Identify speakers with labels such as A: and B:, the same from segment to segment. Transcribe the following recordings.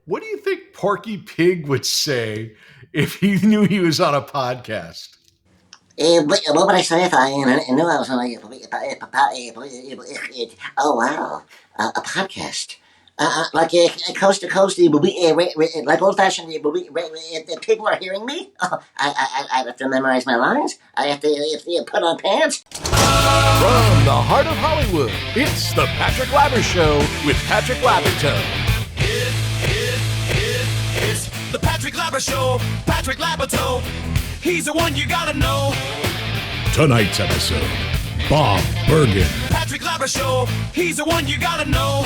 A: What do you think Porky Pig would say if he knew he was on a podcast?
B: What would I say if I knew I was on oh wow, a podcast? Like coast to coast, like old fashioned. People are hearing me. Oh, I have to memorize my lines. I have to put on pants.
A: From the heart of Hollywood, it's the Patrick Labyorteaux Show with Patrick Labyorteaux.
C: It's the Patrick Labyorteaux Show. Patrick Labyorteaux. He's the one you gotta know.
A: Tonight's episode, Bob Bergen.
C: Patrick Labyorteaux. He's the one you gotta know.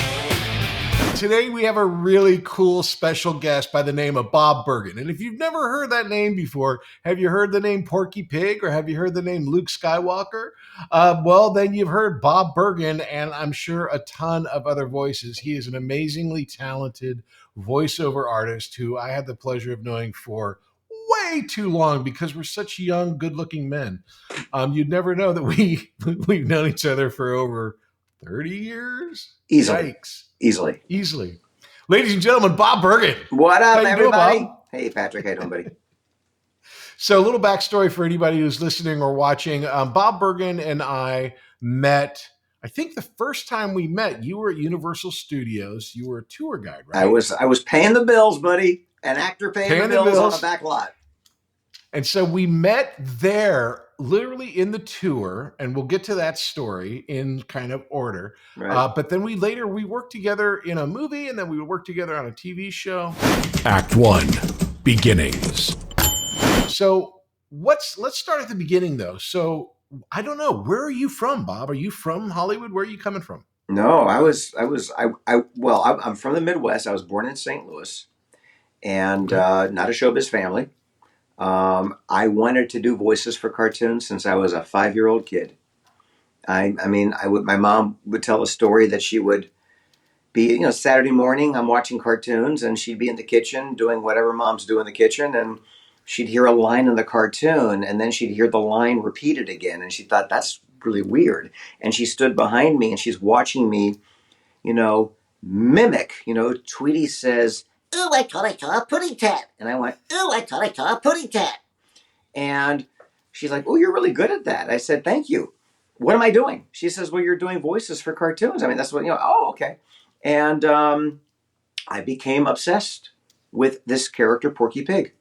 A: Today we have a really cool special guest by the name of Bob Bergen. And if you've never heard that name before, have you heard the name Porky Pig or have you heard the name Luke Skywalker? Well, then you've heard Bob Bergen and I'm sure a ton of other voices. He is an amazingly talented voiceover artist who I had the pleasure of knowing for way too long because we're such young, good-looking men. You'd never know that we've known each other for over 30 years?
B: Easily.
A: Yikes.
B: Easily.
A: Ladies and gentlemen, Bob Bergen.
B: What up,
A: How you
B: everybody?
A: doing, Bob?
B: Hey, Patrick. How you doing, buddy?
A: So a little backstory for anybody who's listening or watching. Bob Bergen and I met, I think the first time we met, you were at Universal Studios. You were a tour guide, right?
B: I was paying the bills, buddy. An actor paying the bills on a back lot.
A: And so we met there literally in the tour, and we'll get to that story in kind of order.
B: Right.
A: But then we worked together in a movie, and then we would work together on a TV show. Act 1, Beginnings. So let's start at the beginning, though. So I don't know, where are you from, Bob? Are you from Hollywood? Where are you coming from?
B: No, I'm from the Midwest. I was born in St. Louis, and not a showbiz family. I wanted to do voices for cartoons since I was a 5-year-old kid. My mom would tell a story that she would be, Saturday morning, I'm watching cartoons and she'd be in the kitchen doing whatever moms do in the kitchen. And she'd hear a line in the cartoon and then she'd hear the line repeated again. And she thought, that's really weird. And she stood behind me and she's watching me, mimic, Tweety says, "Ooh, I thought I saw a pudding tat." And I went, "Ooh, I thought I saw a pudding tat." And she's like, "Oh, you're really good at that." I said, "Thank you. What am I doing?" She says, "Well, you're doing voices for cartoons." I mean, that's what, oh, okay. And I became obsessed with this character, Porky Pig.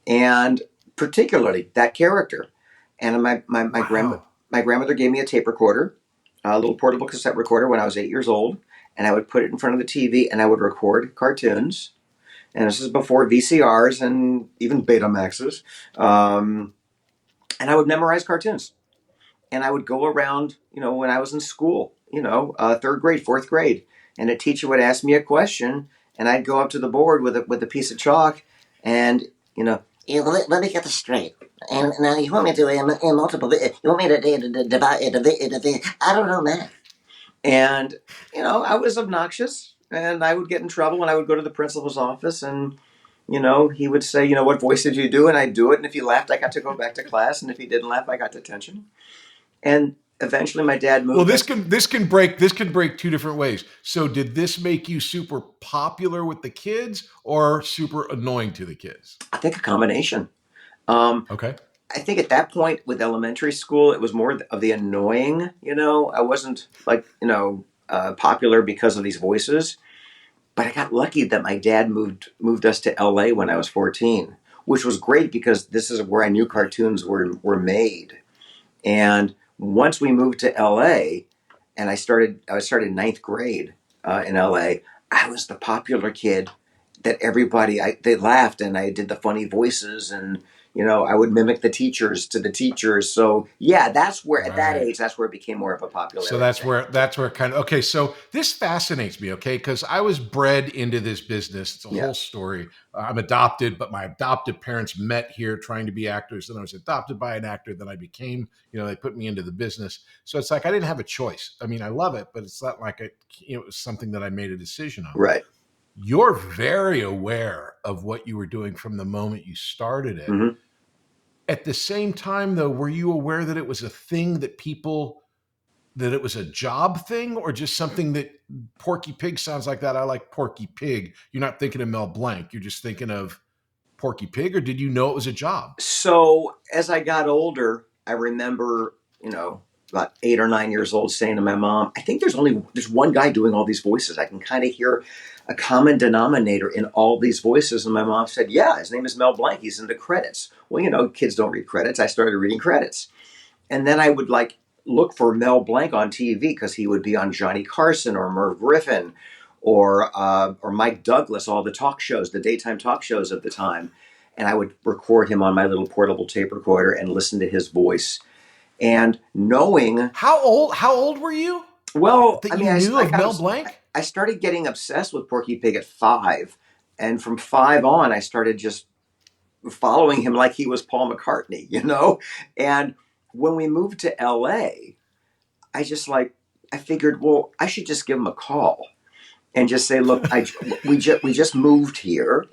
B: And particularly that character. And my grandmother gave me a tape recorder, a little portable cassette recorder when I was 8 years old. And I would put it in front of the TV and I would record cartoons. And this is before VCRs and even Betamaxes. And I would memorize cartoons. And I would go around, when I was in school, 3rd grade, 4th grade. And a teacher would ask me a question and I'd go up to the board with a piece of chalk and, let me get this straight. And now you want me to do multiple, you want me to divide it, I don't know, man. And, I was obnoxious and I would get in trouble and I would go to the principal's office and, he would say, "What voice did you do?" And I'd do it. And if he laughed, I got to go back to class. And if he didn't laugh, I got detention. And eventually my dad moved.
A: Well, this can break two different ways. So did this make you super popular with the kids or super annoying to the kids?
B: I think a combination.
A: Okay.
B: I think at that point with elementary school, it was more of the annoying, I wasn't popular because of these voices, but I got lucky that my dad moved us to LA when I was 14, which was great because this is where I knew cartoons were made. And once we moved to LA and I started 9th grade in LA, I was the popular kid that they laughed and I did the funny voices and, I would mimic the teachers to the teachers. So yeah, that's where at that age, that's where it became more of a popular.
A: So that's where kind of, okay. So this fascinates me. Okay. Cause I was bred into this business. It's a whole story. I'm adopted, but my adopted parents met here trying to be actors. Then I was adopted by an actor. Then I became, they put me into the business. So it's like, I didn't have a choice. I mean, I love it, but it's not like it was something that I made a decision on.
B: Right.
A: You're very aware of what you were doing from the moment you started it.
B: Mm-hmm.
A: At the same time, though, were you aware that it was a thing that people that it was a job thing or just something that Porky Pig sounds like that? I like Porky Pig. You're not thinking of Mel Blanc. You're just thinking of Porky Pig, or did you know it was a job?
B: So as I got older, I remember, about 8 or 9 years old, saying to my mom, I think there's one guy doing all these voices. I can kind of hear a common denominator in all these voices. And my mom said, yeah, his name is Mel Blanc. He's in the credits. Well, kids don't read credits. I started reading credits. And then I would look for Mel Blanc on TV because he would be on Johnny Carson or Merv Griffin or Mike Douglas, all the talk shows, the daytime talk shows of the time. And I would record him on my little portable tape recorder and listen to his voice. And knowing
A: how old were you?
B: Well,
A: that you knew of Mel Blanc?
B: I started getting obsessed with Porky Pig at 5, and from 5 on, I started just following him like he was Paul McCartney, And when we moved to LA, I figured, well, I should just give him a call and just say, look, we just moved here.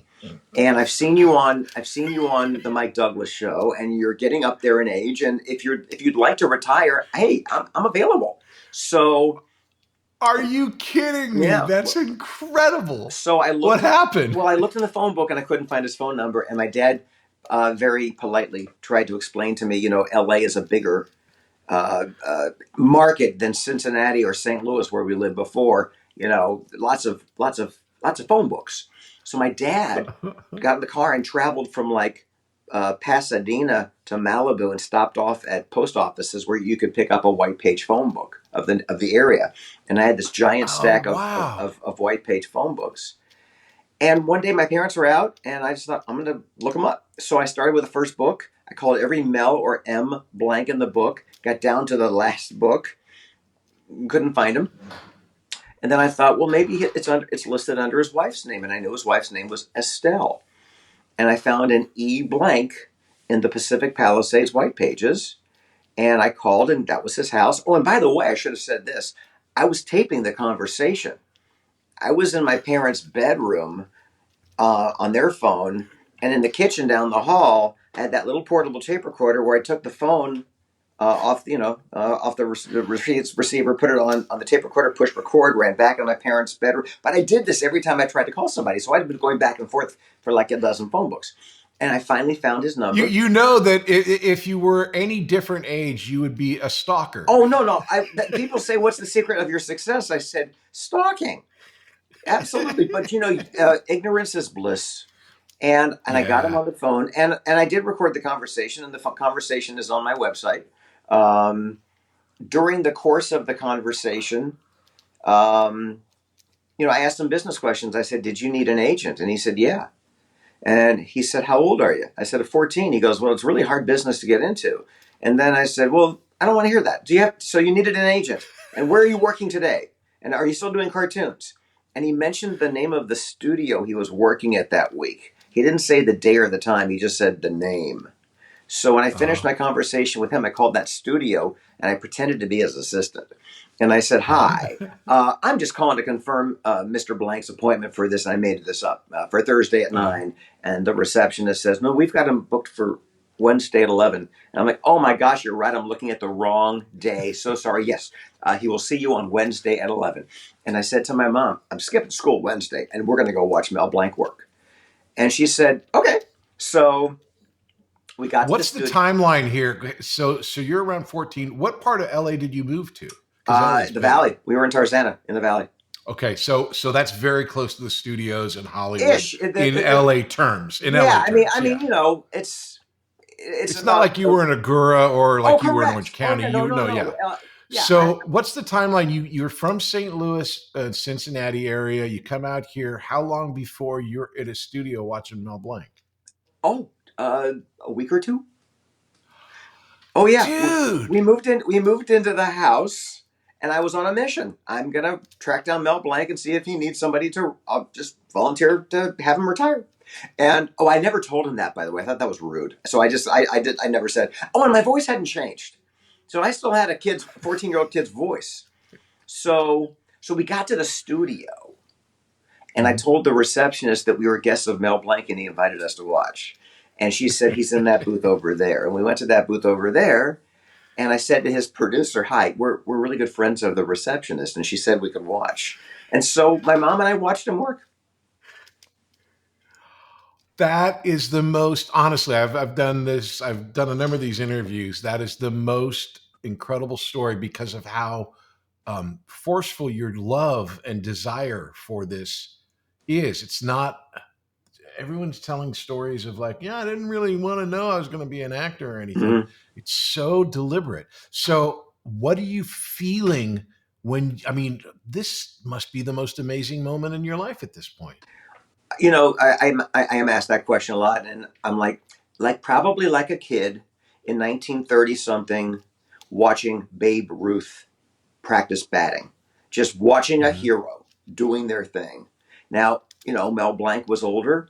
B: And I've seen you on the Mike Douglas show, and you're getting up there in age. And if you'd like to retire, hey, I'm available. So,
A: are you kidding me?
B: Yeah.
A: That's incredible.
B: So
A: what happened?
B: Well, I looked in the phone book and I couldn't find his phone number. And my dad very politely tried to explain to me, LA is a bigger market than Cincinnati or St. Louis, where we lived before. Lots of phone books. So my dad got in the car and traveled from Pasadena to Malibu and stopped off at post offices where you could pick up a white page phone book of the area. And I had this giant stack of white page phone books. And one day my parents were out and I just thought, I'm going to look them up. So I started with the first book. I called every Mel or M Blanc in the book, got down to the last book, couldn't find him. And then I thought, well, maybe it's listed under his wife's name. And I knew his wife's name was Estelle. And I found an E. Blank in the Pacific Palisades White Pages. And I called, and that was his house. Oh, and by the way, I should have said this. I was taping the conversation. I was in my parents' bedroom on their phone. And in the kitchen down the hall, I had that little portable tape recorder where I took the phone off the receiver, put it on the tape recorder, push record, ran back in my parents' bedroom. But I did this every time I tried to call somebody. So I'd been going back and forth for like a dozen phone books. And I finally found his number.
A: You know that if you were any different age, you would be a stalker.
B: Oh, no. People say, what's the secret of your success? I said, stalking. Absolutely. But, ignorance is bliss. And I got him on the phone. And I did record the conversation. And the conversation is on my website. During the course of the conversation, I asked him business questions. I said, did you need an agent? And he said, yeah. And he said, how old are you? I said, 14. He goes, well, it's really hard business to get into. And then I said, well, I don't want to hear that. So you needed an agent. And where are you working today? And are you still doing cartoons? And he mentioned the name of the studio he was working at that week. He didn't say the day or the time. He just said the name. So when I finished my conversation with him, I called that studio and I pretended to be his assistant. And I said, hi, I'm just calling to confirm Mr. Blank's appointment for this. And I made this up for Thursday at 9. And the receptionist says, no, we've got him booked for Wednesday at 11. And I'm like, oh my gosh, you're right. I'm looking at the wrong day. So sorry. Yes, he will see you on Wednesday at 11. And I said to my mom, I'm skipping school Wednesday and we're going to go watch Mel Blanc work. And she said, okay. So we got
A: What's the timeline here? So you're around 14. What part of LA did you move to?
B: The Valley. We were in Tarzana in the Valley.
A: Okay, so that's very close to the studios in Hollywood in LA terms. In LA terms,
B: I mean,
A: it's not like you were in Agoura or like you were in Orange County.
B: No.
A: So what's the timeline? You're from St. Louis, Cincinnati area. You come out here. How long before you're at a studio watching Mel Blanc?
B: Oh, a week or two. Oh yeah,
A: dude.
B: We moved into the house. And I was on a mission. I'm going to track down Mel Blanc and see if he needs somebody to just volunteer to have him retire. And, I never told him that, by the way. I thought that was rude. So I never said, and my voice hadn't changed. So I still had a 14-year-old kid's voice. So we got to the studio and I told the receptionist that we were guests of Mel Blanc and he invited us to watch. And she said, he's in that booth over there. And we went to that booth over there. And I said to his producer, "Hi, we're really good friends of the receptionist," and she said we could watch. And so my mom and I watched him work.
A: That is the most, honestly, I've done this, I've done a number of these interviews. That is the most incredible story because of how forceful your love and desire for this is. It's not, everyone's telling stories of like, yeah, I didn't really want to know I was going to be an actor or anything.
B: Mhm.
A: It's so deliberate. So, what are you feeling when, I mean, this must be the most amazing moment in your life at this point.
B: You know, I am asked that question a lot, and I'm like probably like a kid in 1930 something, watching Babe Ruth practice batting, just watching a hero doing their thing. Now, you know, Mel Blanc was older,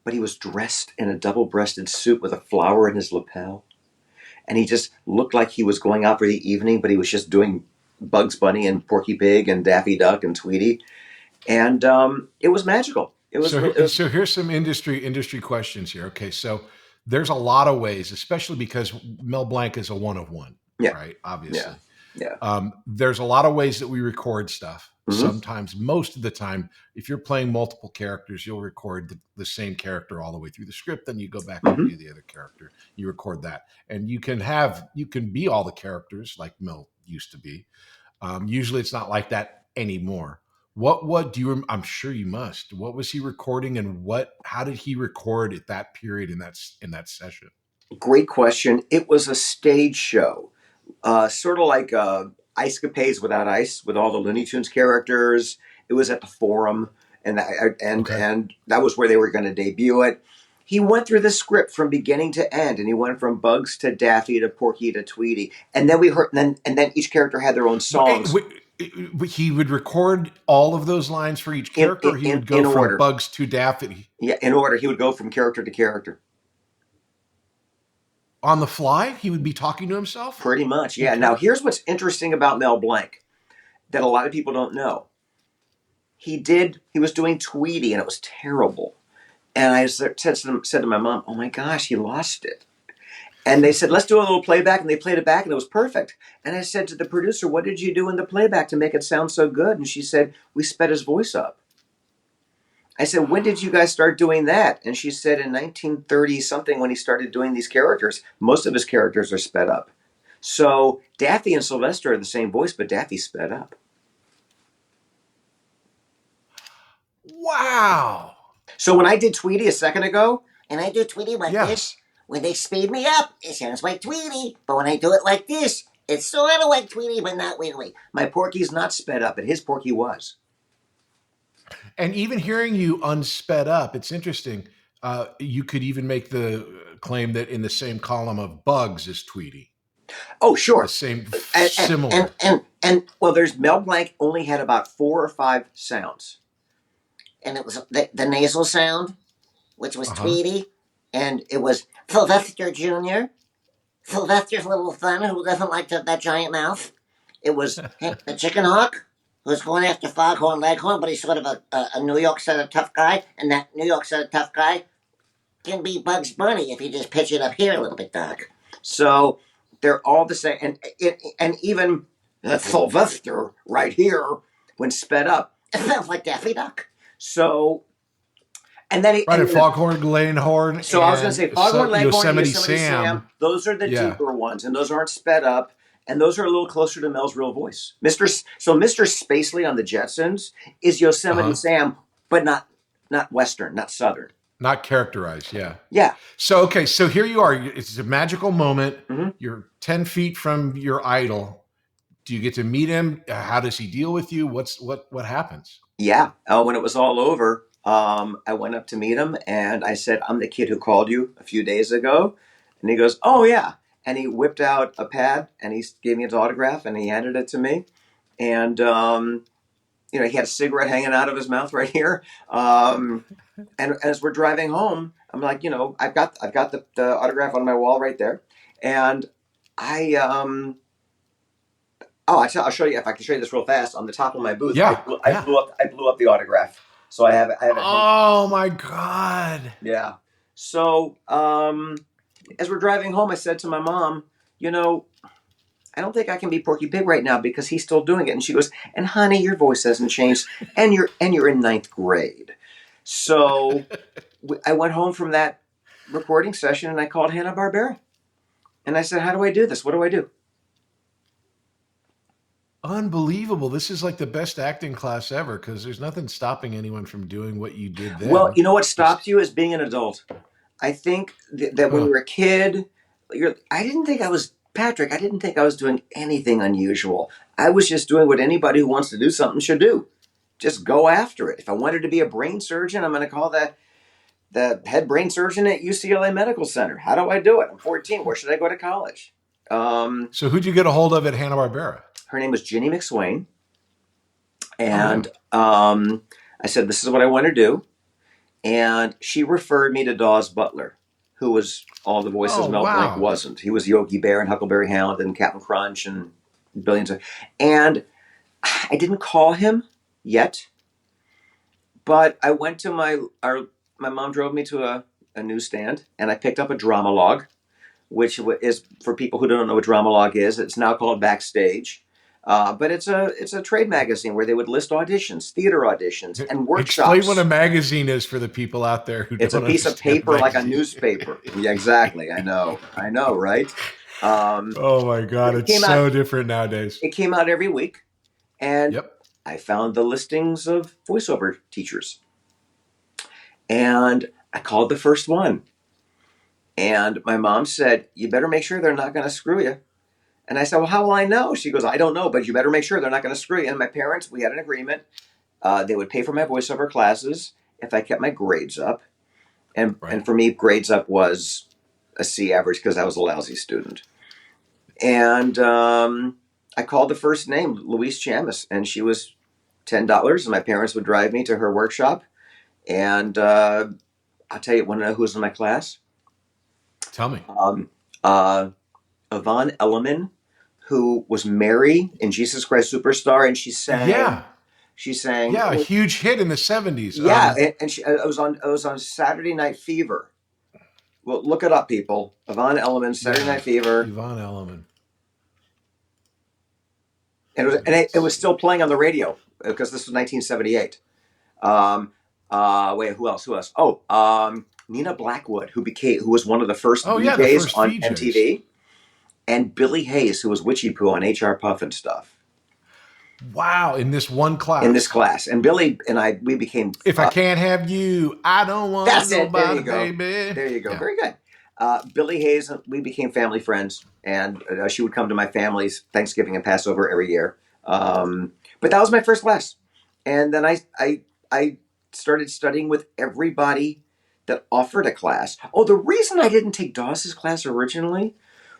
B: but he was dressed in a double-breasted suit with a flower in his lapel, and he just looked like he was going out for the evening, but he was just doing Bugs Bunny and Porky Pig and Daffy Duck and Tweety, and it was magical. It was.
A: So here's some industry questions here. Okay, so there's a lot of ways, especially because Mel Blanc is a one of one,
B: Yeah.
A: right? Obviously,
B: Yeah.
A: there's a lot of ways that we record stuff.
B: Mhm.
A: Sometimes, most of the time, if you're playing multiple characters, you'll record the same character all the way through the script. Then you go back and
B: Mhm.
A: do the other character. You record that, and you can be all the characters like Mel used to be. Usually, it's not like that anymore. What do you? I'm sure you must. What was he recording, and how did he record at that period in that session?
B: Great question. It was a stage show, sort of like Ice Capades Without Ice, with all the Looney Tunes characters. It was at the Forum, and and that was where they were going to debut it. He went through the script from beginning to end, and he went from Bugs to Daffy to Porky to Tweety, and then we heard, and then each character had their own songs.
A: He would record all of those lines for each character. He would go from
B: order.
A: Bugs to Daffy.
B: Yeah, in order. He would go from character to character.
A: On the fly, he would be talking to himself?
B: Pretty much, yeah. Now, here's what's interesting about Mel Blanc that a lot of people don't know. He was doing Tweety, and it was terrible. And I said to my mom, "Oh my gosh, he lost it." And they said, "Let's do a little playback," and they played it back, and it was perfect. And I said to the producer, "What did you do in the playback to make it sound so good?" And she said, "We sped his voice up." I said, "When did you guys start doing that?" And she said, "In 1930 something, when he started doing these characters. Most of his characters are sped up. So Daffy and Slyvester are the same voice, but Daffy's sped up."
A: Wow.
B: So when I did Tweety a second ago,
D: and I do Tweety like this, when they speed me up, it sounds like Tweety. But when I do it like this, it's sort of like Tweety, but not really.
B: My Porky's not sped up, and his Porky was.
A: And even hearing you unsped up, it's interesting. You could even make the claim that in the same column of Bugs is Tweety.
B: Oh, sure.
A: The same, similar.
B: And well, there's Mel Blanc only had about 4 or 5 sounds.
D: And it was the nasal sound, which was Tweety, and it was Slyvester Jr., Sylvester's little son who doesn't like that giant mouth. It was the Chicken Hawk, who's going after Foghorn Leghorn, but he's sort of a New York set of tough guy, and that New York set of tough guy can be Bugs Bunny if you just pitch it up here a little bit, Doc.
B: So they're all the same, and even Sylvester right here, when sped up,
D: it sounds like Daffy Duck.
B: So, and then
A: Foghorn Leghorn.
B: So I was going to say Foghorn Leghorn,
A: Yosemite Sam.
B: Those are the deeper ones, and those aren't sped up, and those are a little closer to Mel's real voice. Mr. Spacely on the Jetsons is Yosemite Sam, but not Western, not Southern.
A: Not characterized, yeah.
B: Yeah.
A: So, okay, so here you are. It's a magical moment.
B: Mm-hmm.
A: You're 10 feet from your idol. Do you get to meet him? How does he deal with you? What happens?
B: Yeah. When it was all over, I went up to meet him, and I said, "I'm the kid who called you a few days ago." And he goes, "Oh, yeah." And he whipped out a pad, and he gave me his autograph, and he handed it to me. And, he had a cigarette hanging out of his mouth right here. And as we're driving home, I'm like, I've got the autograph on my wall right there. And I'll show you, if I can show you this real fast. On the top of my booth,
A: yeah,
B: I blew up the autograph. So I have it.
A: Oh my God.
B: Yeah. So as we're driving home, I said to my mom, I don't think I can be Porky Pig right now because he's still doing it. And she goes, and honey, your voice hasn't changed, and you're in ninth grade. So I went home from that recording session and I called Hanna-Barbera. And I said, how do I do this? What do I do?
A: Unbelievable. This is like the best acting class ever because there's nothing stopping anyone from doing what you did then.
B: Well, you know what stops you is being an adult. I think that when you're a kid, I didn't think I was Patrick. I didn't think I was doing anything unusual. I was just doing what anybody who wants to do something should do. Just go after it. If I wanted to be a brain surgeon, I'm going to call the head brain surgeon at UCLA Medical Center. How do I do it? I'm 14. Where should I go to college?
A: So who'd you get a hold of at Hanna-Barbera?
B: Her name was Ginny McSwain. And I said, this is what I want to do. And she referred me to Dawes Butler, who was all the voices Mel Blanc wasn't. He was Yogi Bear and Huckleberry Hound and Captain Crunch and billions of... And I didn't call him yet, but I went to my mom drove me to a newsstand, and I picked up a Dramalogue, which is, for people who don't know what Dramalogue is, it's now called Backstage. But it's a trade magazine where they would list auditions, theater auditions, and workshops.
A: Explain what a magazine is for the people out there who don't
B: understand. It's a piece of paper like a newspaper. Yeah, exactly. I know, right?
A: Oh my God, it's so different nowadays.
B: It came out every week, and I found the listings of voiceover teachers. And I called the first one. And my mom said, you better make sure they're not going to screw you. And I said, well, how will I know? She goes, I don't know, but you better make sure they're not going to screw you. And my parents, we had an agreement. They would pay for my voiceover classes if I kept my grades up. And for me, grades up was a C average because I was a lousy student. And I called the first name, Louise Chamis, and she was $10. And my parents would drive me to her workshop. And I'll tell you, want to know who was in my class?
A: Tell me.
B: Yvonne Elliman, who was Mary in Jesus Christ Superstar, and she sang.
A: A huge hit in the 70s.
B: Yeah, and I was on Saturday Night Fever. Well, look it up, people. Yvonne Elliman, Saturday Night Fever.
A: Yvonne Elliman.
B: And it was still playing on the radio because this was 1978. Wait, who else? Oh, Nina Blackwood, who was one of the first VJs on MTV. And Billy Hayes, who was Witchy Poo on HR Puff and stuff.
A: Wow, in this one class.
B: In this class. And Billy and I, we became...
A: If I can't have you, I don't want nobody, baby.
B: There you go. Yeah. Very good. Billy Hayes, we became family friends. And she would come to my family's Thanksgiving and Passover every year. But that was my first class. And then I started studying with everybody that offered a class. Oh, the reason I didn't take Dawes' class originally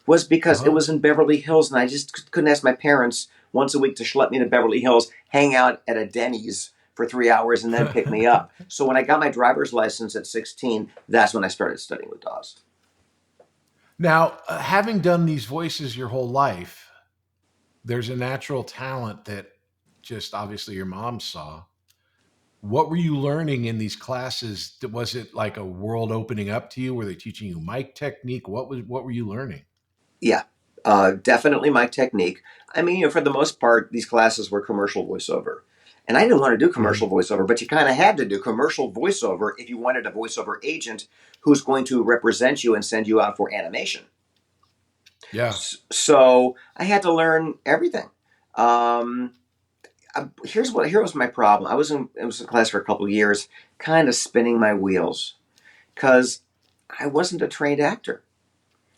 B: was because it was in Beverly Hills, and I just couldn't ask my parents once a week to schlep me to Beverly Hills, hang out at a Denny's for 3 hours, and then pick me up. So when I got my driver's license at 16, that's when I started studying with Dawes.
A: Now, having done these voices your whole life, there's a natural talent that just obviously your mom saw. What were you learning in these classes? Was it like a world opening up to you? Were they teaching you mic technique? What were you learning?
B: Yeah, definitely mic technique. I mean, for the most part, these classes were commercial voiceover. And I didn't want to do commercial voiceover, but you kind of had to do commercial voiceover if you wanted a voiceover agent who's going to represent you and send you out for animation.
A: Yeah.
B: So I had to learn everything. Here was my problem. I was in class for a couple of years, kind of spinning my wheels because I wasn't a trained actor.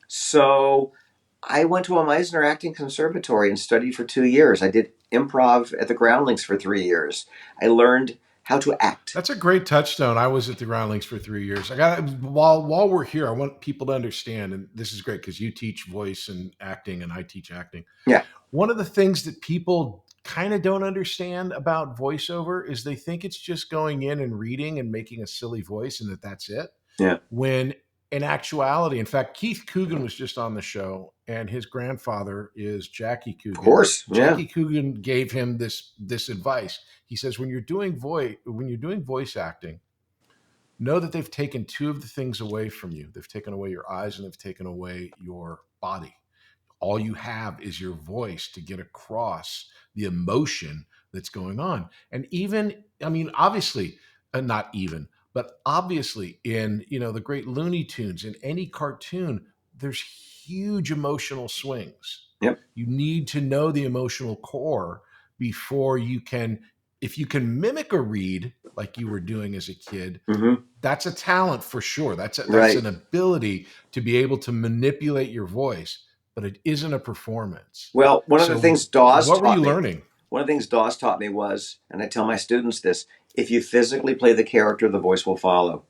B: So I went to a Meisner Acting Conservatory and studied for 2 years. I did improv at the Groundlings for 3 years. I learned how to act.
A: That's a great touchstone. I was at the Groundlings for 3 years. While we're here, I want people to understand, and this is great because you teach voice and acting and I teach acting.
B: Yeah.
A: One of the things that people kind of don't understand about voiceover is they think it's just going in and reading and making a silly voice and that's it.
B: Yeah. When
A: in actuality, in fact, Keith Coogan was just on the show, and his grandfather is Jackie Coogan.
B: Of course, yeah.
A: Jackie Coogan gave him this advice. He says, when you're doing voice acting, know that they've taken two of the things away from you. They've taken away your eyes and they've taken away your body. all you have is your voice to get across the emotion that's going on. And even, I mean, obviously, not even, but obviously in, the great Looney Tunes, in any cartoon, there's huge emotional swings.
B: Yep.
A: You need to know the emotional core before you can, if you can mimic a read like you were doing as a kid, that's a talent for sure. That's an ability to be able to manipulate your voice, but it isn't a performance.
B: Well, one of the things Dawes
A: what were you learning?
B: One of the things Dawes taught me was, and I tell my students this, if you physically play the character, the voice will follow.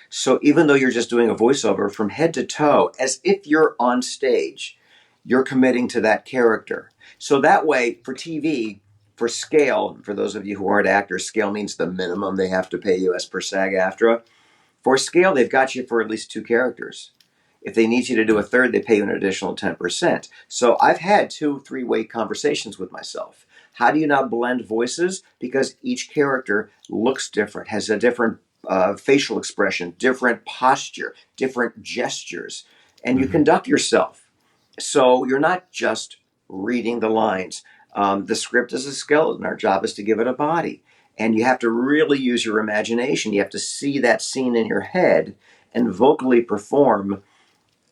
B: So even though you're just doing a voiceover from head to toe, as if you're on stage, you're committing to that character. So that way, for TV, for scale, for those of you who aren't actors, scale means the minimum they have to pay you as per SAG-AFTRA. For scale, they've got you for at least 2 characters. If they need you to do a third, they pay you an additional 10%. So I've had 2-3-way conversations with myself. How do you now blend voices? Because each character looks different, has a different facial expression, different posture, different gestures, and you conduct yourself. So you're not just reading the lines. The script is a skeleton. Our job is to give it a body. And you have to really use your imagination. You have to see that scene in your head and vocally perform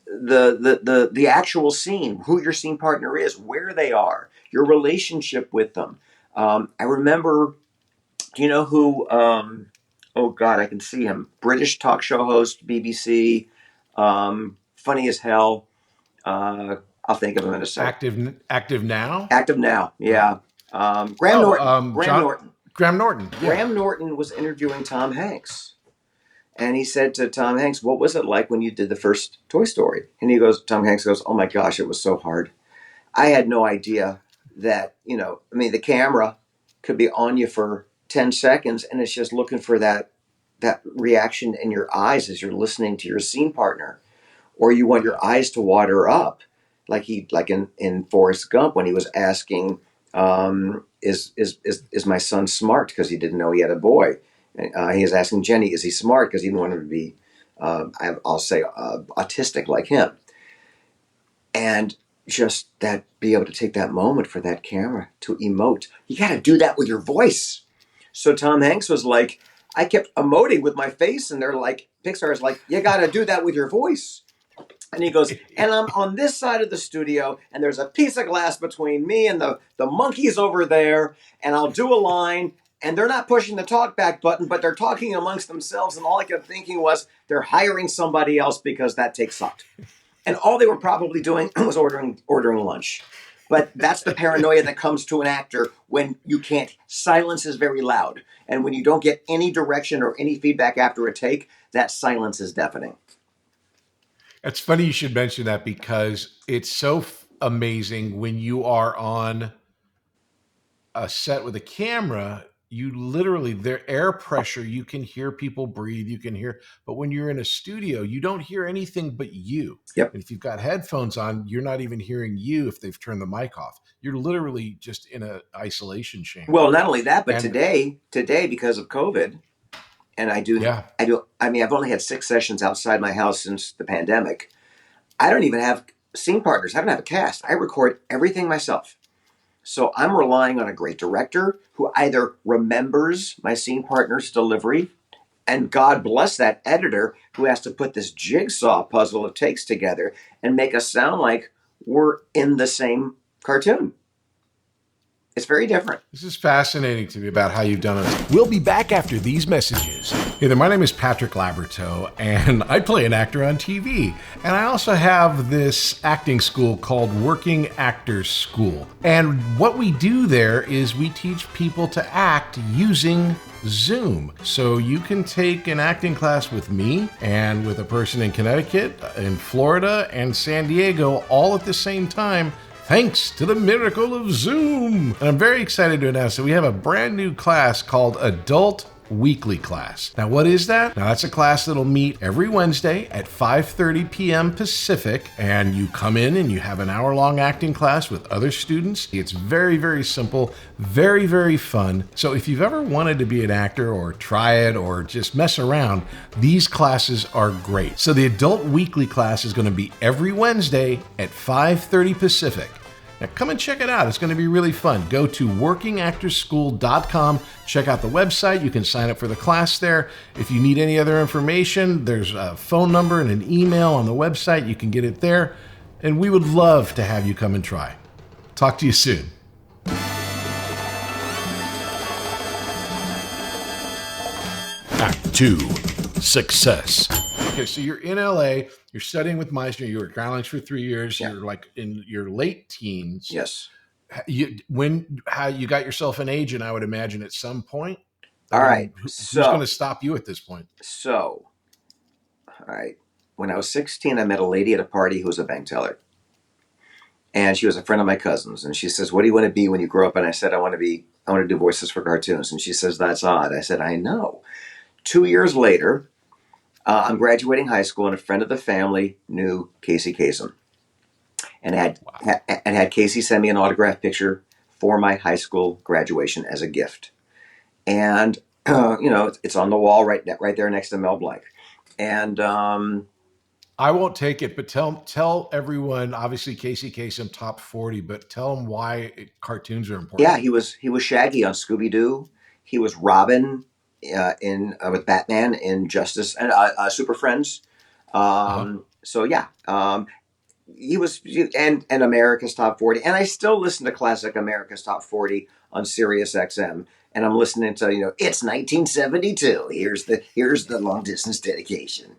B: the actual scene, who your scene partner is, where they are, your relationship with them. I remember, do you know who, oh God, I can see him, British talk show host, BBC, funny as hell. I'll think of him in a second.
A: Active Now?
B: Active Now, yeah. Graham Norton.
A: Graham Norton. Yeah.
B: Graham Norton was interviewing Tom Hanks. And he said to Tom Hanks, what was it like when you did the first Toy Story? And Tom Hanks goes, oh my gosh, it was so hard. I had no idea that, the camera could be on you for 10 seconds and it's just looking for that reaction in your eyes as you're listening to your scene partner. Or you want your eyes to water up, like in Forrest Gump when he was asking, is my son smart? Because he didn't know he had a boy. He was asking Jenny, is he smart? Because he didn't want him to be, I'll say, autistic like him. And just be able to take that moment for that camera to emote. You got to do that with your voice. So Tom Hanks was like, I kept emoting with my face, and they're like, Pixar's like, you got to do that with your voice. And he goes, and I'm on this side of the studio, and there's a piece of glass between me and the monkeys over there, and I'll do a line, and they're not pushing the talk back button, but they're talking amongst themselves, and all I kept thinking was, they're hiring somebody else because that take sucked. And all they were probably doing was ordering lunch. But that's the paranoia that comes to an actor when you can't. Silence is very loud. And when you don't get any direction or any feedback after a take, that silence is deafening.
A: It's funny you should mention that because it's so amazing when you are on a set with a camera, you literally, their air pressure, you can hear people breathe, you can hear, but when you're in a studio, you don't hear anything but you.
B: Yep.
A: And if you've got headphones on, you're not even hearing you if they've turned the mic off. You're literally just in an isolation chamber.
B: Well, not only that, but today, because of COVID, and I've only had 6 sessions outside my house since the pandemic. I don't even have scene partners. I don't have a cast. I record everything myself. So I'm relying on a great director who either remembers my scene partner's delivery, and God bless that editor who has to put this jigsaw puzzle of takes together and make us sound like we're in the same cartoon. It's very different.
A: This is fascinating to me about how you've done it. We'll be back after these messages. Hey there, my name is Patrick Labyorteaux, and I play an actor on TV. And I also have this acting school called Working Actors School. And what we do there is we teach people to act using Zoom. So you can take an acting class with me and with a person in Connecticut, in Florida, and San Diego all at the same time, thanks to the miracle of Zoom. And I'm very excited to announce that we have a brand new class called Adult weekly class. Now, what is that? Now, that's a class that'll meet every Wednesday at 5:30 p.m. Pacific, and you come in and you have an hour-long acting class with other students. It's very, very simple, very, very fun. So if you've ever wanted to be an actor or try it or just mess around, these classes are great. So the adult weekly class is going to be every Wednesday at 5:30 Pacific. Now come and check it out. It's going to be really fun. Go to workingactorschool.com. Check out the website. You can sign up for the class there. If you need any other information, there's a phone number and an email on the website. You can get it there. And we would love to have you come and try. Talk to you soon. Act 2, Success. Okay, so you're in LA, you're studying with Meisner, you were at Gremlins for 3 years,
B: Yeah.
A: you're like in your late teens.
B: Yes.
A: How you got yourself an agent, I would imagine at some point.
B: All right.
A: Who's going to stop you at this point?
B: All right. When I was 16, I met a lady at a party who was a bank teller. And she was a friend of my cousin's. And she says, "What do you want to be when you grow up?" And I said, I want to do voices for cartoons. And she says, "That's odd." I said, "I know." 2 years later, I'm graduating high school, and a friend of the family knew Casey Kasem, and had Casey send me an autographed picture for my high school graduation as a gift. And it's on the wall right there next to Mel Blanc. And
A: I won't take it, but tell everyone. Obviously, Casey Kasem top 40, but tell them why cartoons are important.
B: Yeah, he was Shaggy on Scooby Doo. He was Robin with Batman in Justice and Super Friends. So yeah, he was and America's Top 40, and I still listen to classic America's Top 40 on Sirius XM, and I'm listening to it's 1972. Here's the long distance dedication.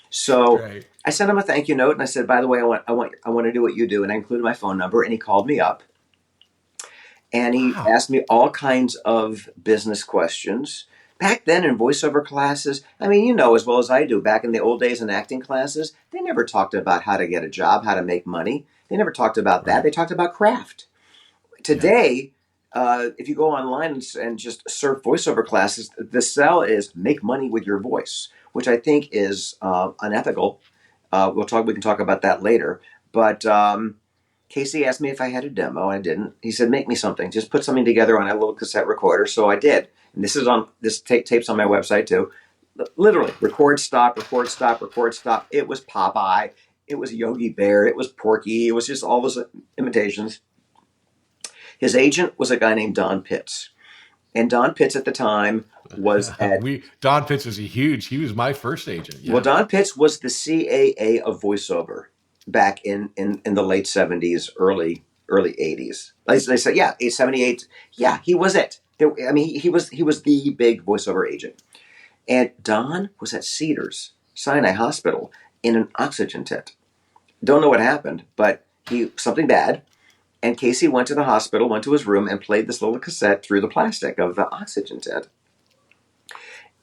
B: So right. I sent him a thank you note, and I said, "By the way, I want to do what you do," and I included my phone number, and he called me up, and he asked me all kinds of business questions. Back then in voiceover classes, I mean, as well as I do, back in the old days in acting classes, they never talked about how to get a job, how to make money. They never talked about that. They talked about craft. Today, if you go online and just search voiceover classes, the sell is make money with your voice, which I think is unethical. We can talk about that later. But Casey asked me if I had a demo, and I didn't. He said, "Make me something. Just put something together on a little cassette recorder." So I did. And this tape's on my website too. Literally, record, stop, record, stop, record, stop. It was Popeye. It was Yogi Bear. It was Porky. It was just all those imitations. His agent was a guy named Don Pitts. And Don Pitts at the time was
A: Don Pitts was he was my first agent. Yeah.
B: Well, Don Pitts was the CAA of voiceover back in the late 70s, early 80s. They said, 78. Yeah, he was it. He was the big voiceover agent. And Don was at Cedars-Sinai Hospital in an oxygen tent. Don't know what happened, but something bad. And Casey went to the hospital, went to his room, and played this little cassette through the plastic of the oxygen tent.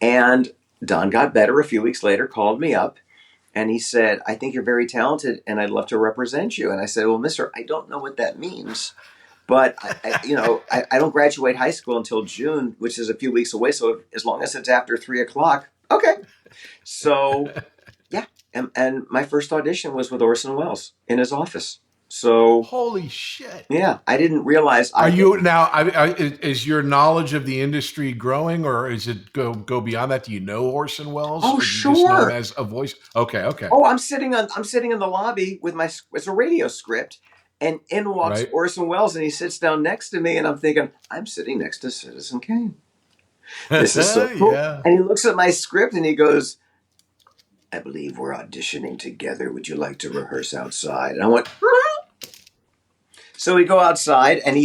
B: And Don got better a few weeks later, called me up, and he said, "I think you're very talented, and I'd love to represent you." And I said, "Well, mister, I don't know what that means. But, I don't graduate high school until June, which is a few weeks away. So as long as it's after 3:00, okay." So, yeah. And my first audition was with Orson Welles in his office. So
A: holy shit!
B: Yeah, I didn't realize.
A: Is your knowledge of the industry growing, or is it go beyond that? Do you know Orson Welles?
B: Oh,
A: or do
B: sure.
A: You just know him as a voice. Okay.
B: Oh, I'm sitting in the lobby with it's a radio script, and in walks Orson Welles, and he sits down next to me, and I'm thinking, I'm sitting next to Citizen Kane. This is so cool. Yeah. And he looks at my script and he goes, "I believe we're auditioning together. Would you like to rehearse outside?" And I went. So we go outside, and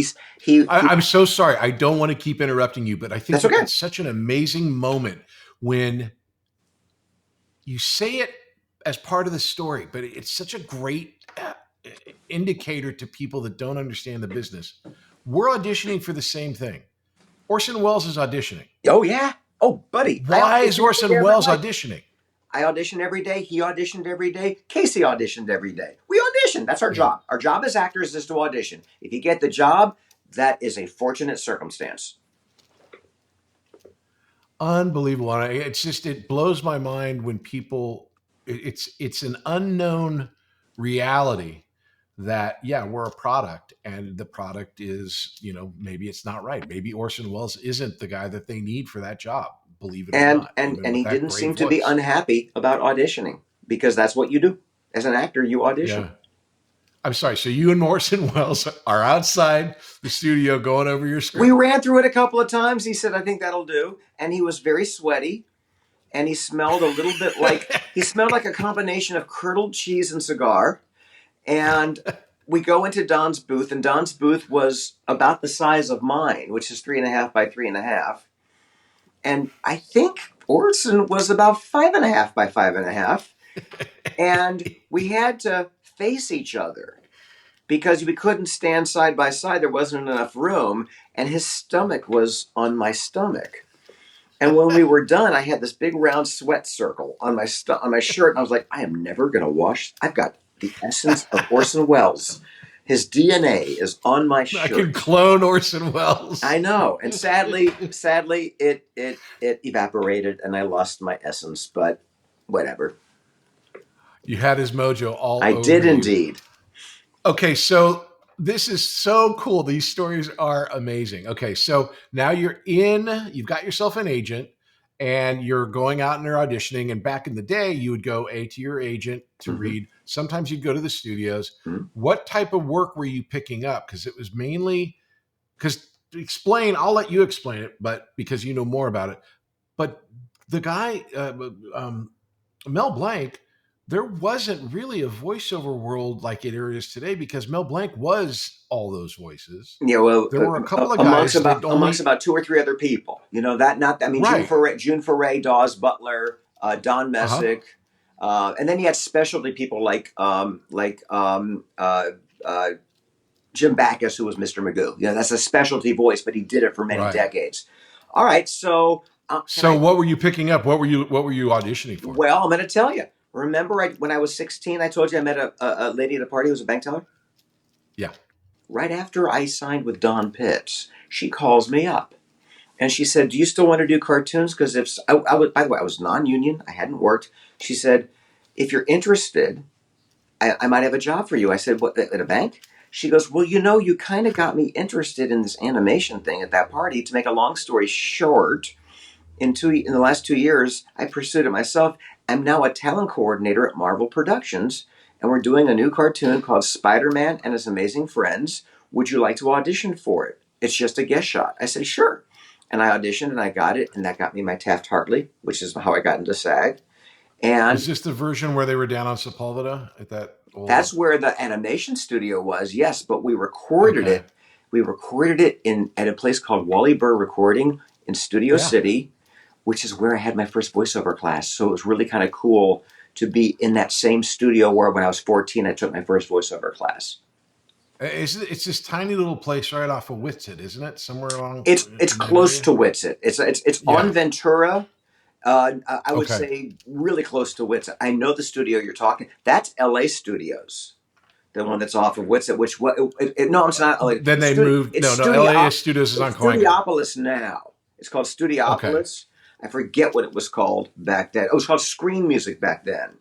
B: I'm
A: so sorry. I don't want to keep interrupting you, but I think it's such an amazing moment when you say it as part of the story, but it's such a great indicator to people that don't understand the business. We're auditioning for the same thing. Orson Welles is auditioning.
B: Oh, yeah. Oh, buddy.
A: Why is Orson Welles auditioning?
B: I audition every day. He auditioned every day. Casey auditioned every day. We audition. That's our job. Our job as actors is to audition. If you get the job, that is a fortunate circumstance.
A: Unbelievable. And it blows my mind when people, it's an unknown reality that, yeah, we're a product and the product is, maybe it's not right. Maybe Orson Welles isn't the guy that they need for that job, believe it or
B: And
A: not,
B: and
A: even
B: and
A: with
B: he
A: that
B: didn't
A: great
B: seem to be
A: voice.
B: unhappy about auditioning, because that's what you do as an actor. You audition.
A: Yeah. I'm sorry. So you and Orson Welles are outside the studio going over your
B: We
A: script.
B: ran through it a couple of times. He said, "I think that'll do," and he was very sweaty, and he smelled a little bit like a combination of curdled cheese and cigar. And we go into Don's booth, and Don's booth was about the size of mine, which is 3.5 by 3.5. And I think Orson was about 5.5 by 5.5. And we had to face each other because we couldn't stand side by side. There wasn't enough room, and his stomach was on my stomach. And when we were done, I had this big round sweat circle on my on my shirt, and I was like, I am never going to wash. I've got the essence of Orson Welles. His DNA is on my
A: I can
B: shirt.
A: clone Orson Welles.
B: I know, and sadly, it evaporated, and I lost my essence. But whatever.
A: You had his mojo all
B: I
A: over
B: did
A: you.
B: indeed.
A: Okay, so this is so cool. These stories are amazing. Okay, so now you've got yourself an agent and you're going out and you're auditioning. And back in the day, you would go to your agent to
B: Mm-hmm.
A: read. Sometimes you'd go to the studios.
B: Mm-hmm.
A: What type of work were you picking up? Because it was mainly, because to explain, I'll let you explain it, but because you know more about it. But the guy, Mel Blanc, there wasn't really a voiceover world like it is today because Mel Blanc was all those voices.
B: Yeah, well,
A: There were a couple of guys that
B: amongst
A: only
B: about 2 or 3 other people. I mean,
A: right.
B: June Foray, Dawes Butler, Don
A: Uh-huh.
B: Messick, and then you had specialty people like Jim Backus, who was Mr. Magoo. That's a specialty voice, but he did it for many
A: Right.
B: decades. All right, so
A: What were you picking up? What were you auditioning for?
B: Well, I'm going to tell you. Remember, when I was 16, I told you I met a lady at a party who was a bank teller.
A: Yeah.
B: Right after I signed with Don Pitts, she calls me up. And she said, "Do you still want to do cartoons?" Because by the way, I was non-union. I hadn't worked. She said, "If you're interested, I might have a job for you." I said, "What, at a bank?" She goes, "Well, you kind of got me interested in this animation thing at that party. To make a long story short, in the last 2 years, I pursued it myself. I'm now a talent coordinator at Marvel Productions, and we're doing a new cartoon called Spider-Man and His Amazing Friends. Would you like to audition for it? It's just a guest shot." I said, "Sure." And I auditioned and I got it, and that got me my Taft-Hartley, which is how I got into SAG.
A: Was
B: And
A: this the version where they were down on Sepulveda at that old...
B: that's where the animation studio was, yes, but we recorded
A: Okay.
B: it. We recorded it at a place called Wally Burr Recording in Studio City, which is where I had my first voiceover class. So it was really kind of cool to be in that same studio where when I was 14, I took my first voiceover class.
A: It's this tiny little place right off of Whitsett, isn't it? Somewhere along.
B: It's close to Whitsett. It's on Ventura. I would
A: Okay.
B: say really close to Whitsett. I know the studio you're talking. That's LA Studios, the one that's off of Whitsett. No, it's not LA.
A: Then they moved.
B: It's
A: LA Studios is on Coenga.
B: Studiopolis now. It's called Studiopolis. I forget what it was called back then. It was called Screen Music back then.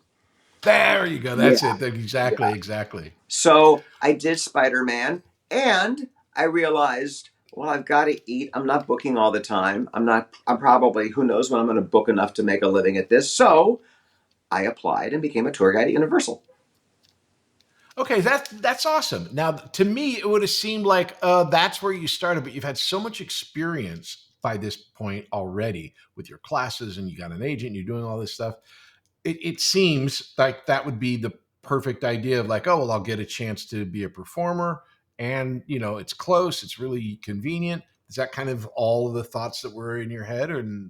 A: There you go. That's it. Exactly.
B: So I did Spider-Man, and I realized, well, I've got to eat. I'm not booking all the time. I'm probably, who knows when I'm going to book enough to make a living at this. So I applied and became a tour guide at Universal.
A: Okay, that's awesome. Now, to me, it would have seemed like that's where you started, but you've had so much experience by this point already with your classes, and you got an agent, you're doing all this stuff. It seems like that would be the perfect idea of like, oh, well, I'll get a chance to be a performer, and it's close, it's really convenient. Is that kind of all the thoughts that were in your head?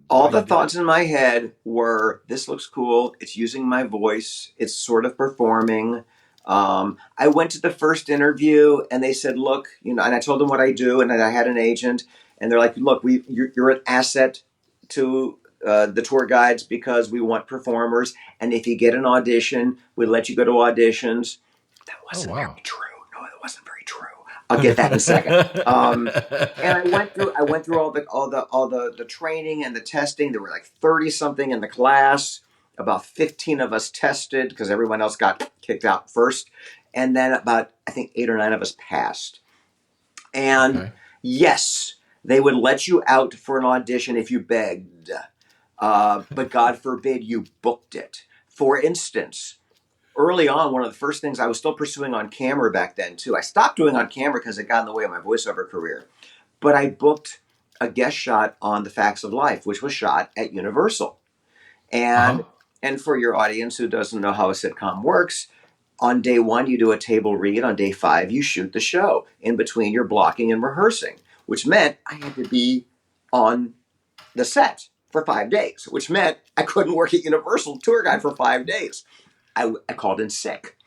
B: All the thoughts in my head were, this looks cool. It's using my voice. It's sort of performing. I went to the first interview and they said, look, and I told them what I do, and I had an agent, and they're like, look, you're an asset to the tour guides because we want performers. And if you get an audition, we let you go to auditions. That wasn't very true. No, it wasn't very true. I'll get that in a second. And I went through all the training and the testing. There were like 30 something in the class. About 15 of us tested because everyone else got kicked out first. And then about, I think, 8 or 9 of us passed. And yes, they would let you out for an audition if you begged. But God forbid you booked it. For instance, early on, one of the first things I was still pursuing on camera back then, too. I stopped doing on camera because it got in the way of my voiceover career. But I booked a guest shot on The Facts of Life, which was shot at Universal. And for your audience who doesn't know how a sitcom works, on day 1, you do a table read. On day 5, you shoot the show. In between, you're blocking and rehearsing, which meant I had to be on the set for 5 days, which meant I couldn't work at Universal tour guide for 5 days. I called in sick.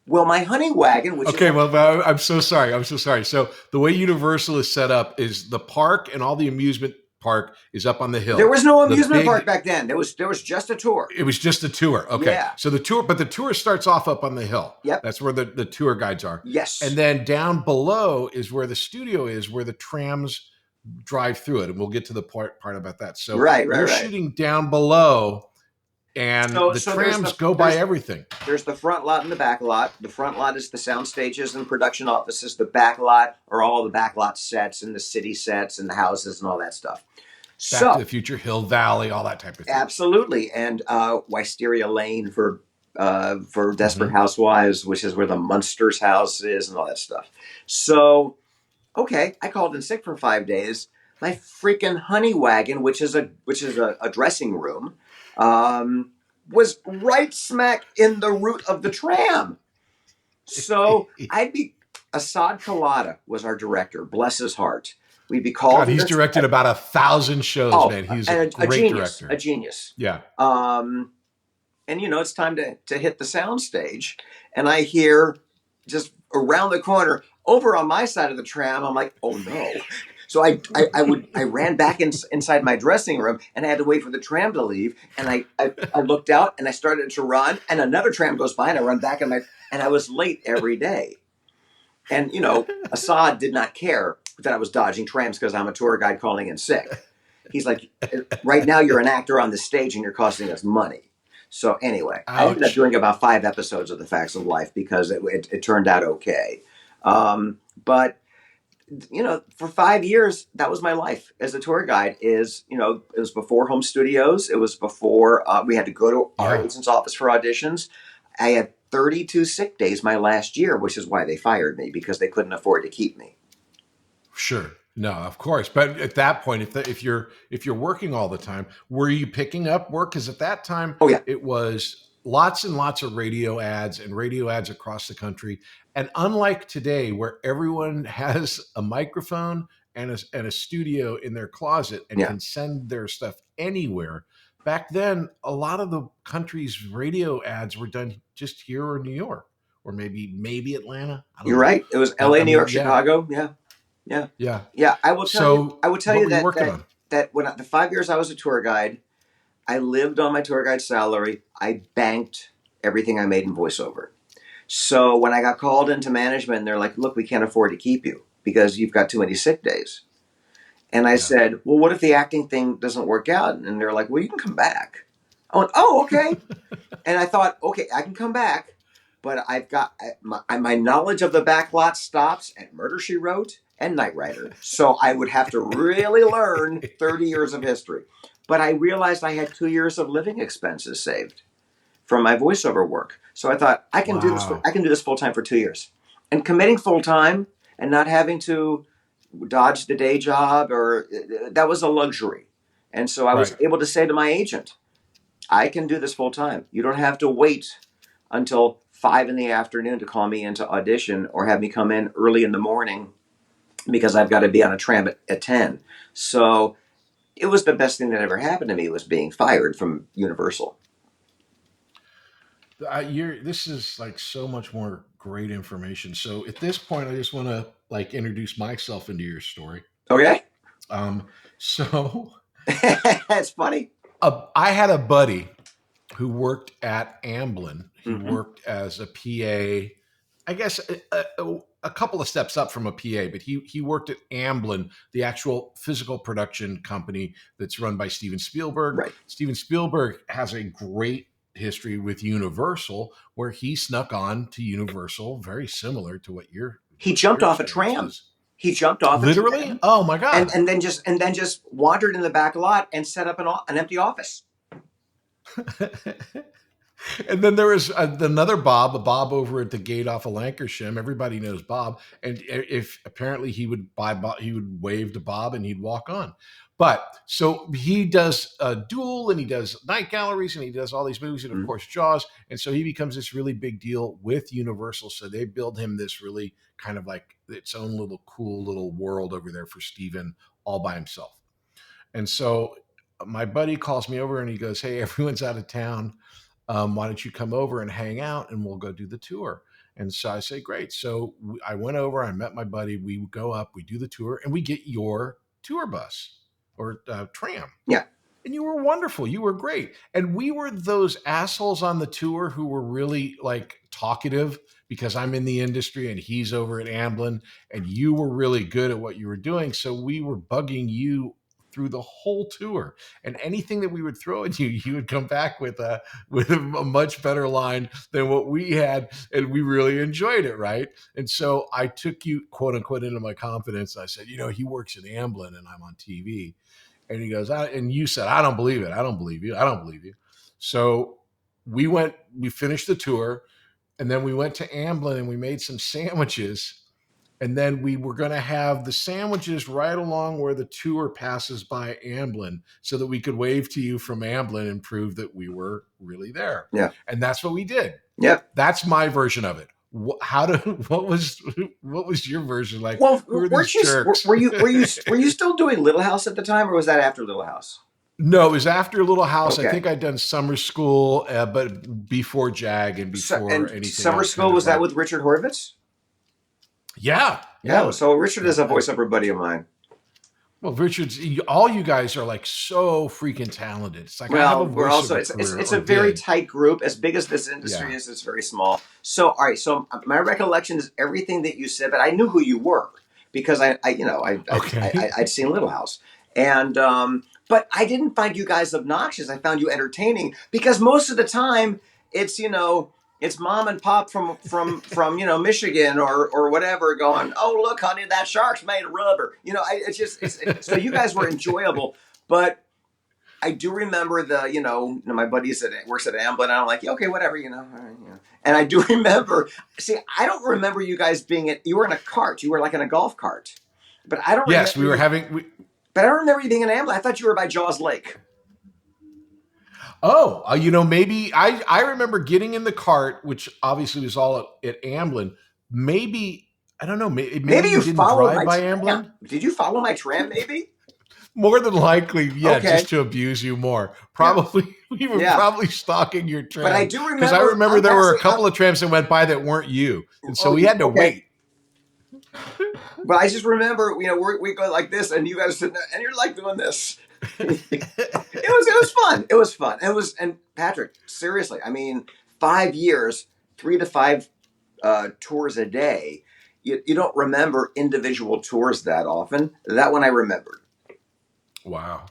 B: Well, my honey wagon, which
A: well, I'm so sorry. So the way Universal is set up is the park and all the amusement park is up on the hill.
B: There was no amusement park back then. There was just a tour.
A: It was just a tour. Okay.
B: Yeah.
A: So the tour starts off up on the hill.
B: Yep.
A: That's where the tour guides are.
B: Yes.
A: And then down below is where the studio is, where the trams drive through it. And we'll get to the part about that. So you're shooting down below. And the trams go by everything.
B: There's the front lot and the back lot. The front lot is the sound stages and production offices. The back lot are all the back lot sets and the city sets and the houses and all that stuff.
A: Back to the Future, Hill Valley, all that type of thing.
B: Absolutely. And Wisteria Lane for Desperate Housewives, which is where the Munsters house is and all that stuff. So, okay, I called in sick for 5 days. My freaking honey wagon, which is a dressing room, was right smack in the route of the tram. So Assad Kalata was our director, bless his heart. We'd be called.
A: God, he's directed about 1,000 shows, man. He's a great director.
B: A genius.
A: Yeah.
B: And it's time to hit the sound stage. And I hear just around the corner, over on my side of the tram, I'm like, oh no. So I ran back inside my dressing room and I had to wait for the tram to leave. And I looked out and I started to run and another tram goes by and I run back and I was late every day. And, Assad did not care that I was dodging trams because I'm a tour guide calling in sick. He's like, right now you're an actor on the stage and you're costing us money. So anyway, I ended up doing about 5 episodes of The Facts of Life because it turned out okay. But for 5 years, that was my life as a tour guide. It was before home studios. It was before we had to go to our agent's office for auditions. I had 32 sick days my last year, which is why they fired me, because they couldn't afford to keep me.
A: Sure. No, of course. But at that point, if you're working all the time, were you picking up work? Because at that time, it was lots and lots of radio ads across the country. And unlike today, where everyone has a microphone and a studio in their closet and can send their stuff anywhere, back then, a lot of the country's radio ads were done just here or New York, or maybe Atlanta.
B: You're right. It was LA, New York, Chicago. Yeah. I will tell you that when the 5 years I was a tour guide, I lived on my tour guide salary. I banked everything I made in voiceover. So when I got called into management, they're like, look, we can't afford to keep you because you've got too many sick days. And I said, well, what if the acting thing doesn't work out? And they're like, well, you can come back. I went, oh, okay. And I thought, okay, I can come back, but I've got my knowledge of the back lot stops at Murder, She Wrote and Knight Rider. So I would have to really learn 30 years of history. But I realized I had 2 years of living expenses saved from my voiceover work. So I thought I can do this. I can do this full time for 2 years, and committing full time and not having to dodge the day job that was a luxury. And so I was able to say to my agent, I can do this full time. You don't have to wait until 5 PM to call me into audition or have me come in early in the morning because I've got to be on a tram at 10. So it was the best thing that ever happened to me was being fired from Universal.
A: This is like so much more great information. So at this point, I just want to introduce myself into your story.
B: Okay.
A: So
B: that's funny.
A: I had a buddy who worked at Amblin. He worked as a PA I guess a couple of steps up from a PA, but he worked at Amblin, the actual physical production company that's run by Steven Spielberg.
B: Right.
A: Steven Spielberg has a great history with Universal, where he snuck on to Universal, very similar to what
B: he jumped off a
A: experience
B: tram.
A: is.
B: He jumped off
A: Literally?
B: a tram.
A: Oh my God.
B: And then just wandered in the back lot and set up an empty office.
A: And then there was another Bob, a Bob over at the gate off of Lancashire. Everybody knows Bob. And if apparently he would he would wave to Bob and he'd walk on. But so he does Duel, and he does Night Galleries, and he does all these movies, and of course Jaws. And so he becomes this really big deal with Universal. So they build him this really kind of like its own little cool little world over there for Steven all by himself. And so my buddy calls me over and he goes, "Hey, everyone's out of town. Why don't you come over and hang out and we'll go do the tour?" And so I say, great. So I went over, I met my buddy, we go up, we do the tour, and we get your tour bus or tram.
B: Yeah.
A: And you were wonderful. You were great. And we were those assholes on the tour who were really like talkative because I'm in the industry and he's over at Amblin, and you were really good at what you were doing. So we were bugging you through the whole tour, and anything that we would throw at you, you would come back with a much better line than what we had, and we really enjoyed it, right? And so I took you, quote unquote, into my confidence. I said, he works at Amblin, and I'm on TV. And he goes, and you said, "I don't believe it. I don't believe you. I don't believe you." So we finished the tour, and then we went to Amblin and we made some sandwiches. And then we were going to have the sandwiches right along where the tour passes by Amblin so that we could wave to you from Amblin and prove that we were really there.
B: Yeah.
A: And that's what we did.
B: Yep.
A: That's my version of it. What was your version like?
B: Well, were you still doing Little House at the time, or was that after Little House?
A: No, it was after Little House.
B: Okay.
A: I think I'd done Summer School, but before JAG and before anything.
B: Summer School, was that with Richard Horvitz?
A: Yeah.
B: So Richard is a voiceover buddy of mine.
A: Well, Richard's, all you guys are like so freaking talented. It's like,
B: we're also, it's a very tight group. As big as this industry is, it's very small. So, all right. So my recollection is everything that you said, but I knew who you were because I'd seen Little House, and but I didn't find you guys obnoxious. I found you entertaining because most of the time it's mom and pop from Michigan or whatever going, "Oh, look, honey, that shark's made of rubber." So you guys were enjoyable. But I do remember my buddy works at Amblin, and I'm like, okay, whatever, all right, And I do remember, I don't remember you guys you were in a cart. You were like in a golf cart. But I don't
A: Yes,
B: remember. But I don't remember you being in Amblin. I thought you were by Jaws Lake.
A: Oh, maybe I remember getting in the cart, which obviously was all at Amblin. Maybe, I don't know. Maybe you didn't drive by Amblin.
B: Did you follow my tram? Maybe.
A: More than likely, yeah,
B: Okay.
A: just to abuse you more. Probably, we were probably stalking your tram.
B: But I do remember,
A: because I remember there were a couple of trams that went by that weren't you, and so we had to wait.
B: But I just remember, we go like this, and you guys sitting there, and you're like doing this. It was fun. It was fun. And Patrick, seriously, 5 years, 3 to 5 tours a day. You don't remember individual tours that often. That one I remembered.
A: Wow.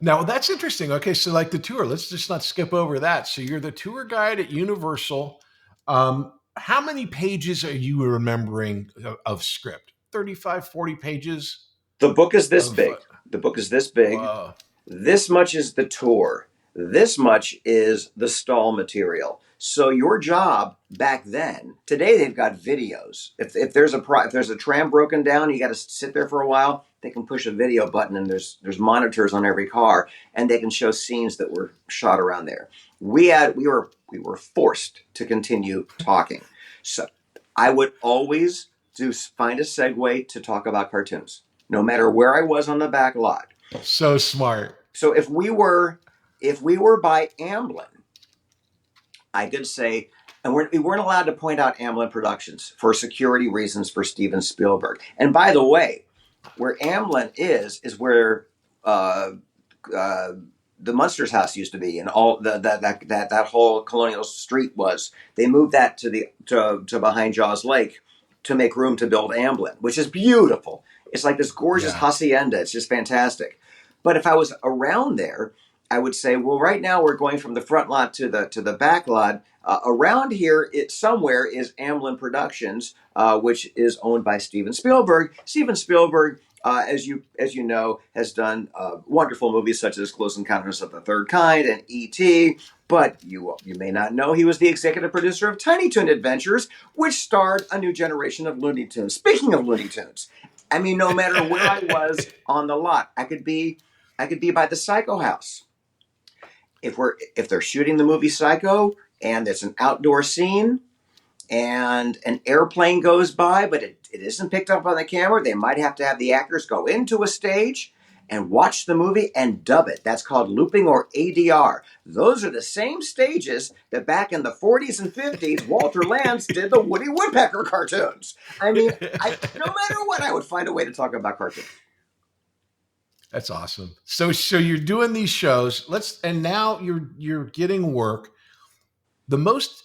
A: Now that's interesting. Okay, so like the tour, let's just not skip over that. So you're the tour guide at Universal. How many pages are you remembering of script? 35, 40 pages?
B: The book is this big. The book is this big.
A: Wow.
B: This much is the tour. This much is the stall material. So your job back then, today they've got videos. If there's a tram broken down, you got to sit there for a while. They can push a video button, and there's monitors on every car, and they can show scenes that were shot around there. We were forced to continue talking. So I would always find a segue to talk about cartoons, no matter where I was on the back lot.
A: So smart.
B: So if we were by Amblin, I could say, and we weren't allowed to point out Amblin Productions for security reasons for Steven Spielberg. And by the way, where Amblin is where the Munsters house used to be, and all that whole Colonial Street was. They moved that to behind Jaws Lake to make room to build Amblin, which is beautiful. It's like this gorgeous hacienda. It's just fantastic. But if I was around there, I would say, well, right now we're going from the front lot to the back lot. Around here, somewhere is Amblin Productions, which is owned by Steven Spielberg. Steven Spielberg, as you know, has done wonderful movies such as Close Encounters of the Third Kind and E.T. But you may not know he was the executive producer of Tiny Toon Adventures, which starred a new generation of Looney Tunes. Speaking of Looney Tunes, I mean, no matter where I was on the lot, I could be by the Psycho house. If they're shooting the movie Psycho and it's an outdoor scene and an airplane goes by, but it isn't picked up on the camera, they might have to have the actors go into a stage and watch the movie and dub it. That's called looping or ADR. Those are the same stages that back in the 40s and 50s, Walter Lantz did the Woody Woodpecker cartoons. I mean, no matter what, I would find a way to talk about cartoons.
A: That's awesome. So you're doing these shows. And now you're getting work. The most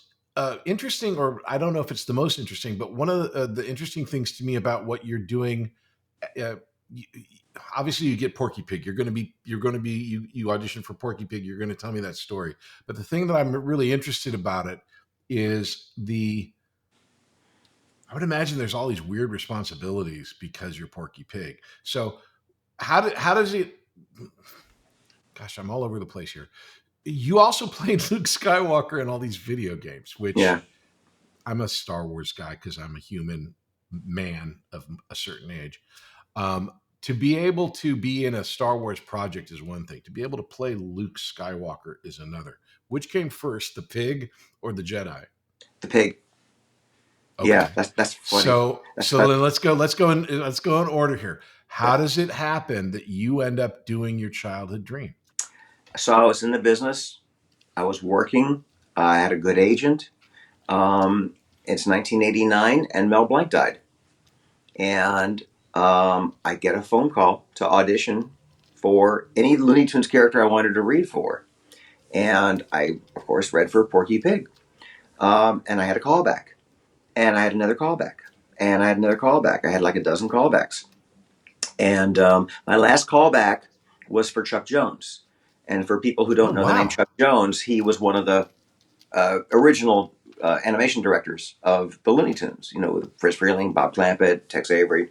A: interesting, or I don't know if it's the most interesting, but one of the interesting things to me about what you're doing, obviously you get Porky Pig. You audition for Porky Pig. You're going to tell me that story. But the thing that I'm really interested about it is I would imagine there's all these weird responsibilities because you're Porky Pig. So how does it? Gosh, I'm all over the place here. You also played Luke Skywalker in all these video games, which I'm a Star Wars guy because I'm a human man of a certain age. To be able to be in a Star Wars project is one thing. To be able to play Luke Skywalker is another. Which came first, the pig or the Jedi?
B: The pig. Okay. Yeah, that's funny.
A: So then let's go in order here. How does it happen that you end up doing your childhood dream?
B: So I was in the business. I was working. I had a good agent. It's 1989, and Mel Blanc died. And I get a phone call to audition for any Looney Tunes character I wanted to read for. And I, of course, read for Porky Pig. And I had a callback. And I had another callback. And I had another callback. I had like a dozen callbacks. And my last callback was for Chuck Jones. And for people who don't know the name Chuck Jones, he was one of the original animation directors of the Looney Tunes, with Friz Freleng, Bob Clampett, Tex Avery.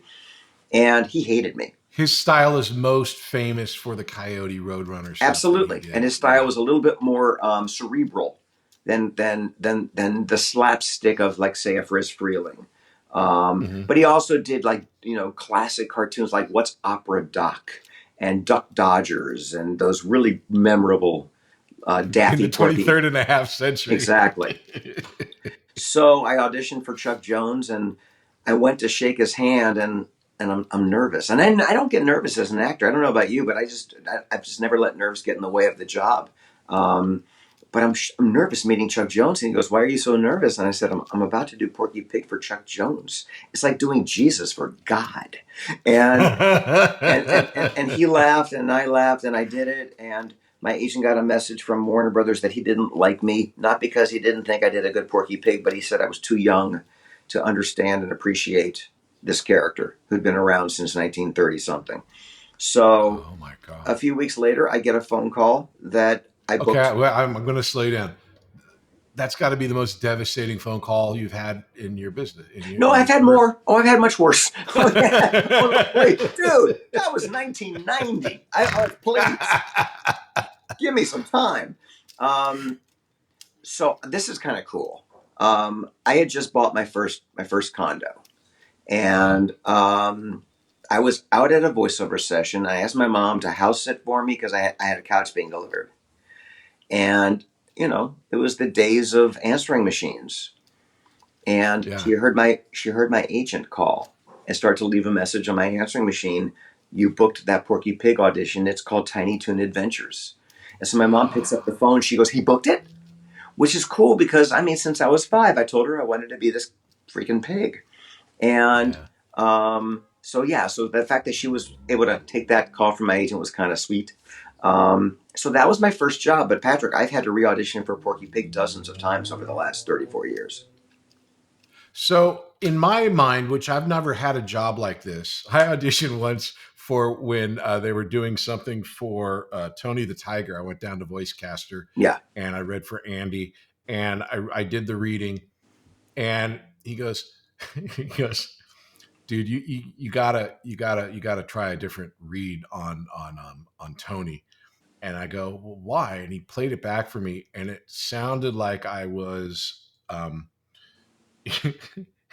B: And he hated me. His
A: style is most famous for the Coyote Roadrunner stuff.
B: Absolutely. And his style was a little bit more cerebral than the slapstick of, like, say, a Friz Freleng. But he also did, like, classic cartoons like What's Opera Doc and Duck Dodgers and those really memorable Daffy
A: in the 23rd and a half century.
B: Exactly. So I auditioned for Chuck Jones, and I went to shake his hand, and I'm nervous. And I don't get nervous as an actor. I don't know about you, but I've just never let nerves get in the way of the job. But I'm nervous meeting Chuck Jones. And he goes, "Why are you so nervous?" And I said, I'm about to do Porky Pig for Chuck Jones. It's like doing Jesus for God. And and he laughed, and I laughed, and I did it. And my agent got a message from Warner Brothers that he didn't like me, not because he didn't think I did a good Porky Pig, but he said I was too young to understand and appreciate this character who'd been around since 1930-something. So
A: oh my God.
B: A few weeks later, I get a phone call that I booked.
A: Okay, well, I'm going to slow you down. That's got to be the most devastating phone call you've had in your business.
B: No, I've had more. Oh, I've had much worse. Wait, dude, that was 1990. Please, give me some time. So this is kind of cool. I had just bought my first condo, and I was out at a voiceover session. I asked my mom to house sit for me because I had a couch being delivered. And, it was the days of answering machines. And she heard my agent call and start to leave a message on my answering machine. "You booked that Porky Pig audition. It's called Tiny Toon Adventures." And so my mom picks up the phone. She goes, "He booked it?" Which is cool because, since I was 5, I told her I wanted to be this freaking pig. And so the fact that she was able to take that call from my agent was kind of sweet. So that was my first job. But Patrick, I've had to re-audition for Porky Pig dozens of times over the last 34 years.
A: So in my mind, which I've never had a job like this, I auditioned once for when they were doing something for Tony the Tiger. I went down to voice caster,
B: Yeah.
A: and I read for Andy, and I did the reading, and he goes, dude, you gotta try a different read on Tony. And I go, well, why? And he played it back for me, and it sounded like I was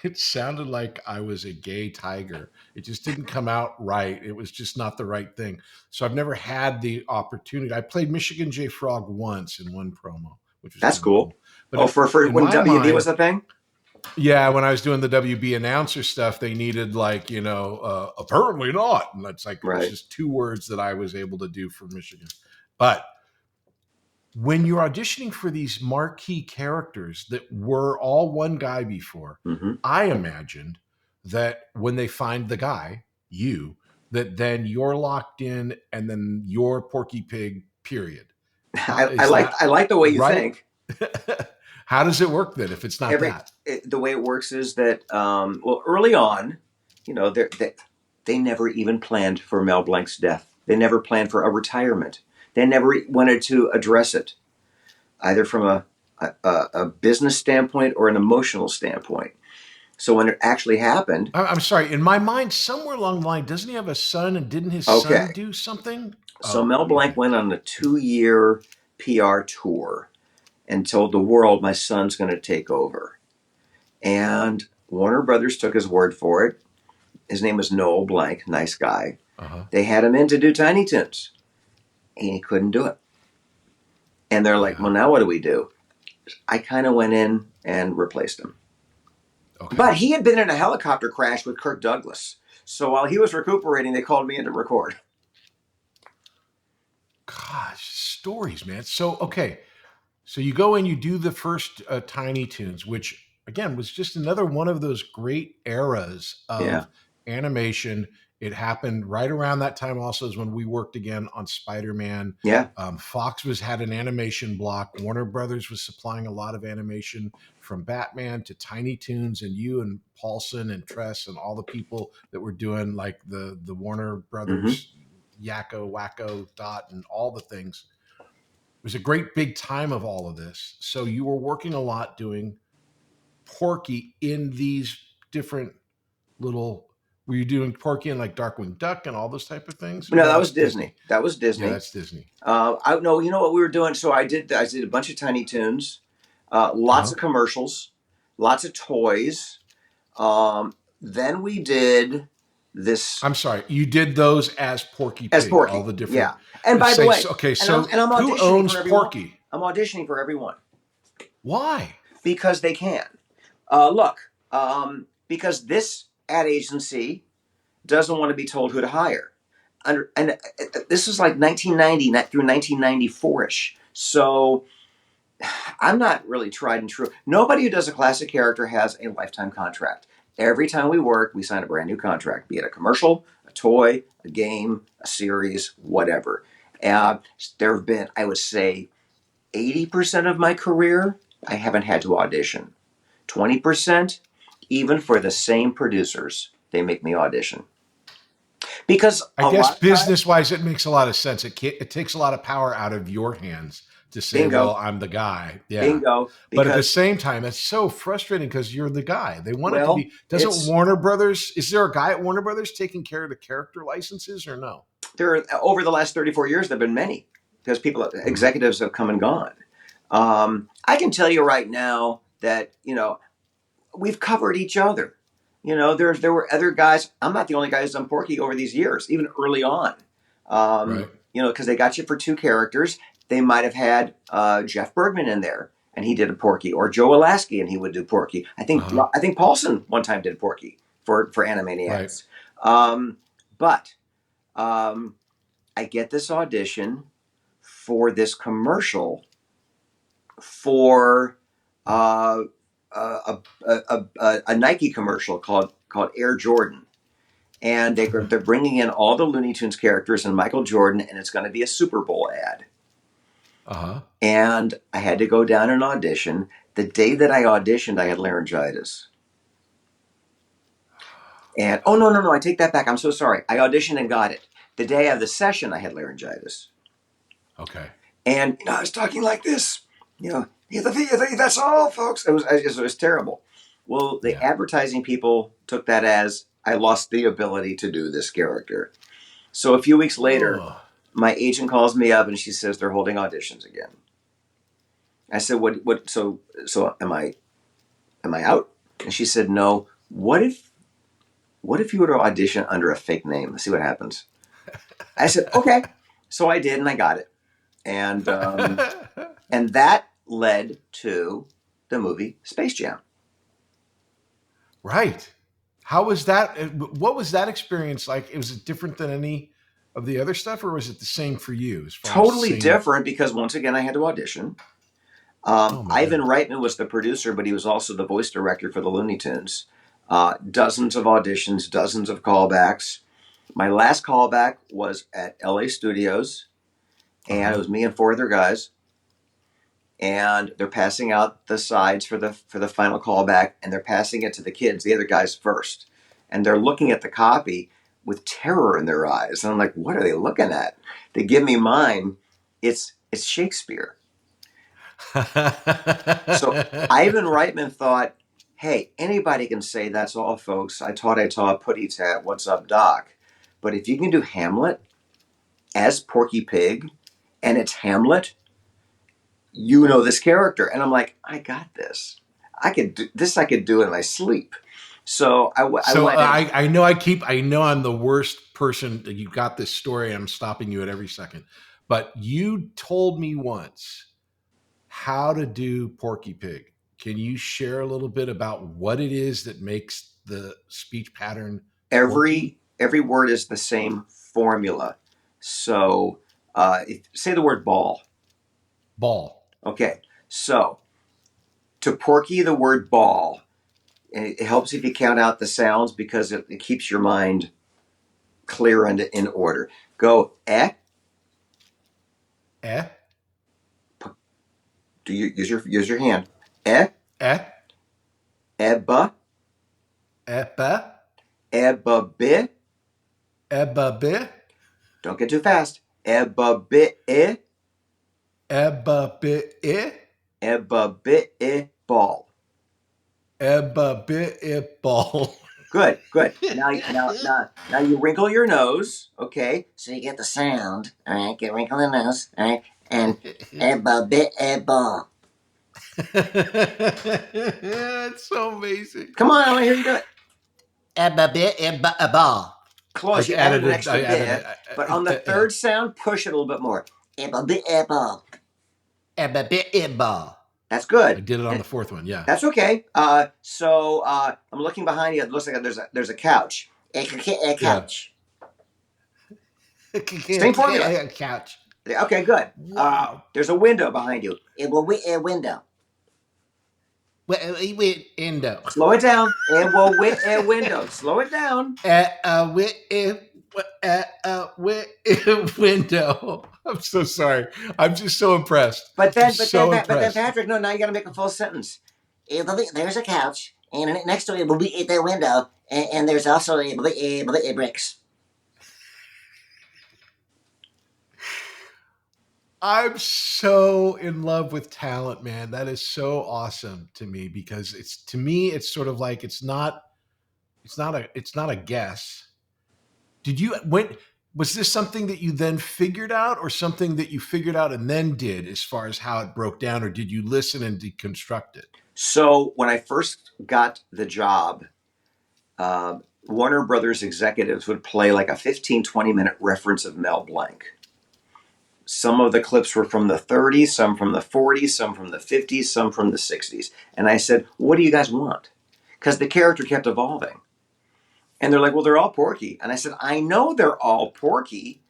A: it sounded like I was a gay tiger. It just didn't come out right. It was just not the right thing. So I've never had the opportunity. I played Michigan J. Frog once in one promo, which was
B: That's cool.
A: But
B: for when WB was the thing?
A: Yeah, when I was doing the WB announcer stuff, they needed apparently not. And that's like,
B: Right.
A: It's just 2 words that I was able to do for Michigan. But when you're auditioning for these marquee characters that were all one guy before, I imagined that when they find the guy, that then you're locked in and then you're Porky Pig, period.
B: I like the way you think.
A: How does it work then if it's not that?
B: The way it works is that, early on, they never even planned for Mel Blanc's death. They never planned for a retirement. They never wanted to address it, either from a business standpoint or an emotional standpoint. So when it actually happened...
A: I'm sorry. In my mind, somewhere along the line, doesn't he have a son, and didn't his son do something?
B: So Mel Blanc went on a 2-year PR tour and told the world, my son's going to take over. And Warner Brothers took his word for it. His name was Noel Blanc, nice guy. They had him in to do Tiny Toons, and he couldn't do it. And they're like, well, now what do we do? I kind of went in and replaced him. Okay. But he had been in a helicopter crash with Kirk Douglas. So while he was recuperating, they called me in to record.
A: Gosh, stories, man. So, okay. So you go in, you do the first Tiny Toons, which, again, was just another one of those great eras of animation. It happened right around that time also is when we worked again on Spider-Man.
B: Yeah.
A: Fox had an animation block. Warner Brothers was supplying a lot of animation from Batman to Tiny Toons, and you and Paulson and Tress and all the people that were doing like the Warner Brothers, Yakko, Wacko, Dot, and all the things. It was a great big time of all of this. So you were working a lot doing Porky in these different little... Were you doing Porky and like Darkwing Duck and all those type of things?
B: No, that was Disney. That was Disney.
A: Yeah, that's Disney.
B: You know what we were doing? So I did a bunch of Tiny Toons, lots of commercials, lots of toys. Then we did this.
A: I'm sorry, you did those as Porky Pig, all the different.
B: Yeah. And by the way,
A: I'm who owns Porky?
B: I'm auditioning for everyone.
A: Why?
B: Because they can. Because this ad agency doesn't want to be told who to hire. And this is like 1990 through 1994-ish. So I'm not really tried and true. Nobody who does a classic character has a lifetime contract. Every time we work, we sign a brand new contract, be it a commercial, a toy, a game, a series, whatever. There have been, I would say, 80% of my career, I haven't had to audition. 20%, even for the same producers, they make me audition. Because
A: I guess business-wise, it makes a lot of sense. It takes a lot of power out of your hands to say, well, I'm the guy. Yeah.
B: Bingo.
A: But at the same time, it's so frustrating because you're the guy. They want it to be. Doesn't Warner Brothers, is there a guy at Warner Brothers taking care of the character licenses or no?
B: Over the last 34 years, there have been many because executives have come and gone. I can tell you right now that, we've covered each other. There were other guys. I'm not the only guy who's done Porky over these years, even early on. Because they got you for 2 characters. They might have had Jeff Bergman in there, and he did a Porky, or Joe Alasky, and he would do Porky. I think Paulson one time did Porky for Animaniacs. Right. But I get this audition for this commercial for a Nike commercial called Air Jordan. And they're bringing in all the Looney Tunes characters and Michael Jordan, and it's going to be a Super Bowl ad. And I had to go down and audition. The day that I auditioned, I had laryngitis. And, oh, no, I take that back. I'm so sorry. I auditioned and got it. The day of the session, I had laryngitis.
A: Okay.
B: And I was talking like this. That's all, folks. It was terrible. Well, the advertising people took that as I lost the ability to do this character. So a few weeks later, my agent calls me up and she says they're holding auditions again. I said, "What? So am I out?" And she said, "No. What if you were to audition under a fake name? Let's see what happens." I said, "Okay." So I did, and I got it, and that led to the movie Space Jam.
A: Right. How was that? What was that experience like? Was it different than any of the other stuff, or was it the same for you? As far
B: Totally
A: as
B: different, because once again, I had to audition. Ivan Reitman was the producer, but he was also the voice director for the Looney Tunes. Dozens of auditions, dozens of callbacks. My last callback was at LA Studios, and it was me and 4 other guys. And they're passing out the sides for the final callback, and they're passing it to the kids, the other guys first. And they're looking at the copy with terror in their eyes. And I'm like, what are they looking at? They give me mine. It's Shakespeare. So Ivan Reitman thought, hey, anybody can say that's all, folks. I taught, putty tat, what's up, Doc? But if you can do Hamlet as Porky Pig, and it's Hamlet, you know this character. And I'm like, I got this. I could do in my sleep. So I know I'm the worst person. You got this story. I'm stopping you at every second. But you told me once how to do Porky Pig. Can you share a little bit about what it is that makes the speech pattern? Every word is the same formula. So say the word ball.
A: Ball.
B: Okay. So to Porky, the word ball, it helps if you count out the sounds, because it keeps your mind clear and in order. Go eh.
A: Eh.
B: Do you use your hand? Eh.
A: Eh.
B: Ebba.
A: Ebba.
B: Ebba bit.
A: Ebba bit.
B: Don't get too fast. Ebba bit eh.
A: Ebba bit eh.
B: Ebba bit eh ball.
A: Ebba bit eh ball.
B: Good. Now you wrinkle your nose, okay?
D: So you get the sound, all right? Get wrinkle in the nose, all right? And ebba bit ball.
A: It's so amazing.
B: Come on, I want to hear you do it.
D: Ebba bit ball.
B: Close. You added an extra bit, but on the third sound, push it a little bit more.
D: Ebba bit ball. Ebba bit ball.
B: That's good.
A: I did it on the fourth one. Yeah,
B: that's okay. So I'm looking behind you. It looks like there's a couch.
D: A couch.
B: Same formula.
D: A couch.
B: Okay, good.
A: Wow.
B: There's a window behind you.
D: It will be a window. Window.
B: Slow it down. It will wit a window. Slow it down.
A: Window. I'm so sorry. I'm just so impressed.
B: But then, Patrick, no. Now you got to make a full sentence.
D: There's a couch, and next to it will be the window, and there's also a bricks.
A: I'm so in love with talent, man. That is so awesome to me, because it's sort of like it's not a guess. Was this something that you then figured out, or something that you figured out and then did as far as how it broke down, or did you listen and deconstruct it?
B: So when I first got the job, Warner Brothers executives would play like a 15, 20-minute reference of Mel Blanc. Some of the clips were from the 30s, some from the 40s, some from the 50s, some from the 60s. And I said, what do you guys want? Because the character kept evolving. And they're like, well, they're all Porky. And I said, I know they're all Porky,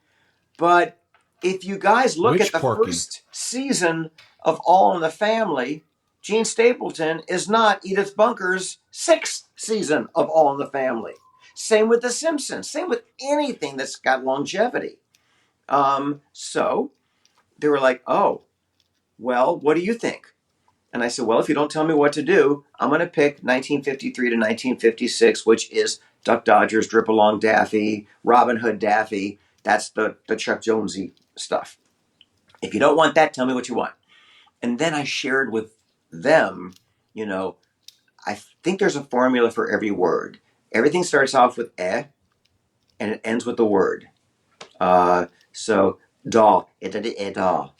B: but if you guys look at the first season of All in the Family, Gene Stapleton is not Edith Bunker's 6th season of All in the Family. Same with The Simpsons. Same with anything that's got longevity. So they were like, oh, well, what do you think? And I said, well, if you don't tell me what to do, I'm going to pick 1953 to 1956, which is Duck Dodgers, Drip Along Daffy, Robin Hood Daffy. That's the Chuck Jonesy stuff. If you don't want that, tell me what you want. And then I shared with them, I think there's a formula for every word. Everything starts off with eh, and it ends with the word. So, doll, a doll.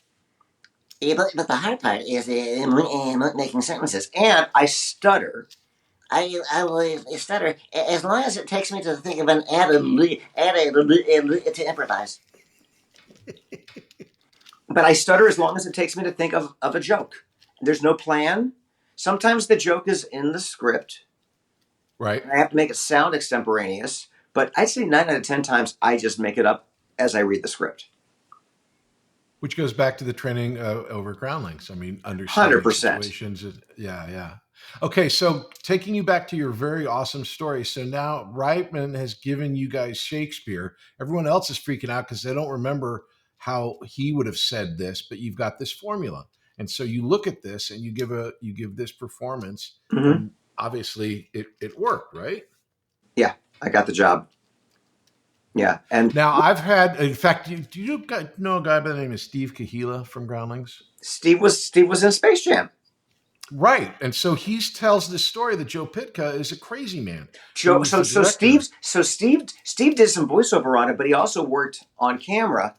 D: Yeah, but the hard part is making sentences.
B: And I stutter.
D: I will stutter as long as it takes me to think of an to improvise.
B: But I stutter as long as it takes me to think of a joke. There's no plan. Sometimes the joke is in the script.
A: Right.
B: And I have to make it sound extemporaneous. But I'd say 9 out of 10 times I just make it up as I read the script.
A: Which goes back to the training over Groundlings. I mean, understanding
B: 100%.
A: situations. Yeah. Okay, so taking you back to your very awesome story. So now Reitman has given you guys Shakespeare. Everyone else is freaking out because they don't remember how he would have said this, but you've got this formula. And so you look at this and you give this performance.
B: Mm-hmm.
A: And obviously it worked, right?
B: Yeah, I got the job. Yeah, and
A: now I've had, in fact, do you know a guy by the name of Steve Kahila from Groundlings?
B: Steve was in Space Jam,
A: right? And so he tells this story that Joe Pytka is a crazy man.
B: So Steve did some voiceover on it, but he also worked on camera,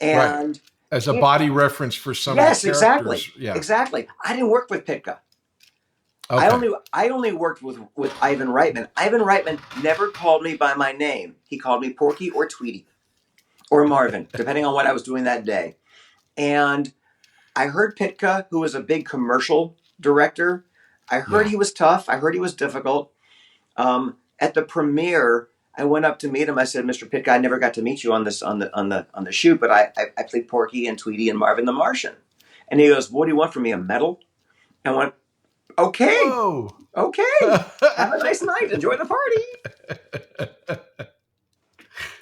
B: and
A: right. As a body reference for some.
B: Yes,
A: of the characters.
B: Exactly. I didn't work with Pytka. Okay. I only worked with Ivan Reitman. Ivan Reitman never called me by my name. He called me Porky or Tweety or Marvin, depending on what I was doing that day. And I heard Pytka, who was a big commercial director. I heard he was tough. I heard he was difficult. At the premiere, I went up to meet him. I said, "Mr. Pytka, I never got to meet you on the shoot, but I played Porky and Tweety and Marvin the Martian." And he goes, "What do you want from me? A medal?" I went, "Okay. Whoa. Okay. Have a nice night. Enjoy the party."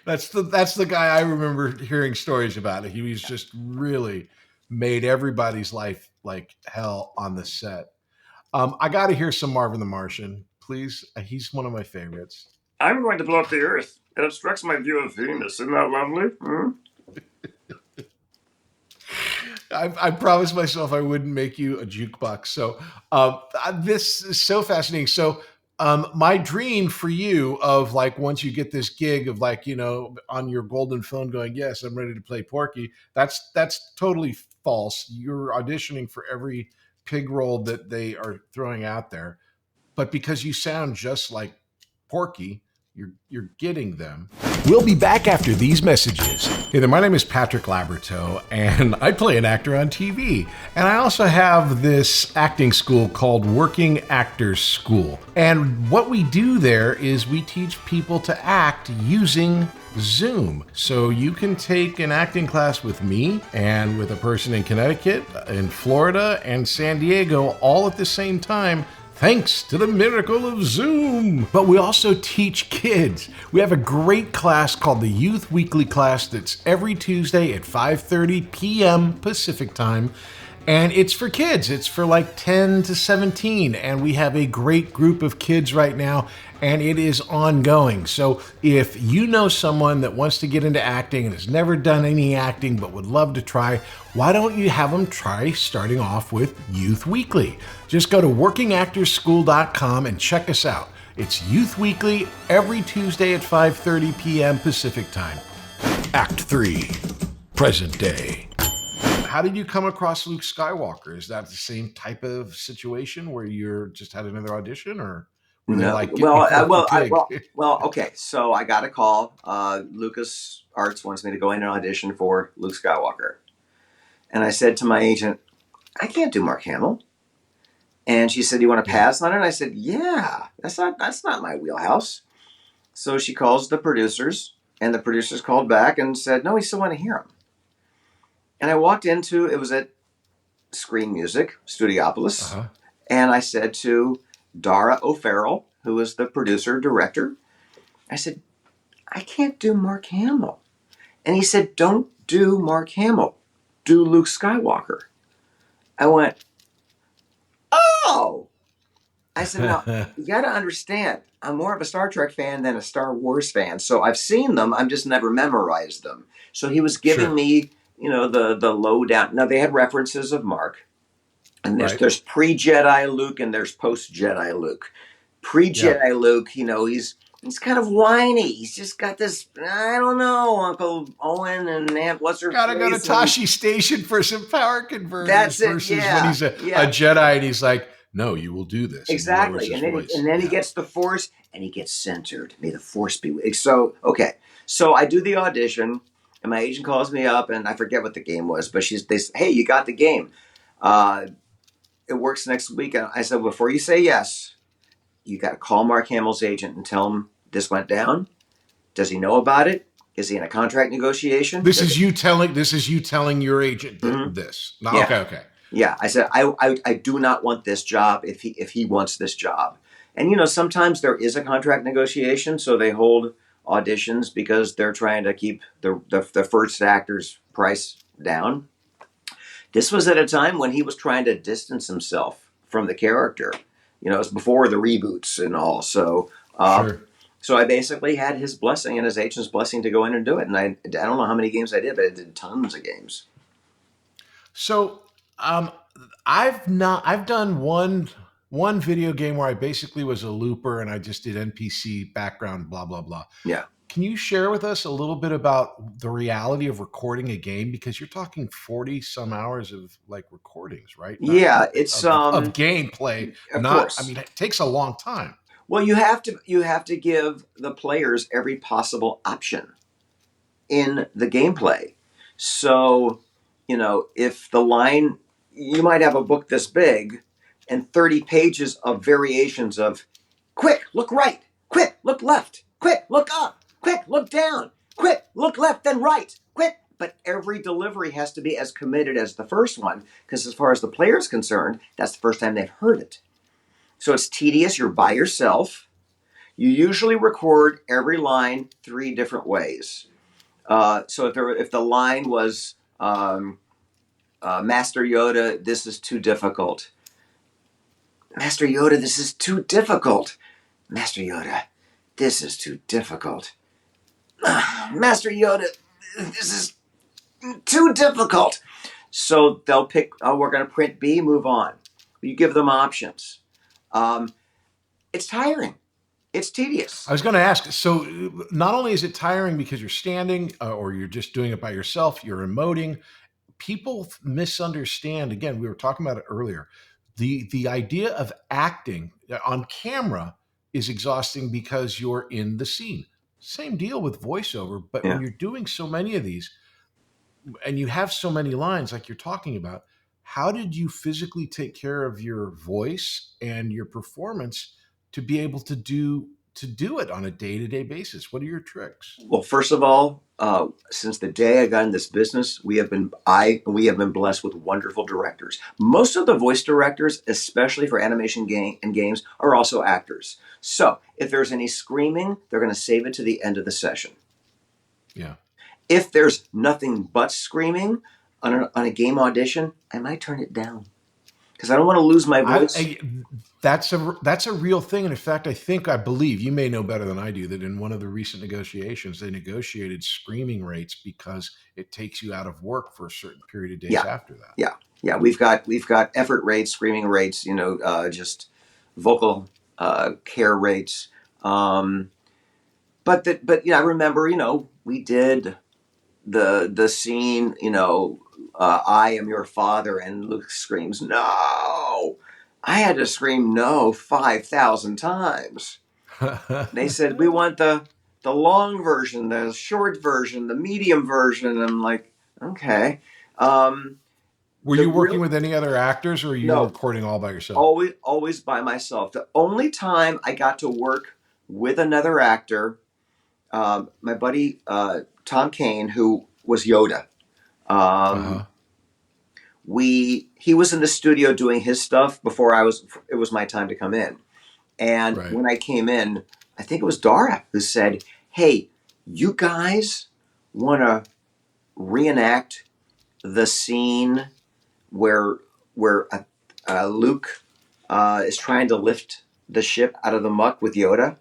A: That's the guy I remember hearing stories about. He was just really made everybody's life like hell on the set. I got to hear some Marvin the Martian, please. He's one of my favorites.
E: I'm going to blow up the Earth. It obstructs my view of Venus. Isn't that lovely? Hmm?
A: I promised myself I wouldn't make you a jukebox. So this is so fascinating. So my dream for you of like, once you get this gig of like, on your golden phone going, yes, I'm ready to play Porky. That's totally false. You're auditioning for every pig role that they are throwing out there. But because you sound just like Porky, you're getting them. We'll be back after these messages. Hey there, my name is Patrick Labyorteaux, and I play an actor on TV. And I also have this acting school called Working Actors School. And what we do there is we teach people to act using Zoom. So you can take an acting class with me and with a person in Connecticut, in Florida, and San Diego all at the same time, thanks to the miracle of Zoom. But we also teach kids. We have a great class called the Youth Weekly class that's every Tuesday at 5:30 p.m. Pacific time. And it's for kids. It's for like 10 to 17. And we have a great group of kids right now, and it is ongoing. So if you know someone that wants to get into acting and has never done any acting but would love to try, why don't you have them try starting off with Youth Weekly? Just go to workingactorsschool.com and check us out. It's Youth Weekly every Tuesday at 5:30 p.m. Pacific time. Act 3, present day. How did you come across Luke Skywalker? Is that the same type of situation where you're just had another audition, or were they like,
B: okay. So I got a call. Lucas Arts wants me to go in and audition for Luke Skywalker, and I said to my agent, "I can't do Mark Hamill." And she said, "You want to pass on it?" And I said, "Yeah, that's not my wheelhouse." So she calls the producers, and the producers called back and said, "No, we still want to hear him." And I walked into, it was at Screen Music, Studiopolis, and I said to Dara O'Farrell, who was the producer, director, I said, "I can't do Mark Hamill." And he said, "Don't do Mark Hamill. Do Luke Skywalker." I went, oh. I said, now, you got to understand, I'm more of a Star Trek fan than a Star Wars fan. So I've seen them. I've just never memorized them. So he was giving me, the lowdown. Now, they had references of Mark. And there's pre-Jedi Luke and there's post-Jedi Luke. Pre-Jedi Luke, he's kind of whiny. He's just got this, I don't know, Uncle Owen and Aunt what's her
A: Gotta go to Tashi Station for some power converters. Versus when he's a Jedi and he's like, no, you will do this.
B: Exactly. And then he gets the Force and he gets centered. May the Force be with you. So, okay. So I do the audition and my agent calls me up and I forget what the game was, but they say, hey, you got the game. It works next week. And I said, before you say yes, you got to call Mark Hamill's agent and tell him this went down. Does he know about it? Is he in a contract negotiation?
A: This is you telling your agent this. No,
B: yeah.
A: Okay.
B: Yeah, I said I do not want this job if he wants this job. And sometimes there is a contract negotiation, so they hold auditions because they're trying to keep the first actor's price down. This was at a time when he was trying to distance himself from the character. It was before the reboots and all. So So I basically had his blessing and his agent's blessing to go in and do it. And I don't know how many games I did, but I did tons of games.
A: So I've done one video game where I basically was a looper and I just did NPC background, blah, blah, blah.
B: Yeah.
A: Can you share with us a little bit about the reality of recording a game? Because you're talking 40 some hours of recordings, right?
B: It's
A: of gameplay.
B: Of course.
A: It takes a long time.
B: Well, you have to give the players every possible option in the gameplay. So, if the line, you might have a book this big and 30 pages of variations of quick, look right, quick, look left, quick, look up, quick, look down, quick, look left, then right, quick. But every delivery has to be as committed as the first one, because as far as the player is concerned, that's the first time they've heard it. So it's tedious. You're by yourself. You usually record every line 3 different ways. So if the line was Master Yoda, this is too difficult. Master Yoda, this is too difficult. Master Yoda, this is too difficult. Master Yoda, this is too difficult. So they'll pick, we're going to print B, move on. You give them options. It's tiring. It's tedious.
A: I was going to ask, so not only is it tiring because you're standing or you're just doing it by yourself, you're emoting. People misunderstand. Again, we were talking about it earlier. The idea of acting on camera is exhausting because you're in the scene. Same deal with voiceover, but when you're doing so many of these and you have so many lines like you're talking about, how did you physically take care of your voice and your performance to be able to do it on a day-to-day basis? What are your tricks?
B: Well, first of all, since the day I got in this business, we have been blessed with wonderful directors. Most of the voice directors, especially for animation and games, are also actors. So if there's any screaming, they're going to save it to the end of the session.
A: Yeah.
B: If there's nothing but screaming on a game audition, I might turn it down because I don't want to lose my voice.
A: That's a real thing. And in fact, I believe, you may know better than I do, that in one of the recent negotiations, they negotiated screaming rates because it takes you out of work for a certain period of days after that. Yeah. We've
B: got effort rates, screaming rates, just vocal care rates. But I remember, we did the scene, I am your father, and Luke screams, no. I had to scream no 5,000 times. They said, we want the long version, the short version, the medium version. And I'm like, okay.
A: Were you working with any other actors, or were you recording all by yourself?
B: Always by myself. The only time I got to work with another actor, my buddy Tom Kane, who was Yoda. He was in the studio doing his stuff before it was my time to come in. And when I came in, I think it was Dara who said, hey, you guys want to reenact the scene where where Luke is trying to lift the ship out of the muck with Yoda.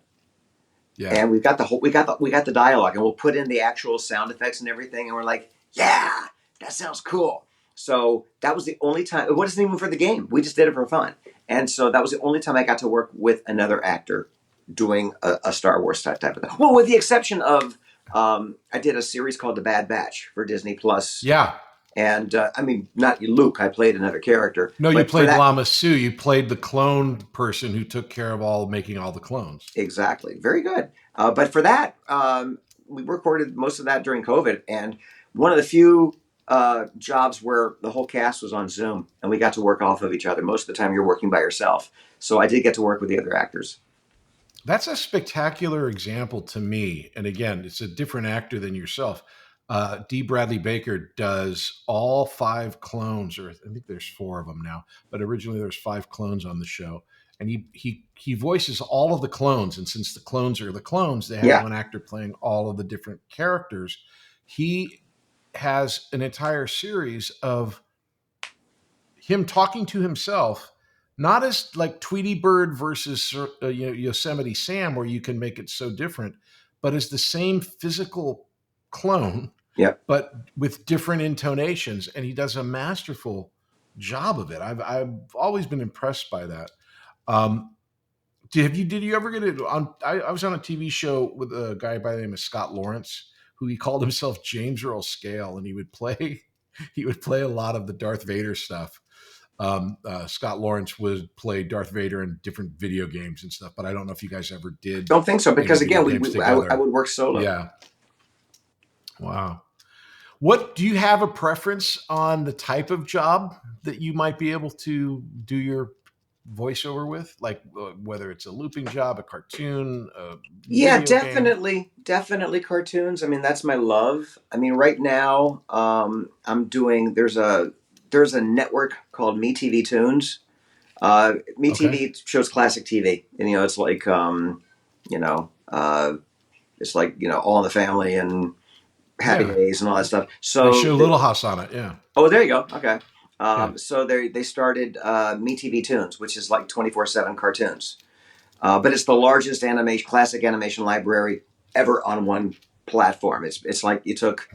A: Yeah.
B: And we got the dialogue, and we'll put in the actual sound effects and everything, and we're like, yeah, that sounds cool. So that was the only time. It wasn't even for the game. We just did it for fun. And so that was the only time I got to work with another actor doing a Star Wars type of thing. Well, with the exception of I did a series called The Bad Batch for Disney Plus.
A: Yeah.
B: And not Luke. I played another character.
A: No, you played Lama Su. You played the clone person who took care of making all the clones.
B: Exactly. Very good. But for that, we recorded most of that during COVID. And one of the few jobs where the whole cast was on Zoom and we got to work off of each other. Most of the time you're working by yourself. So I did get to work with the other actors.
A: That's a spectacular example to me. And again, it's a different actor than yourself. D. Bradley Baker does all 5 clones, or I think there's 4 of them now, but originally there's 5 clones on the show. And he voices all of the clones. And since the clones are the clones, they have one actor playing all of the different characters. He has an entire series of him talking to himself, not as like Tweety Bird versus Yosemite Sam, where you can make it so different, but as the same physical clone, but with different intonations. And he does a masterful job of it. I've always been impressed by that. Did you ever get it on? I was on a TV show with a guy by the name of Scott Lawrence, who he called himself James Earl Scale, and he would play a lot of the Darth Vader stuff. Scott Lawrence would play Darth Vader in different video games and stuff, but I don't know if you guys ever did.
B: Don't think so, because again, I would work solo.
A: Yeah. Wow. What do you have a preference on the type of job that you might be able to do your voiceover with, like whether it's a looping job, a cartoon?
B: Definitely cartoons. I mean, that's my love. I mean, right now, I'm doing. There's a network called Me TV Tunes. Me TV shows classic TV, and it's like it's like All in the Family and Happy Days and all that stuff. So
A: they show Little House on it. Yeah.
B: Oh, there you go. Okay. So they started Me TV Tunes, which is like 24/7 cartoons. But it's the largest classic animation library ever on one platform. It's like you took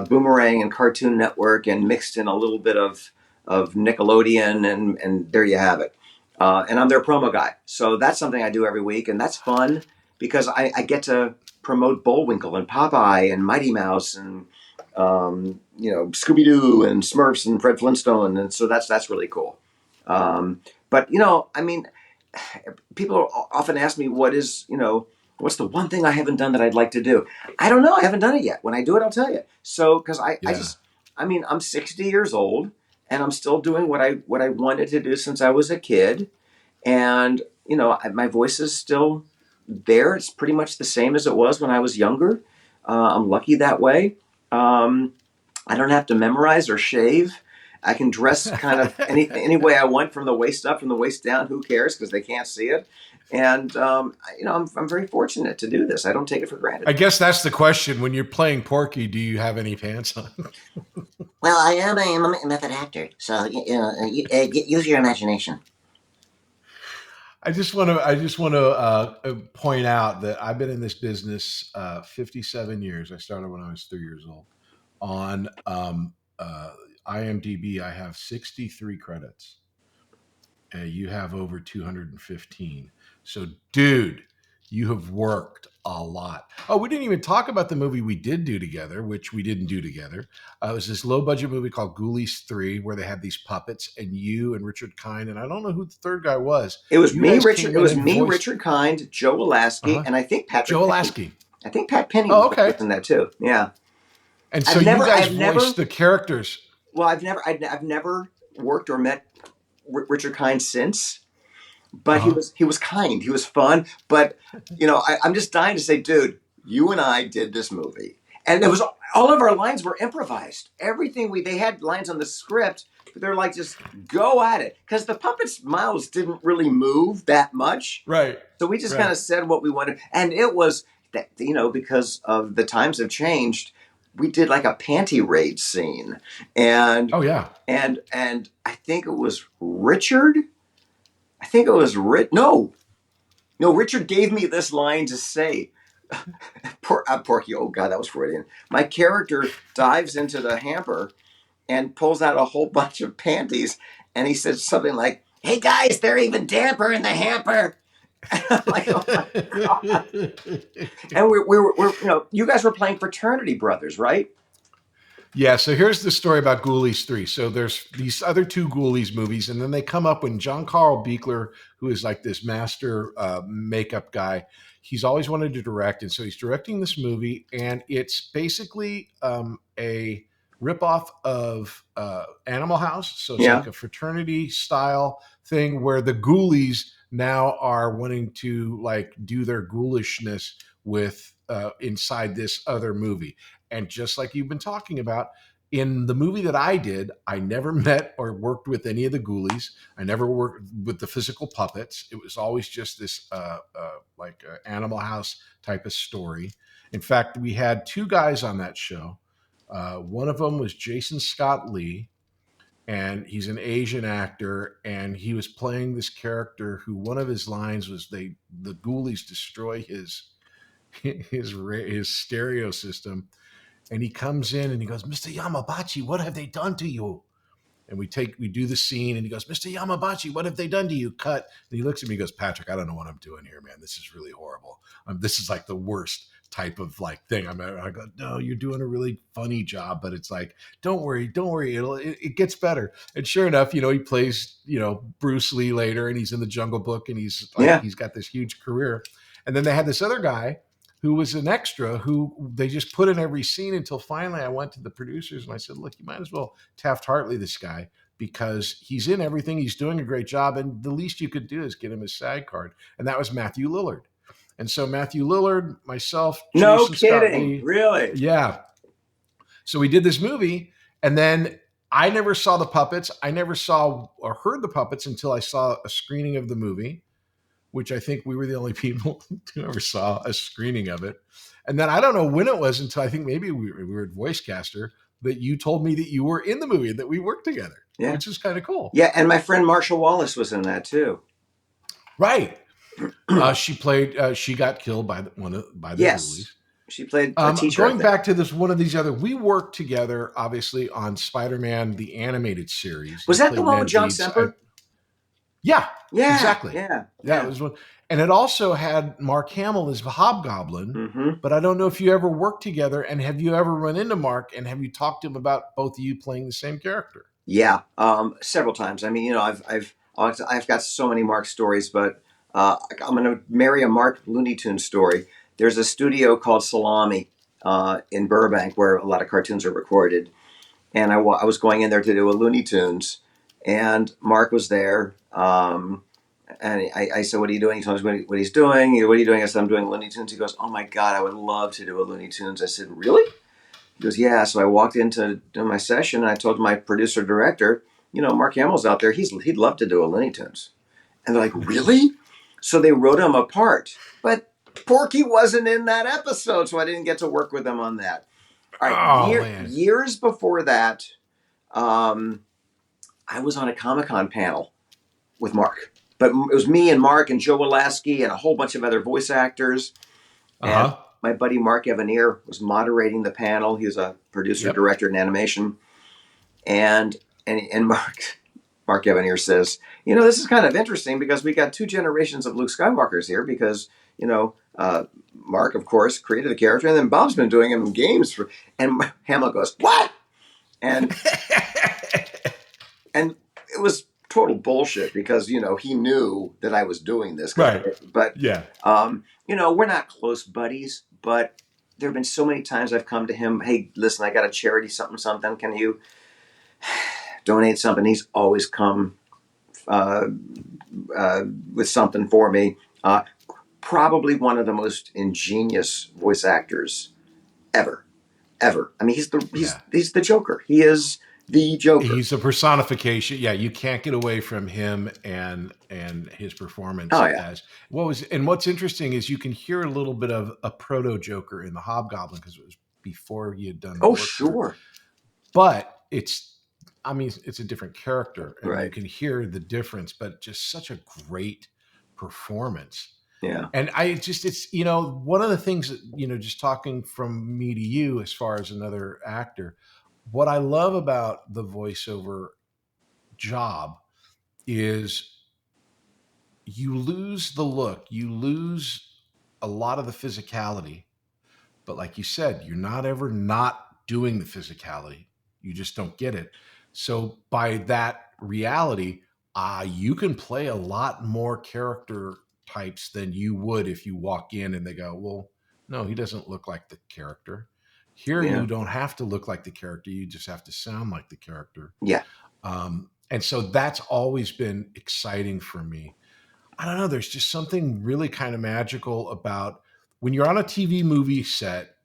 B: Boomerang and Cartoon Network and mixed in a little bit of Nickelodeon, and there you have it. And I'm their promo guy. So that's something I do every week, and that's fun because I get to promote Bullwinkle and Popeye and Mighty Mouse and Scooby-Doo and Smurfs and Fred Flintstone, and so that's really cool. But I mean, people often ask me what's the one thing I haven't done that I'd like to do. I don't know. I haven't done it yet. When I do it, I'll tell you. So because I'm 60 years old and I'm still doing what I wanted to do since I was a kid, and my voice is still there. It's pretty much the same as it was when I was younger. I'm lucky that way. I don't have to memorize or shave. I can dress kind of any way I want, from the waist up, from the waist down. Who cares? Because they can't see it. And I'm very fortunate to do this. I don't take it for granted.
A: I guess that's the question. When you're playing Porky, do you have any pants on?
D: Well, I am a method actor, so use your imagination.
A: I just want to point out that I've been in this business 57 years. I started when I was 3 years old. On IMDb, I have 63 credits. You have over 215. So, dude, you have worked a lot. Oh, we didn't even talk about the movie we did do together, which we didn't do together. It was this low-budget movie called Ghoulies 3, where they had these puppets, and you and Richard Kind, and I don't know who the third guy was.
B: It was me, Richard Kind, Joe Lasky, and I think Patrick.
A: Joe Lasky.
B: I think Pat Penny was in that too. Yeah.
A: And so you guys voiced the characters.
B: Well, I've never worked or met Richard Kind since. But he was kind. He was fun. But, I'm just dying to say, dude, you and I did this movie. And it was all of our lines were improvised. Everything they had lines on the script, but they're like, just go at it. Because the puppets' mouths didn't really move that much.
A: Right.
B: So we just kind of said what we wanted. And it was, that because of the times have changed, we did like a panty raid scene, and
A: Oh yeah.
B: and I think it was Richard. I think it was No, Richard gave me this line to say. Porky, oh God, that was Freudian. My character dives into the hamper and pulls out a whole bunch of panties, and he says something like, "Hey guys, they're even damper in the hamper." And I'm like, oh my God. And we're you guys were playing fraternity brothers, right?
A: Yeah, so here's the story about Ghoulies 3. So there's these other two Ghoulies movies, and then they come up when John Carl Buechler, who is like this master makeup guy, he's always wanted to direct, and so he's directing this movie, and it's basically a ripoff of Animal House. So it's like a fraternity style thing where the Ghoulies now are wanting to like do their ghoulishness with inside this other movie. And just like you've been talking about, in the movie that I did, I never met or worked with any of the Ghoulies. I never worked with the physical puppets. It was always just this like Animal House type of story. In fact, we had two guys on that show. One of them was Jason Scott Lee, and he's an Asian actor, and he was playing this character who one of his lines was the Ghoulies destroy his stereo system. And he comes in and he goes, "Mr. Yamabachi, what have they done to you?" And we do the scene, and he goes, "Mr. Yamabachi, what have they done to you?" Cut. And he looks at me and goes, "Patrick, I don't know what I'm doing here, man. This is really horrible. This is like the worst type of like thing." I go, "No, you're doing a really funny job, but it's like, don't worry. It gets better." And sure enough, he plays, Bruce Lee later, and he's in the Jungle Book, and he's got this huge career. And then they had this other guy who was an extra who they just put in every scene until finally I went to the producers and I said, "Look, you might as well Taft-Hartley this guy because he's in everything. He's doing a great job. And the least you could do is get him his SAG card." And that was Matthew Lillard. And so Matthew Lillard, myself,
B: no
A: Jason
B: kidding,
A: Scott Lee,
B: really?
A: Yeah. So we did this movie, and then I never saw the puppets. I never saw or heard the puppets until I saw a screening of the movie, which I think we were the only people who ever saw a screening of it. And then I don't know when it was until I think maybe we were at Voicecaster that you told me that you were in the movie and that we worked together, which is kind of cool.
B: Yeah, and my friend Marsha Wallace was in that too.
A: Right. She got killed by the Ghoulies.
B: She played a teacher.
A: Going back to one of these other, we worked together, obviously, on Spider-Man, the animated series.
B: Was that the one with John Semper?
A: Yeah, exactly.
B: Yeah.
A: It was one. And it also had Mark Hamill as Hobgoblin, but I don't know if you ever worked together, and have you ever run into Mark, and have you talked to him about both of you playing the same character?
B: Yeah, several times. I mean, I've got so many Mark stories, but I'm going to marry a Mark Looney Tunes story. There's a studio called Salami in Burbank where a lot of cartoons are recorded, and I was going in there to do a Looney Tunes, and Mark was there. And I said, "What are you doing?" He told me what he's doing. "What are you doing?" I said, "I'm doing Looney Tunes." He goes, "Oh my God, I would love to do a Looney Tunes." I said, "Really?" He goes, "Yeah." So I walked into do my session, and I told my producer director, "Mark Hamill's out there. He'd love to do a Looney Tunes." And they're like, "Really?" So they wrote him a part, but Porky wasn't in that episode, so I didn't get to work with him on that. All right, years before that, I was on a Comic-Con panel with Mark. But it was me and Mark and Joe Walaski and a whole bunch of other voice actors. And my buddy Mark Evanier was moderating the panel. He was a producer, director in animation. And Mark Evanier says, "This is kind of interesting because we got two generations of Luke Skywalkers here because, Mark, of course, created the character, and then Bob's been doing him in games." And Hamill goes, "What?" And and it was total bullshit because, he knew that I was doing this.
A: Right.
B: But, we're not close buddies, but there have been so many times I've come to him, "Hey, listen, I got a charity something. Can you donate something?" He's always come with something for me. Probably one of the most ingenious voice actors ever. I mean, he's the Joker. He is the Joker.
A: He's a personification. Yeah, you can't get away from him and his performance. What's interesting is you can hear a little bit of a proto Joker in the Hobgoblin because it was before you had done
B: Oh,
A: work there.
B: sure.
A: But it's a different character, and
B: Right.
A: you can hear the difference, but just such a great performance.
B: Yeah.
A: And it's, one of the things that, just talking from me to you as far as another actor, what I love about the voiceover job is you lose the look, you lose a lot of the physicality, but like you said, you're not ever not doing the physicality. You just don't get it. So by that reality, you can play a lot more character types than you would if you walk in and they go, well, no, he doesn't look like the character. Here,
B: Yeah.
A: you don't have to look like the character. You just have to sound like the character.
B: Yeah.
A: And so that's always been exciting for me. I don't know. There's just something really kind of magical about when you're on a TV movie set,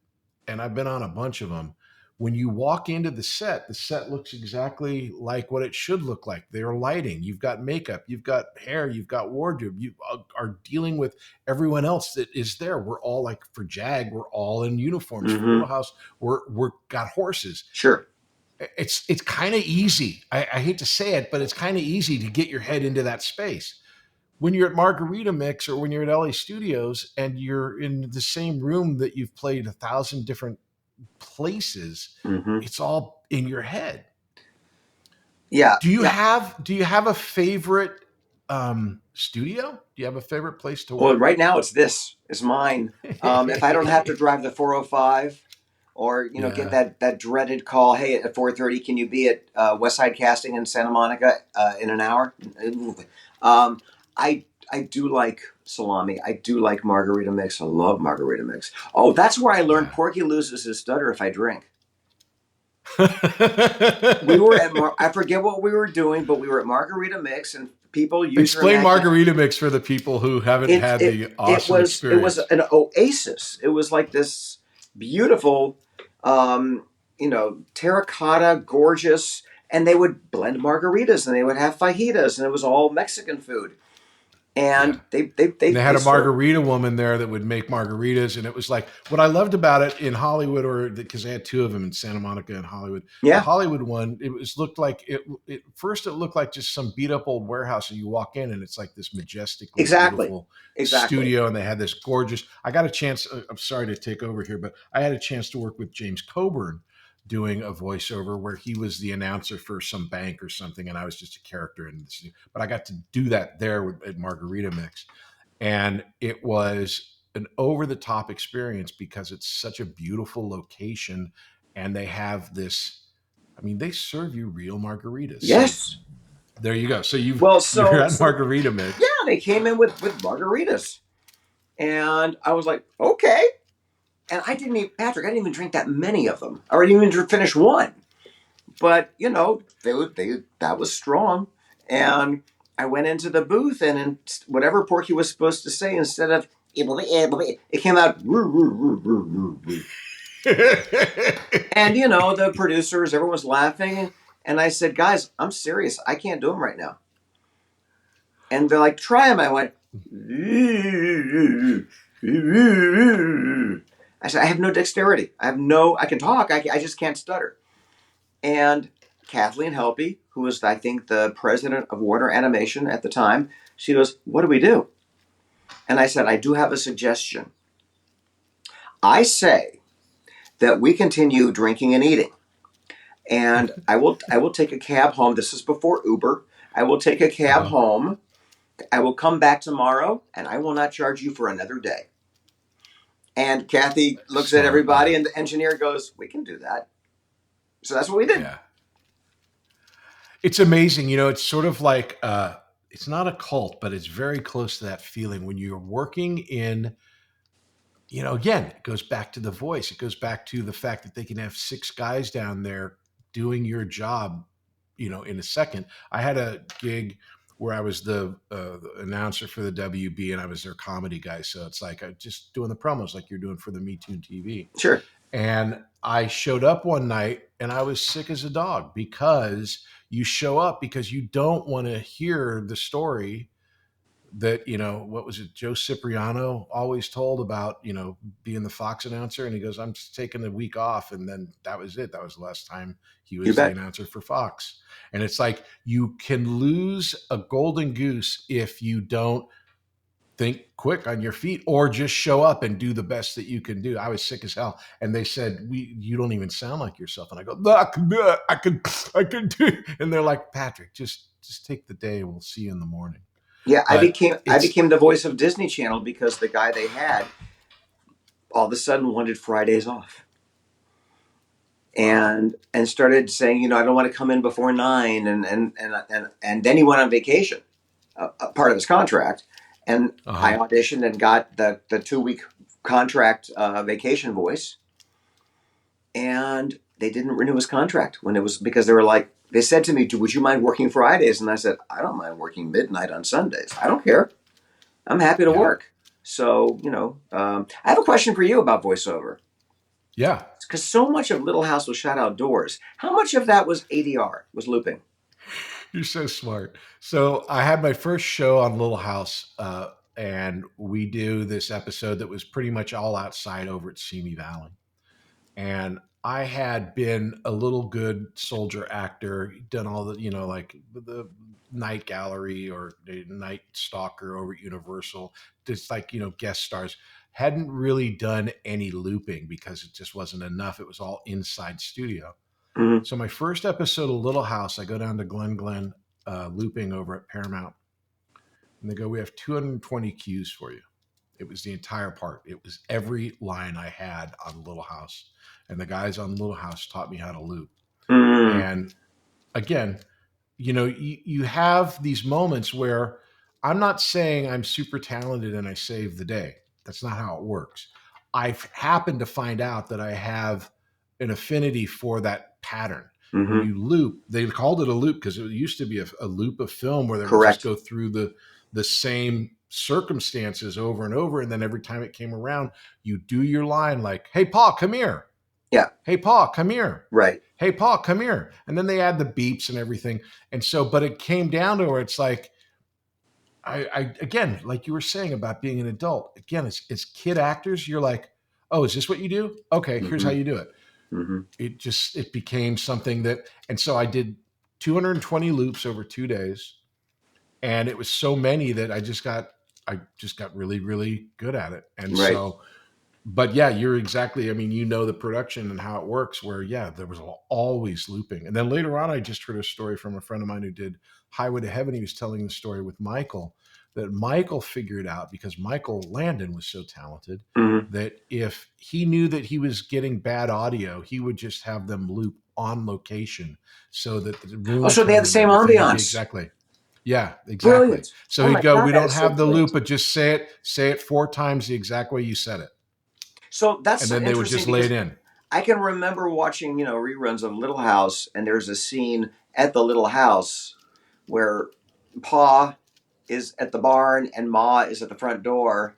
A: and I've been on a bunch of them. When you walk into the set looks exactly like what it should look like. They're lighting, you've got makeup, you've got hair, you've got wardrobe. You are dealing with everyone else that is there. We're all like for JAG, we're all in uniforms. For Little House, we're got horses.
B: Sure.
A: It's kind of easy. I hate to say it, but it's kind of easy to get your head into that space. When you're at Margarita Mix or when you're at LA Studios and you're in the same room that you've played 1,000 different places, it's all in your head.
B: Yeah.
A: Do you have a favorite studio? Do you have a favorite place to work?
B: Well, right now it's mine. If I don't have to drive the 405 or, get that dreaded call, hey, at 4:30, can you be at Westside Casting in Santa Monica in an hour? I do like salami. I do like Margarita Mix. I love Margarita Mix. Oh, that's where I learned Porky loses his stutter if I drink. We were at I forget what we were doing, but we were at Margarita Mix, and people usually
A: explain Margarita Mix for the people who haven't had the awesome experience.
B: It was an oasis. It was like this beautiful, terracotta, gorgeous, and they would blend margaritas and they would have fajitas, and it was all Mexican food. And they
A: had a margarita woman there that would make margaritas, and it was like what I loved about it in Hollywood, or because they had two of them in Santa Monica and Hollywood.
B: Yeah,
A: the Hollywood one, looked like it looked like just some beat up old warehouse, and you walk in and it's like this majestic, beautiful studio, and they had this gorgeous. I got a chance. I'm sorry to take over here, but I had a chance to work with James Coburn doing a voiceover where he was the announcer for some bank or something, and I was just a character in this. But I got to do that there at Margarita Mix, and it was an over-the-top experience because it's such a beautiful location, and they have this. I mean, they serve you real margaritas.
B: Yes,
A: so there you go. So you're at Margarita Mix.
B: Yeah, they came in with margaritas, and I was like, okay. And Patrick, I didn't even drink that many of them. I didn't even finish one. But, that was strong. And I went into the booth, and whatever Porky was supposed to say, instead of, it came out, and, the producers, everyone was laughing. And I said, guys, I'm serious. I can't do them right now. And they're like, try them. I went, I said, I have no dexterity. I can talk. I just can't stutter. And Kathleen Helpe, who was, I think, the president of Warner Animation at the time, she goes, what do we do? And I said, I do have a suggestion. I say that we continue drinking and eating. And I will take a cab home. This is before Uber. I will take a cab home. I will come back tomorrow, and I will not charge you for another day. And Kathy looks at everybody, and the engineer goes, we can do that. So that's what we did. Yeah.
A: It's amazing. It's sort of like, it's not a cult, but it's very close to that feeling when you're working in, again, it goes back to the voice. It goes back to the fact that they can have 6 guys down there doing your job, in a second. I had a gig where I was the announcer for the WB, and I was their comedy guy. So it's like just doing the promos like you're doing for the Me Too TV.
B: Sure.
A: And I showed up one night, and I was sick as a dog because you show up because you don't want to hear the story that, what was it, Joe Cipriano always told about, being the Fox announcer. And he goes, I'm just taking a week off. And then that was it. That was the last time he
B: You
A: was the
B: bet.
A: announcer for Fox. And it's like, you can lose a golden goose if you don't think quick on your feet or just show up and do the best that you can do. I was sick as hell. And they said, you don't even sound like yourself. And I go, no, I can do it. And they're like, Patrick, just take the day and we'll see you in the morning.
B: Yeah, I
A: But
B: became the voice of Disney Channel because the guy they had all of a sudden wanted Fridays off, and started saying, I don't want to come in before 9, and then he went on vacation, a part of his contract, and I auditioned and got the 2-week contract vacation voice, and they didn't renew his contract when it was because they said to me, would you mind working Fridays? And I said, I don't mind working midnight on Sundays. I don't care. I'm happy to work. So, I have a question for you about voiceover.
A: Yeah.
B: Because so much of Little House was shot outdoors. How much of that was ADR, was looping?
A: You're so smart. So I had my first show on Little House, and we do this episode that was pretty much all outside over at Sheaux Me Valley. And I had been a little good soldier actor, done all the, like the Night Gallery or the Night Stalker over at Universal, just like, guest stars. Hadn't really done any looping because it just wasn't enough. It was all inside studio.
B: Mm-hmm.
A: So my first episode of Little House, I go down to Glen looping over at Paramount. And they go, we have 220 cues for you. It was the entire part. It was every line I had on Little House. And the guys on Little House taught me how to loop.
B: Mm.
A: And again, you have these moments where I'm not saying I'm super talented and I save the day. That's not how it works. I've happened to find out that I have an affinity for that pattern.
B: Mm-hmm.
A: When you loop, they called it a loop because it used to be a loop of film where they would
B: Correct.
A: just go through the same circumstances over and over. And then every time it came around, you do your line like, hey, Paul, come here.
B: Yeah.
A: Hey, Paul, come here.
B: Right.
A: Hey, Paul, come here. And then they add the beeps and everything. And so, but it came down to where it's like, I again, like you were saying about being an adult, again, it's kid actors. You're like, oh, is this what you do? Okay, here's how you do it.
B: Mm-hmm.
A: It became something that, and so I did 220 loops over 2 days. And it was so many that I just got really, really good at it. And
B: right.
A: So, but yeah, you're exactly, the production and how it works where, yeah, there was always looping. And then later on, I just heard a story from a friend of mine who did Highway to Heaven. He was telling the story with Michael, that Michael figured out, because Michael Landon was so talented,
B: mm-hmm.
A: that if he knew that he was getting bad audio, he would just have them loop on location so that the room.
B: So they had the same ambiance.
A: Exactly. Yeah, exactly.
B: Brilliant.
A: So he'd go, we don't have the loop, but just say it 4 times the exact way you said it.
B: So that's
A: and then they would just lay it in.
B: I can remember watching, reruns of Little House, and there's a scene at the Little House where Pa is at the barn and Ma is at the front door,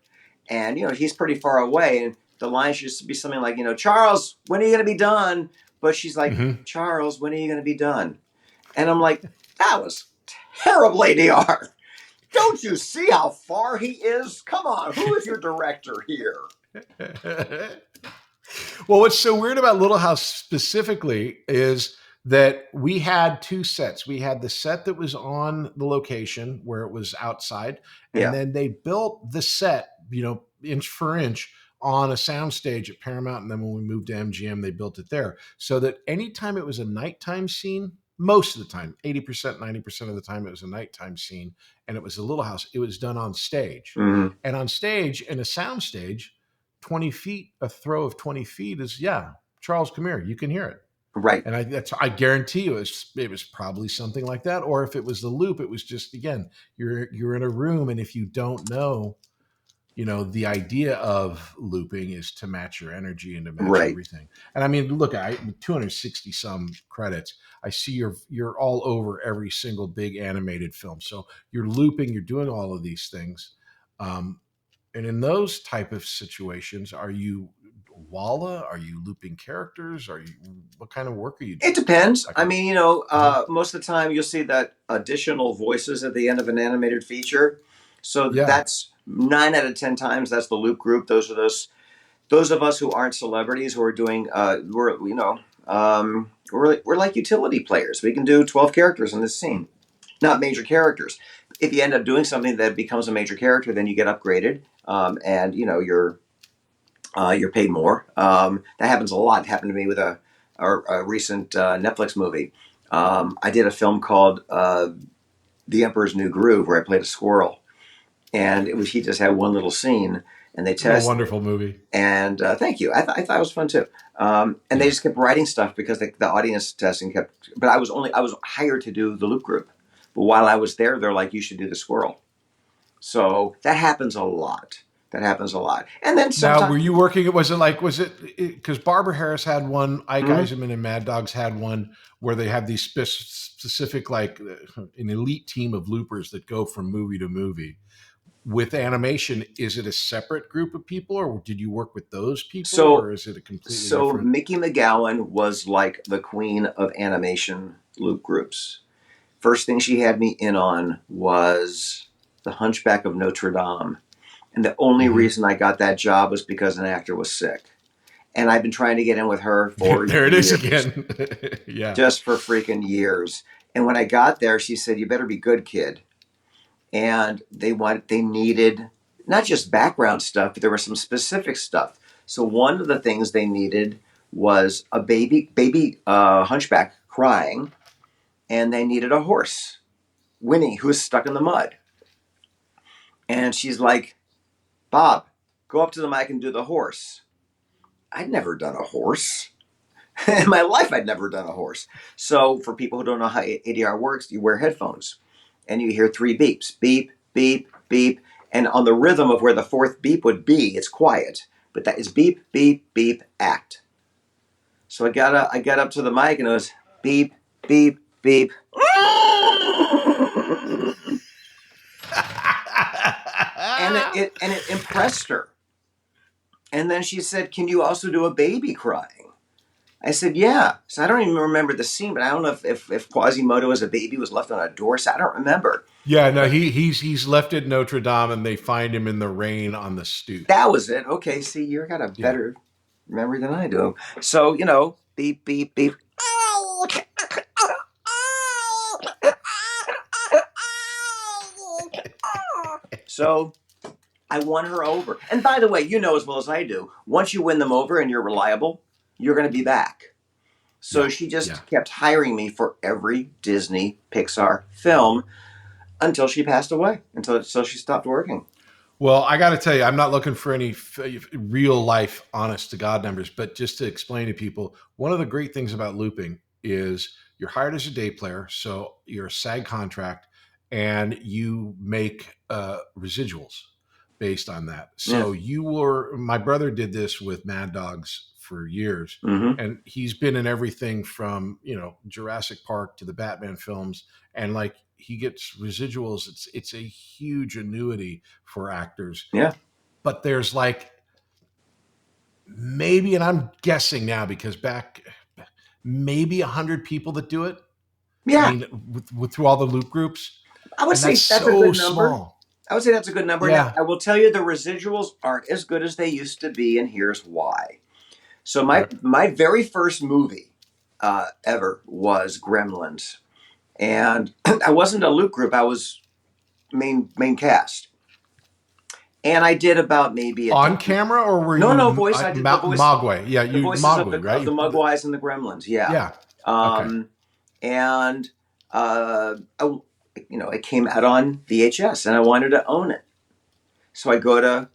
B: and he's pretty far away, and the line should be something like, Charles, when are you going to be done? But she's like, mm-hmm. Charles, when are you going to be done? And I'm like, that was terrible ADR. Don't you see how far he is? Come on, who is your director here?
A: Well, what's so weird about Little House specifically is that we had 2 sets. We had the set that was on the location where it was outside, and then they built the set, inch for inch on a soundstage at Paramount. And then when we moved to MGM, they built it there so that anytime it was a nighttime scene, most of the time, 80%, 90% of the time, it was a nighttime scene, and it was a Little House. It was done on stage.
B: Mm-hmm.
A: And on stage, in a sound stage, 20 feet, a throw of 20 feet is, Charles, come here. You can hear it.
B: Right.
A: And I guarantee you it was probably something like that. Or if it was the loop, it was just, again, you're in a room, and if you don't know, the idea of looping is to match your energy and to match everything. And look, 260 some credits. I see you're all over every single big animated film. So you're looping, you're doing all of these things. And in those type of situations, are you Walla? Are you looping characters? What kind of work are you doing?
B: It depends. Most of the time you'll see that additional voices at the end of an animated feature. So
A: Yeah.
B: that's 9 out of 10 times. That's the loop group. Those of us who aren't celebrities who are doing, we're like utility players. We can do 12 characters in this scene, not major characters. If you end up doing something that becomes a major character, then you get upgraded, and you're paid more. That happens a lot. It happened to me with a recent Netflix movie. I did a film called The Emperor's New Groove, where I played a squirrel, and he just had one little scene, and they tested.
A: A wonderful movie.
B: And thank you. I thought it was fun too. And they just kept writing stuff because the audience testing kept. But I was hired to do the loop group. But while I was there, they're like, you should do the squirrel. So that happens a lot. And then sometimes.
A: Now, were you working? Was it because Barbara Harris had one, Ike Eisenman and Mad Dogs had one where they have these specific, like an elite team of loopers that go from movie to movie. With animation, is it a separate group of people, or did you work with those people, or is it a completely different?
B: Mickey McGowan was like the queen of animation loop groups. First thing she had me in on was The Hunchback of Notre Dame. And the only reason I got that job was because an actor was sick. And I've been trying to get in with her for
A: there it
B: years.
A: is again. Yeah.
B: Just for freaking years. And when I got there, she said, you better be good, kid. And they needed not just background stuff, but there was some specific stuff. So one of the things they needed was a baby hunchback crying, and they needed a horse, Winnie, who was stuck in the mud. And she's like, Bob, go up to the mic and do the horse. I'd never done a horse. In my life, I'd never done a horse. So for people who don't know how ADR works, you wear headphones. And you hear 3 beeps, beep, beep, beep. And on the rhythm of where the 4th beep would be, it's quiet. But that is beep, beep, beep, act. So I got up to the mic and it was beep, beep, beep. and it impressed her. And then she said, can you also do a baby crying? I said, yeah. So I don't even remember the scene, but I don't know if Quasimodo as a baby was left on a doorstep. I don't remember.
A: Yeah, no, he's left at Notre Dame, and they find him in the rain on the stoop.
B: That was it. Okay, see, you got a better memory than I do. So, beep, beep, beep. So I won her over. And by the way, you know as well as I do, once you win them over and you're reliable, you're going to be back. So she just kept hiring me for every Disney Pixar film until she passed away, until she stopped working.
A: Well, I got to tell you, I'm not looking for any real life, honest to God numbers, but just to explain to people, one of the great things about looping is you're hired as a day player. So you're a SAG contract and you make residuals based on that. So my brother did this with Mad Dogs for years, and he's been in everything from Jurassic Park to the Batman films, and like he gets residuals. It's a huge annuity for actors.
B: Yeah,
A: but there's like maybe, and I'm guessing now because back maybe 100 people that do it.
B: Yeah,
A: I mean, through all the loop groups.
B: I would say that's a good number. Small. I would say that's a good number.
A: Yeah.
B: Now, I will tell you the residuals aren't as good as they used to be, and here's why. So my very first movie ever was Gremlins. And I wasn't a loop group. I was main cast. And I did about maybe...
A: On camera, or were you...
B: No, voice. I did the voice.
A: Mogwai. Yeah,
B: you Mogwai, right? Of the Mogwais and the Gremlins, yeah.
A: Yeah. Okay.
B: And, it came out on VHS, and I wanted to own it. So I go to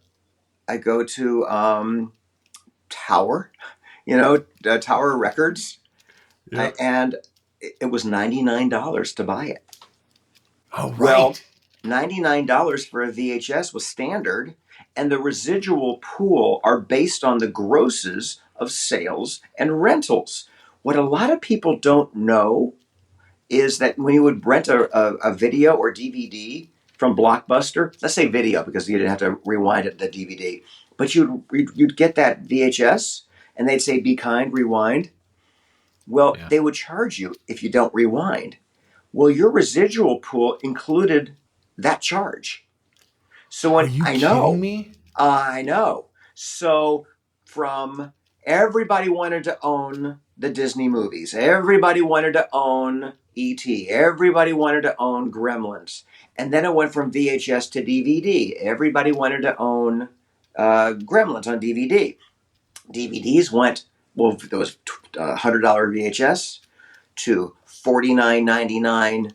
B: Tower, Tower Records, and it was $99 to buy it.
A: Oh, right.
B: Well, $99 for a VHS was standard, and the residual pool are based on the grosses of sales and rentals. What a lot of people don't know is that when you would rent a video or DVD from Blockbuster, let's say video because you didn't have to rewind it, the DVD, but you'd get that VHS and they'd say, be kind, rewind. Well, they would charge you if you don't rewind. Well, your residual pool included that charge. So when
A: Are you
B: I know,
A: kidding me?
B: I know. So from everybody wanted to own the Disney movies. Everybody wanted to own E.T. Everybody wanted to own Gremlins. And then it went from VHS to DVD. Everybody wanted to own Gremlins on DVD. DVDs went, well, there was $100 VHS to $49.99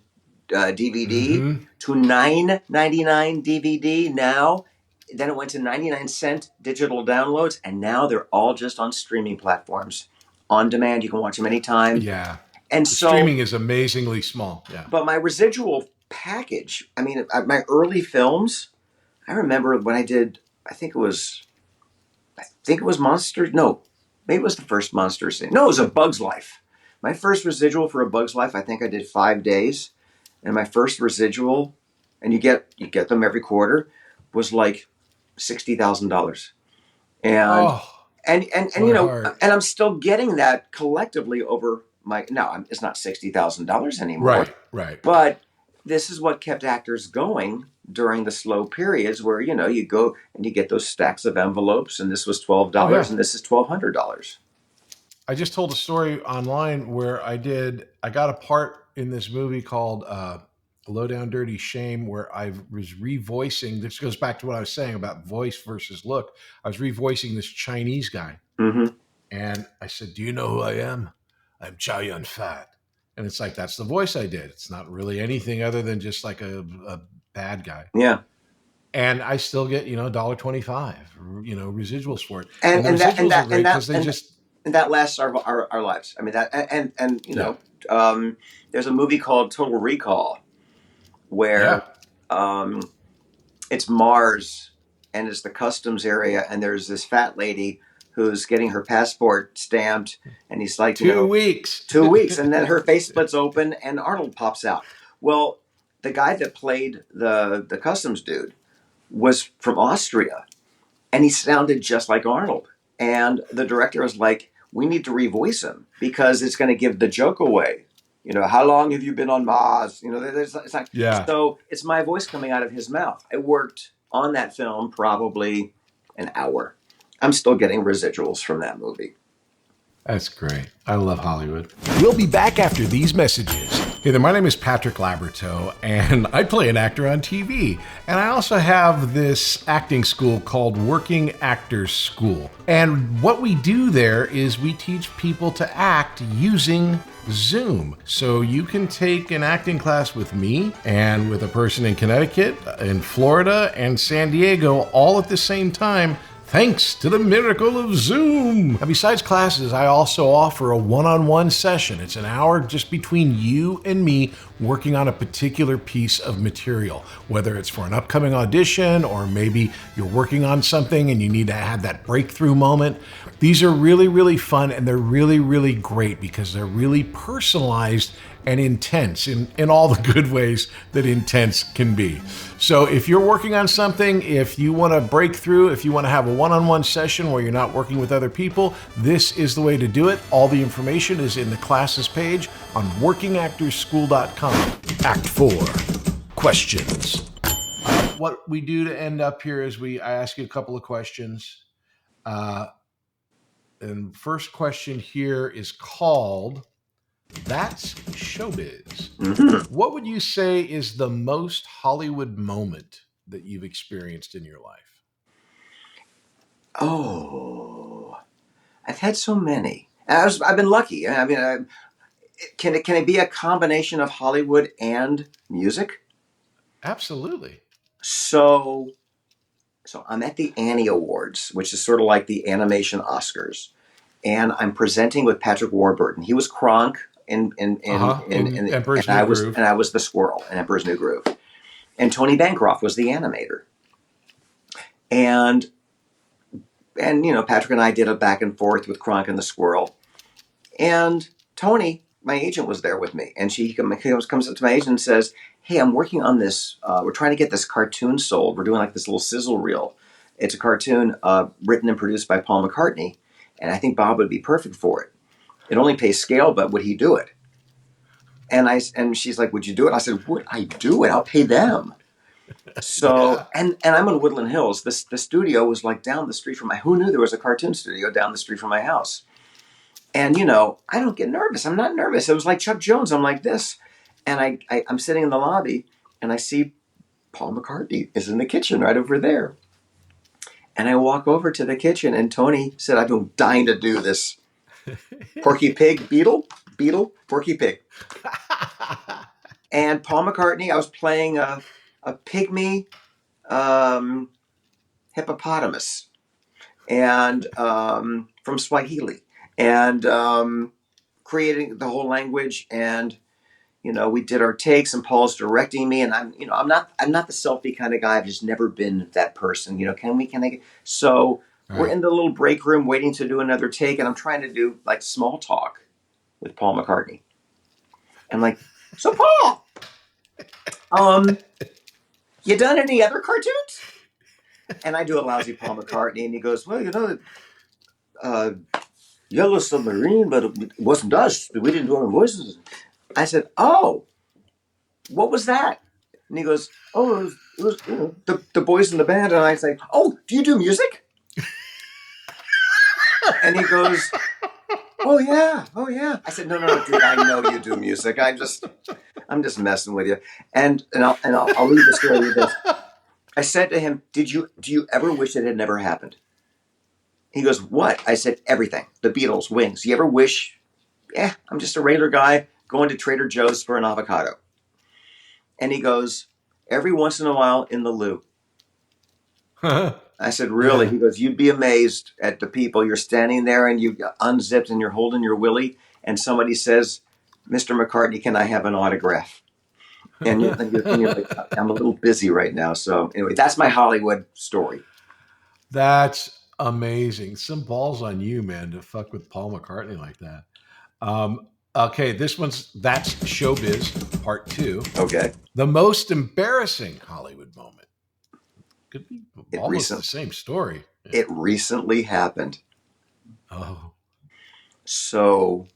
B: DVD to $9.99 DVD now. Then it went to 99-cent digital downloads, and now they're all just on streaming platforms. On demand, you can watch them anytime.
A: Yeah.
B: And
A: The
B: so
A: streaming is amazingly small. Yeah.
B: but my residual package, I mean, my early films, I remember when I did, I think it was Monsters. No, maybe it was the first Monsters. No, it was A Bug's Life. My first residual for A Bug's Life, I think I did 5 days. And my first residual, and you get them every quarter, was like $60,000. And you know,
A: heart.
B: and I'm still getting that collectively over it's not $60,000 anymore.
A: Right.
B: But this is what kept actors going during the slow periods where, you know, you go and you get those stacks of envelopes, and this was $12 and this is $1,200.
A: I just told a story online where I got a part in this movie called Low Down Dirty Shame, where I was revoicing. This goes back to what I was saying about voice versus look. I was revoicing this Chinese guy.
B: Mm-hmm.
A: And I said, "Do you know who I am? I'm Chow Yun Fat." And it's like, that's the voice I did. It's not really anything other than just like a bad guy.
B: Yeah.
A: And I still get, $1.25, residuals for it.
B: And that lasts our lives. I mean, there's a movie called Total Recall where it's Mars and it's the customs area, and there's this fat lady who's getting her passport stamped, and he's like,
A: 2 weeks.
B: 2 weeks, and then her face splits open and Arnold pops out. Well, the guy that played the customs dude was from Austria, and he sounded just like Arnold. And the director was like, we need to revoice him because it's going to give the joke away. You know, how long have you been on Mars? You know, it's like, so it's my voice coming out of his mouth. I worked on that film probably an hour. I'm still getting residuals from that movie.
A: That's great. I love Hollywood. We'll be back after these messages. Hey there, my name is Patrick Labyorteaux, and I play an actor on TV. And I also have this acting school called Working Actors School. And what we do there is we teach people to act using Zoom. So you can take an acting class with me and with a person in Connecticut, in Florida, and San Diego all at the same time, thanks to the miracle of Zoom. And besides classes, I also offer a one-on-one session. It's an hour just between you and me working on a particular piece of material, whether it's for an upcoming audition or maybe you're working on something and you need to have that breakthrough moment. These are really, really fun, and they're really, really great because they're really personalized and intense in all the good ways that intense can be. So if you're working on something, if you want to break through, if you want to have a one-on-one session where you're not working with other people, this is the way to do it. All the information is in the classes page on workingactorsschool.com. Act 4, questions. What we do to end up here is I ask you a couple of questions. And first question here is called, That's SheauxBiz. Mm-hmm. What would you say is the most Hollywood moment that you've experienced in your life?
B: Oh, I've had so many. I've been lucky. I mean, can it be a combination of Hollywood and music?
A: Absolutely.
B: So I'm at the Annie Awards, which is sort of like the animation Oscars, and I'm presenting with Patrick Warburton. He was Kronk in Emperor's New Groove. And I was the squirrel in Emperor's New Groove. And Tony Bancroft was the animator. And Patrick and I did a back and forth with Kronk and the squirrel. And Tony, my agent, was there with me. And he comes up to my agent and says, "Hey, I'm working on this. We're trying to get this cartoon sold. We're doing like this little sizzle reel. It's a cartoon written and produced by Paul McCartney. And I think Bob would be perfect for it. It only pays scale, but would he do it?" And she's like, "Would you do it?" I said, "Would I do it? I'll pay them." So, and I'm in Woodland Hills. The studio was like down the street from who knew there was a cartoon studio down the street from my house? And, I don't get nervous. I'm not nervous. It was like Chuck Jones. I'm like this. And I'm sitting in the lobby and I see Paul McCartney is in the kitchen right over there. And I walk over to the kitchen and Tony said, I've been dying to do this. Porky Pig, Beetle, Porky Pig. And Paul McCartney, I was playing a pygmy hippopotamus and from Swahili and creating the whole language. And we did our takes and Paul's directing me, and I'm not the selfie kind of guy. I've just never been that person. So we're in the little break room waiting to do another take, and I'm trying to do like small talk with Paul McCartney. I'm like, so Paul, you done any other cartoons? And I do a lousy Paul McCartney, and he goes, well, Yellow Submarine, but it wasn't us. We didn't do our voices. I said, oh, what was that? And he goes, oh, it was the boys in the band. And I say, oh, do you do music? And he goes, oh yeah. I said, no, dude, I know you do music. I'm just messing with you. And I'll leave the story with this. I said to him, do you ever wish it had never happened? He goes, what? I said, everything. The Beatles, Wings. You ever wish? Yeah, I'm just a regular guy going to Trader Joe's for an avocado. And he goes, every once in a while in the loo. I said, really? Yeah. He goes, you'd be amazed at the people. You're standing there and you unzipped and you're holding your willy. And somebody says, Mr. McCartney, can I have an autograph? And you're like, I'm a little busy right now. So anyway, that's my Hollywood story.
A: That's amazing. Some balls on you, man, to fuck with Paul McCartney like that. Okay, that's SheauxBiz Part 2.
B: Okay.
A: The most embarrassing Hollywood moment. Could be almost the same story.
B: It recently happened.
A: Oh.
B: So,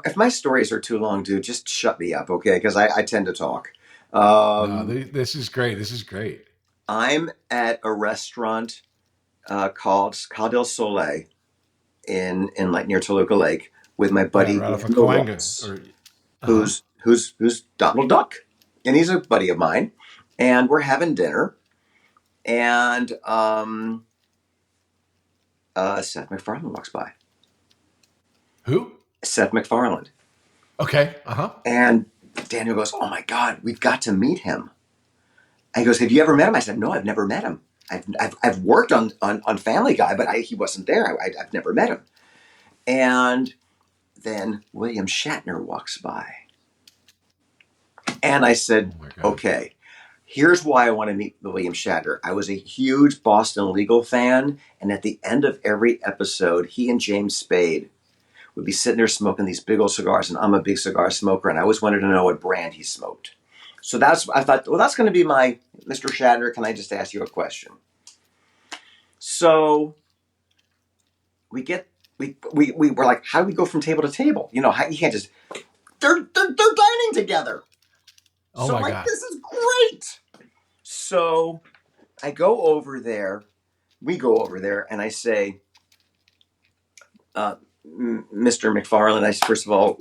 B: if my stories are too long, dude, just shut me up, okay? Because I tend to talk.
A: No, this is great.
B: I'm at a restaurant called Cas del Soleil in like near Toluca Lake with my buddy who's Donald Duck, and he's a buddy of mine, and we're having dinner, and Seth MacFarlane walks by.
A: Who?
B: Seth MacFarlane.
A: Okay.
B: And Daniel goes, oh my God, we've got to meet him. And he goes, have you ever met him? I said, no, I've never met him. I've worked on Family Guy, but he wasn't there. I've never met him. And then William Shatner walks by. And I said, okay, here's why I want to meet William Shatner. I was a huge Boston Legal fan. And at the end of every episode, he and James Spade would be sitting there smoking these big old cigars. And I'm a big cigar smoker. And I always wanted to know what brand he smoked. So I thought, well, that's going to be my Mr. Shatner. Can I just ask you a question? So we were like, how do we go from table to table? You can't just, they're dining together.
A: Oh,
B: so
A: my God.
B: This is great. So we go over there and I say, Mr. MacFarlane, first of all,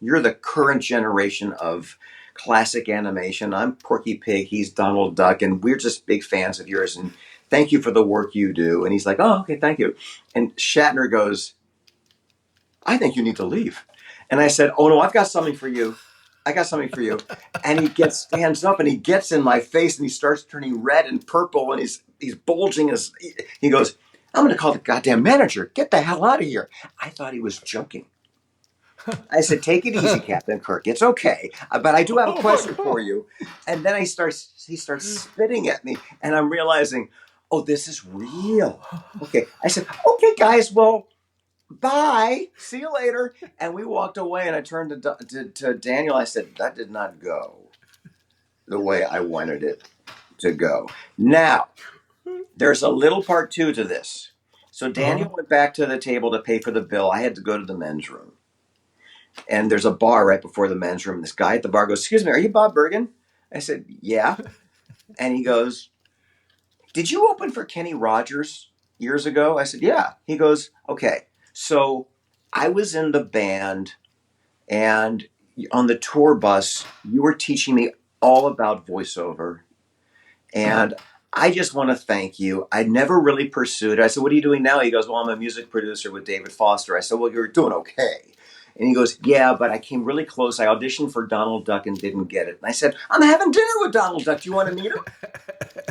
B: you're the current generation of classic animation. I'm Porky Pig. He's Donald Duck. And we're just big fans of yours. And thank you for the work you do. And he's like, oh, okay, thank you. And Shatner goes, I think you need to leave. And I said, oh, no, I've got something for you. And he stands up and he gets in my face and he starts turning red and purple. And he's bulging. He goes, I'm going to call the goddamn manager. Get the hell out of here. I thought he was joking. I said, take it easy, Captain Kirk. It's okay. But I do have a question for you. And then he starts spitting at me. And I'm realizing, oh, this is real. Okay. I said, okay, guys, well, bye. See you later. And we walked away. And I turned to Daniel. I said, that did not go the way I wanted it to go. Now, there's a little part 2 to this. So Daniel went back to the table to pay for the bill. I had to go to the men's room. And there's a bar right before the men's room. This guy at the bar goes, excuse me, are you Bob Bergen? I said, yeah. And he goes, "Did you open for Kenny Rogers years ago?" I said, "Yeah." He goes, "Okay, so I was in the band, and on the tour bus, you were teaching me all about voiceover. And I just want to thank you. I never really pursued it." I said, "What are you doing now?" He goes, "Well, I'm a music producer with David Foster." I said, "Well, you're doing okay." And he goes, "Yeah, but I came really close. I auditioned for Donald Duck and didn't get it." And I said, "I'm having dinner with Donald Duck. Do you want to meet him?"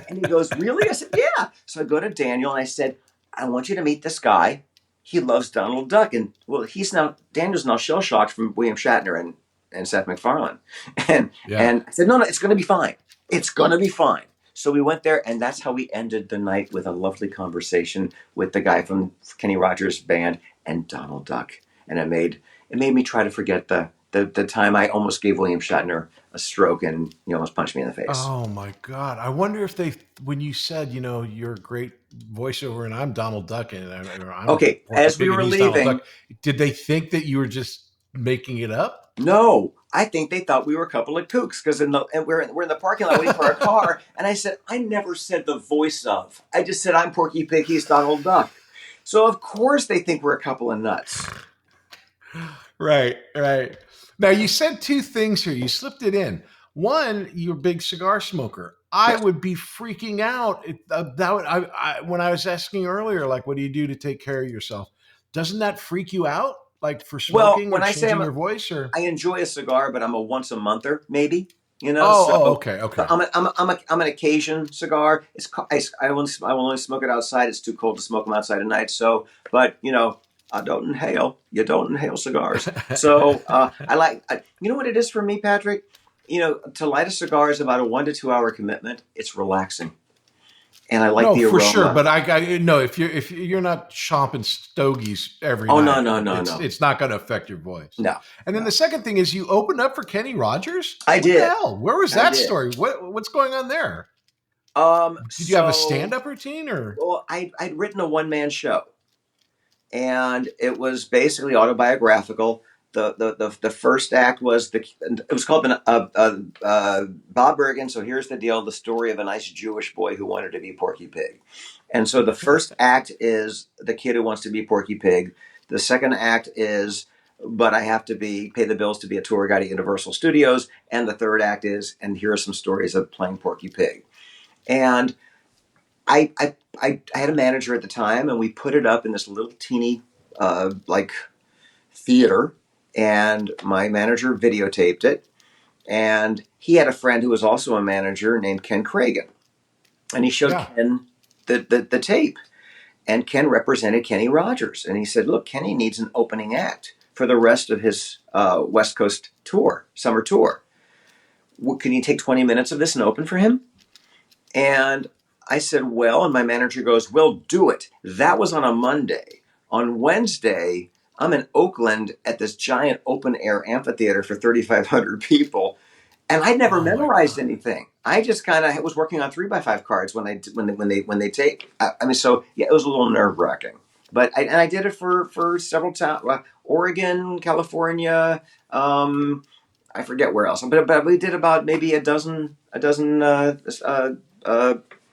B: And he goes, "Really?" I said, "Yeah." So I go to Daniel and I said, "I want you to meet this guy. He loves Donald Duck." And well, Daniel's now shell shocked from William Shatner and Seth MacFarlane. And I said, "No, it's going to be fine. It's going to be fine." So we went there, and that's how we ended the night, with a lovely conversation with the guy from Kenny Rogers' band and Donald Duck. And it made me try to forget the time I almost gave William Shatner a stroke and he almost punched me in the face.
A: Oh my God! I wonder if when you said, you're a great voiceover and I'm Donald Duck and I'm
B: Okay,
A: Porky
B: as we
A: Pig
B: were
A: and he's Donald
B: leaving,
A: Duck, did they think that you were just making it up?
B: no, I think they thought we were a couple of kooks because we're in the parking lot waiting for our car, and I said, "I never said the voice of. I just said I'm Porky Pig, he's Donald Duck." So of course they think we're a couple of nuts.
A: Right. Now you said two things here. You slipped it in. One, you're a big cigar smoker. I
B: Yes.
A: would be freaking out when I was asking earlier, like, what do you do to take care of yourself? Doesn't that freak you out, like for
B: Well,
A: smoking or
B: when I say
A: changing your voice? Or
B: I enjoy a cigar, but I'm a once a monther, maybe.
A: okay.
B: So I'm an occasion cigar. I will only smoke it outside. It's too cold to smoke them outside at night. So, but I don't inhale. You don't inhale cigars. So you know what it is for me, Patrick. To light a cigar is about a 1 to 2 hour commitment. It's relaxing, and I like the aroma.
A: For sure. But I no, if you're not chomping stogies every
B: Oh,
A: night,
B: no.
A: It's not going to affect your voice.
B: No.
A: And then the second thing is you opened up for Kenny Rogers.
B: I did.
A: What the hell? Where was
B: I
A: that
B: did.
A: story? What's going on there? Did you have a stand-up routine or?
B: Well, I'd written a one-man show, and it was basically autobiographical. The first act was it was called Bob Bergen. So here's the deal: the story of a nice Jewish boy who wanted to be Porky Pig. And so the first act is the kid who wants to be Porky Pig. The second act is, but I have to pay the bills to be a tour guide at Universal Studios. And the third act is, and here are some stories of playing Porky Pig. And I had a manager at the time, and we put it up in this little teeny theater, and my manager videotaped it, and he had a friend who was also a manager named Ken Cragen, and he showed Ken the tape, and Ken represented Kenny Rogers, and he said, "Look, Kenny needs an opening act for the rest of his West Coast tour, summer tour. Can you take 20 minutes of this and open for him?" And I said, "Well," and my manager goes, "Well, do it." That was on a Monday. On Wednesday, I'm in Oakland at this giant open air amphitheater for 3,500 people. And I'd never memorized anything. I just kind of was working on 3x5 cards when they take. So yeah, it was a little nerve wracking. But I did it for several towns, Oregon, California. I forget where else. But we did about maybe a dozen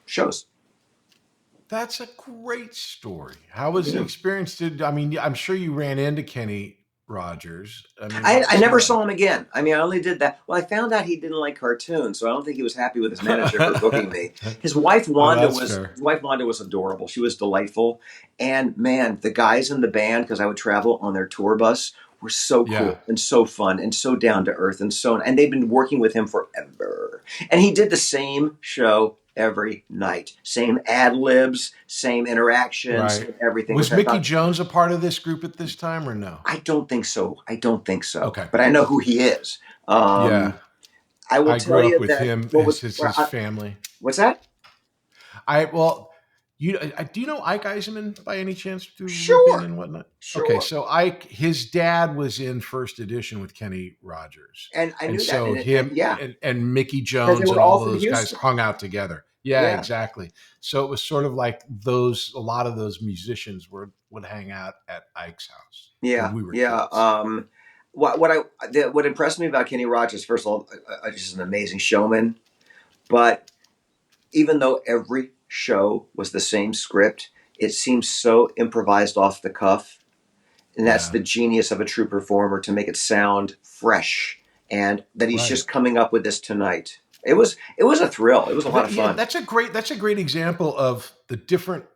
B: shows.
A: That's a great story. How was the experience? I'm sure you ran into Kenny Rogers.
B: I never saw him again. I only did that. Well, I found out he didn't like cartoons, so I don't think he was happy with his manager for booking me. His wife Wanda was adorable. She was delightful, and man, the guys in the band, because I would travel on their tour bus, were so cool and so fun and so down to earth and they've been working with him forever. And he did the same show every night, same ad libs, same interactions, everything.
A: Was Mickey Jones a part of this group at this time or no?
B: I don't think so.
A: Okay,
B: but I know who he is. I will tell you
A: with
B: that
A: him. His family.
B: What's that?
A: Do you know Ike Eisenman by any chance?
B: Sure.
A: And whatnot?
B: Sure.
A: Okay, so his dad was in First Edition with Kenny Rogers,
B: and I knew
A: so
B: that.
A: And Mickey Jones and all those guys hung out together.
B: Yeah,
A: exactly. So it was sort of like a lot of those musicians would hang out at Ike's house.
B: Yeah,
A: when we were
B: kids. What impressed me about Kenny Rogers, first of all, just an amazing showman, but even though every show was the same script, it seems so improvised off the cuff. And that's the genius of a true performer, to make it sound fresh, and that he's just coming up with this tonight. It was a thrill. It was a lot of fun.
A: That's a great example of the different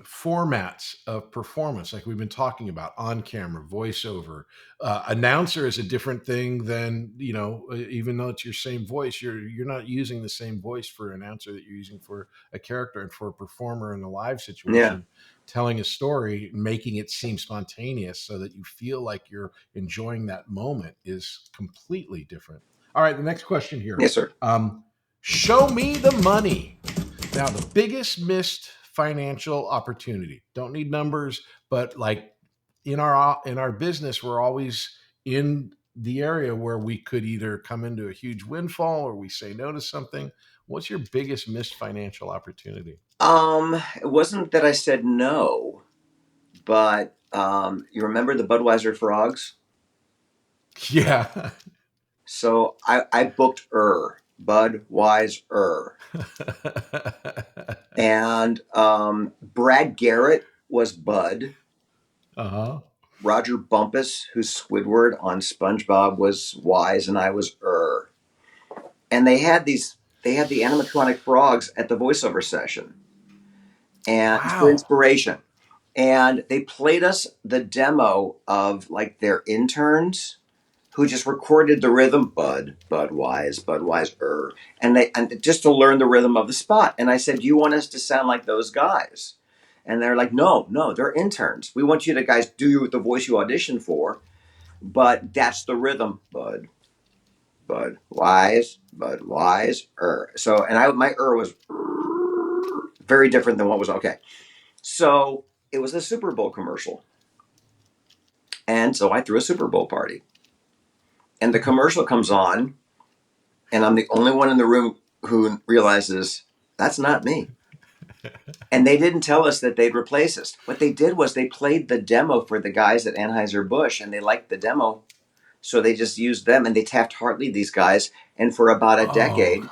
A: formats of performance, like we've been talking about: on camera, voiceover. Announcer is a different thing than, even though it's your same voice, you're not using the same voice for an announcer that you're using for a character. And for a performer in a live situation, telling a story, making it seem spontaneous so that you feel like you're enjoying that moment is completely different. All right, the next question here.
B: Yes, sir.
A: Show me the money. Now, the biggest missed financial opportunity. Don't need numbers, but like in our business, we're always in the area where we could either come into a huge windfall or we say no to something. What's your biggest missed financial opportunity?
B: It wasn't that I said no, but you remember the Budweiser frogs?
A: Yeah.
B: So I booked Budweiser. And Brad Garrett was Bud.
A: Uh-huh.
B: Roger Bumpus, who's Squidward on SpongeBob, was Wise, and I was And they had the animatronic frogs at the voiceover session, and for inspiration. And they played us the demo of like their interns, who just recorded the rhythm, Budweiser, and just to learn the rhythm of the spot. And I said, "Do you want us to sound like those guys?" And they're like, "No, they're interns. We want you to guys do the voice you auditioned for, but that's the rhythm, Budweiser." So, and my was very different than what was okay. So it was a Super Bowl commercial, and so I threw a Super Bowl party. And the commercial comes on, and I'm the only one in the room who realizes that's not me. And they didn't tell us that they'd replace us. What they did was they played the demo for the guys at Anheuser-Busch, and they liked the demo. So they just used them, and they Taft-Hartley these guys. And for about a decade,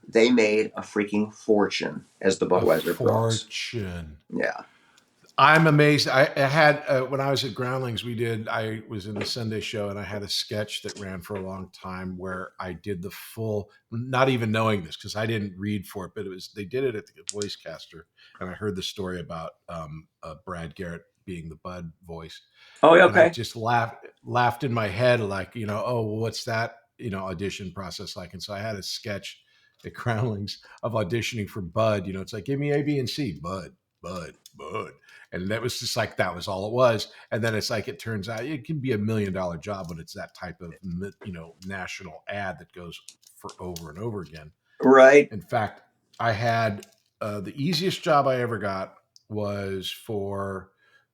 B: they made a freaking fortune as the Budweiser frogs.
A: Fortune.
B: Yeah.
A: I'm amazed. I had, when I was at Groundlings, I was in the Sunday show, and I had a sketch that ran for a long time where I did the full, not even knowing this because I didn't read for it, but they did it at the Voice Caster. And I heard the story about Brad Garrett being the Bud voice.
B: Oh, okay.
A: And I just laughed in my head, like, what's that, audition process like? And so I had a sketch at Groundlings of auditioning for Bud. It's like, give me A, B, and C, Bud. And that was just like, that was all it was. And then it's like, it turns out it can be $1 million job when it's that type of, national ad that goes for over and over again.
B: Right.
A: In fact, I had the easiest job I ever got was for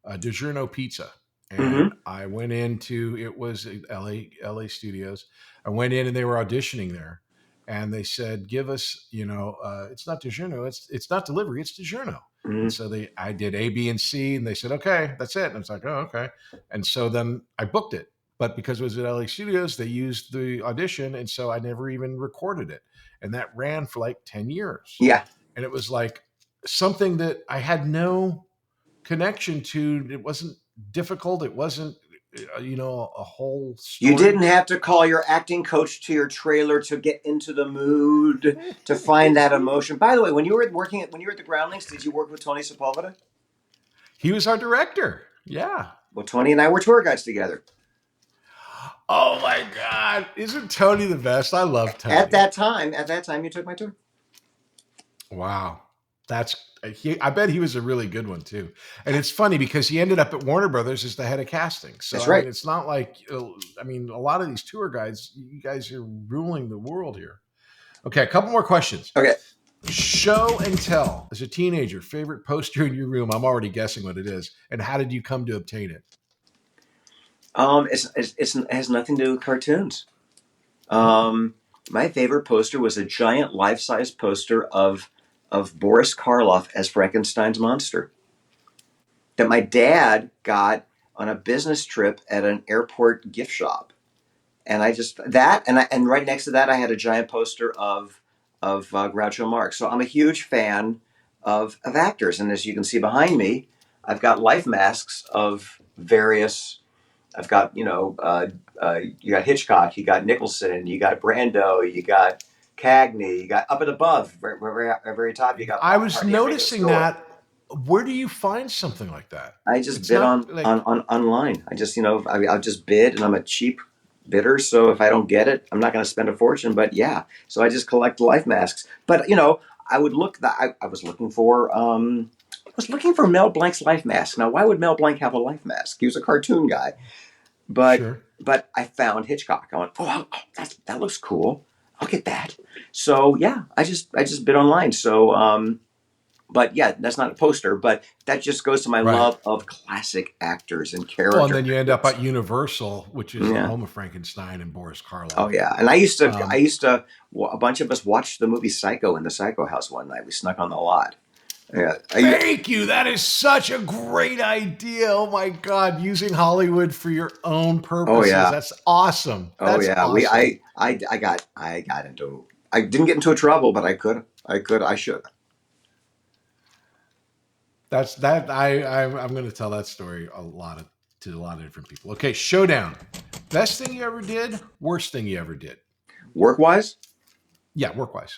A: DiGiorno Pizza. And I went into, it was LA Studios. I went in and they were auditioning there. And they said, give us, it's not DiGiorno, it's not delivery, it's DiGiorno. And so I did A, B, and C, and they said, okay, that's it. And I was like, oh, okay. And so then I booked it. But because it was at LA Studios, they used the audition. And so I never even recorded it. And that ran for like 10 years.
B: Yeah.
A: And it was like something that I had no connection to. It wasn't difficult. It wasn't, a whole story.
B: You didn't have to call your acting coach to your trailer to get into the mood, to find that emotion. By the way, when you were at the Groundlings, did you work with Tony Sepulveda?
A: He was our director. Yeah.
B: Well, Tony and I were tour guides together.
A: Oh my God. Isn't Tony the best? I love Tony.
B: At that time, you took my tour.
A: Wow. I bet he was a really good one too. And it's funny because he ended up at Warner Brothers as the head of casting. So
B: that's right.
A: I mean, it's not like, a lot of these tour guides, you guys are ruling the world here. Okay. A couple more questions.
B: Okay.
A: Sheaux and Tell, as a teenager, favorite poster in your room. I'm already guessing what it is. And how did you come to obtain it?
B: It has nothing to do with cartoons. My favorite poster was a giant life-size poster of Boris Karloff as Frankenstein's monster that my dad got on a business trip at an airport gift shop. And and right next to that, I had a giant poster of Groucho Marx. So I'm a huge fan of actors, and as you can see behind me, I've got life masks of various. I've got you got Hitchcock, you got Nicholson, you got Brando, you got Cagney, you got up and above, very top, you got.
A: I was noticing that. Where do you find something like that?
B: I just bid on online. I just I'll just bid, and I'm a cheap bidder. So if I don't get it, I'm not going to spend a fortune. But yeah, so I just collect life masks. But I would look. I was looking for. I was looking for Mel Blanc's life mask. Now, why would Mel Blanc have a life mask? He was a cartoon guy. But
A: Sure.
B: but I found Hitchcock. I went, that looks cool. I'll get that. So yeah, I just bid online. So but yeah, that's not a poster, but that just goes to my love of classic actors and characters.
A: Well, and then you end up at Universal, which is the home of Frankenstein and Boris Karloff.
B: Oh yeah, and I used to. A bunch of us watched the movie Psycho in the Psycho House one night. We snuck on the lot. Yeah.
A: Thank you. That is such a great idea. Oh my God, using Hollywood for your own purposes. Oh yeah, that's awesome. That's awesome.
B: I got into. I didn't get into trouble, but I could. I should.
A: That's that. I'm going to tell that story to a lot of different people. Okay, Sheaux Down. Best thing you ever did. Worst thing you ever did.
B: Work wise.
A: Yeah, work wise.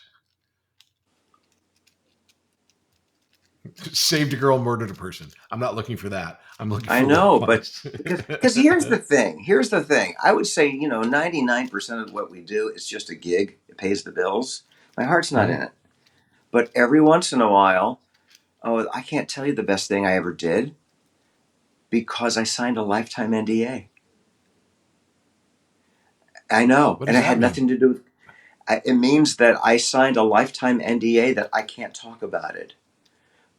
A: Saved a girl, murdered a person. I'm not looking for that. I'm looking for
B: I know, but because here's the thing. I would say, 99% of what we do is just a gig. It pays the bills. My heart's not in it. But every once in a while, I can't tell you the best thing I ever did because I signed a lifetime NDA. I know. And it had nothing to do with it means that I signed a lifetime NDA that I can't talk about it.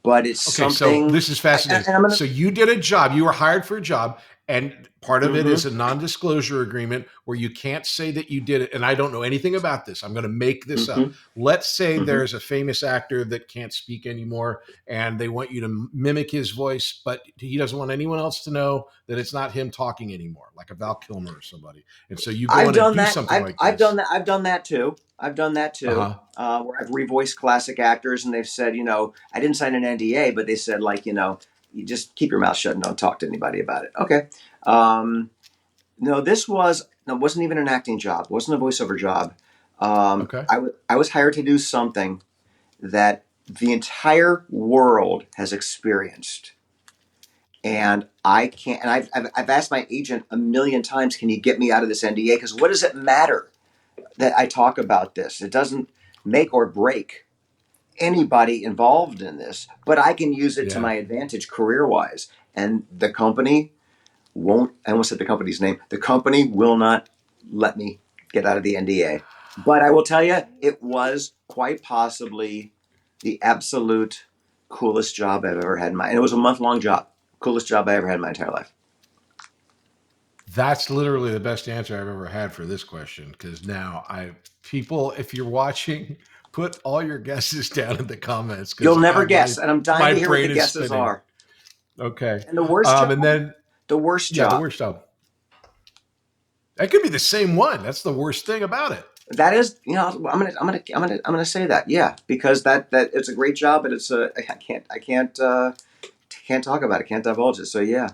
B: But it's something.
A: So this is fascinating. So you did a job. You were hired for a job, and part of it is a non-disclosure agreement where you can't say that you did it. And I don't know anything about this. I'm going to make this up. Let's say there's a famous actor that can't speak anymore, and they want you to mimic his voice, but he doesn't want anyone else to know that it's not him talking anymore, like a Val Kilmer or somebody. And so you go in and do something like this.
B: I've done that. I've done that too. Where I've revoiced classic actors, and they've said, I didn't sign an NDA, but they said, you just keep your mouth shut and don't talk to anybody about it. Okay. No, it wasn't even an acting job. It wasn't a voiceover job. I was hired to do something that the entire world has experienced. And I can't, and I've asked my agent a million times, can you get me out of this NDA? Because what does it matter that I talk about this? It doesn't make or break anybody involved in this, but I can use it to my advantage career-wise. And the company won't, I almost said the company's name, the company will not let me get out of the NDA. But I will tell you, it was quite possibly the absolute coolest job I've ever had in my, and it was a month-long job. Coolest job I ever had in my entire life.
A: That's literally the best answer I've ever had for this question. Because now people, if you're watching, put all your guesses down in the comments.
B: You'll never guess, and I'm dying to hear what the guesses are.
A: Okay.
B: And the worst job.
A: And then
B: the worst job.
A: Yeah, the worst job. That could be the same one. That's the worst thing about it.
B: That is, I'm gonna say that, yeah, because that it's a great job, but it's I can't talk about it, can't divulge it. So yeah,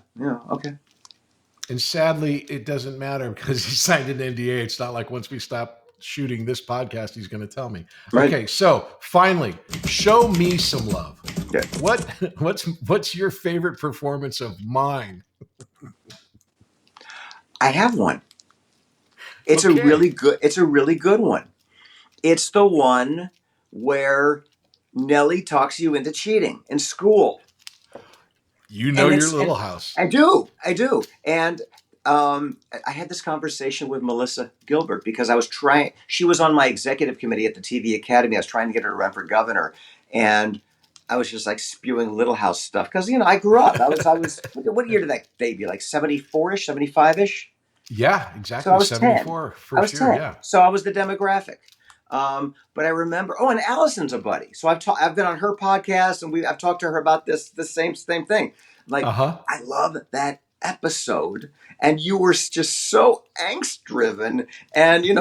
B: okay.
A: And sadly, it doesn't matter because he signed an NDA. It's not like once we stop shooting this podcast, he's going to tell me. Right. Okay, so finally, show me some love.
B: Yeah.
A: What's your favorite performance of mine?
B: I have one. It's a really good one. It's the one where Nellie talks you into cheating in school.
A: Your Little House.
B: I do. And I had this conversation with Melissa Gilbert because she was on my executive committee at the TV Academy. I was trying to get her to run for governor. And I was just like spewing Little House stuff. Because, I grew up. I was, what year did that debut? Like 74-ish, 75-ish?
A: Yeah, exactly.
B: So I was
A: 74
B: 10.
A: for sure, yeah.
B: So I was the demographic. But I remember, and Allison's a buddy. So I've been on her podcast and I've talked to her about the same thing. Like, I love that episode. And you were just so angst driven. And, it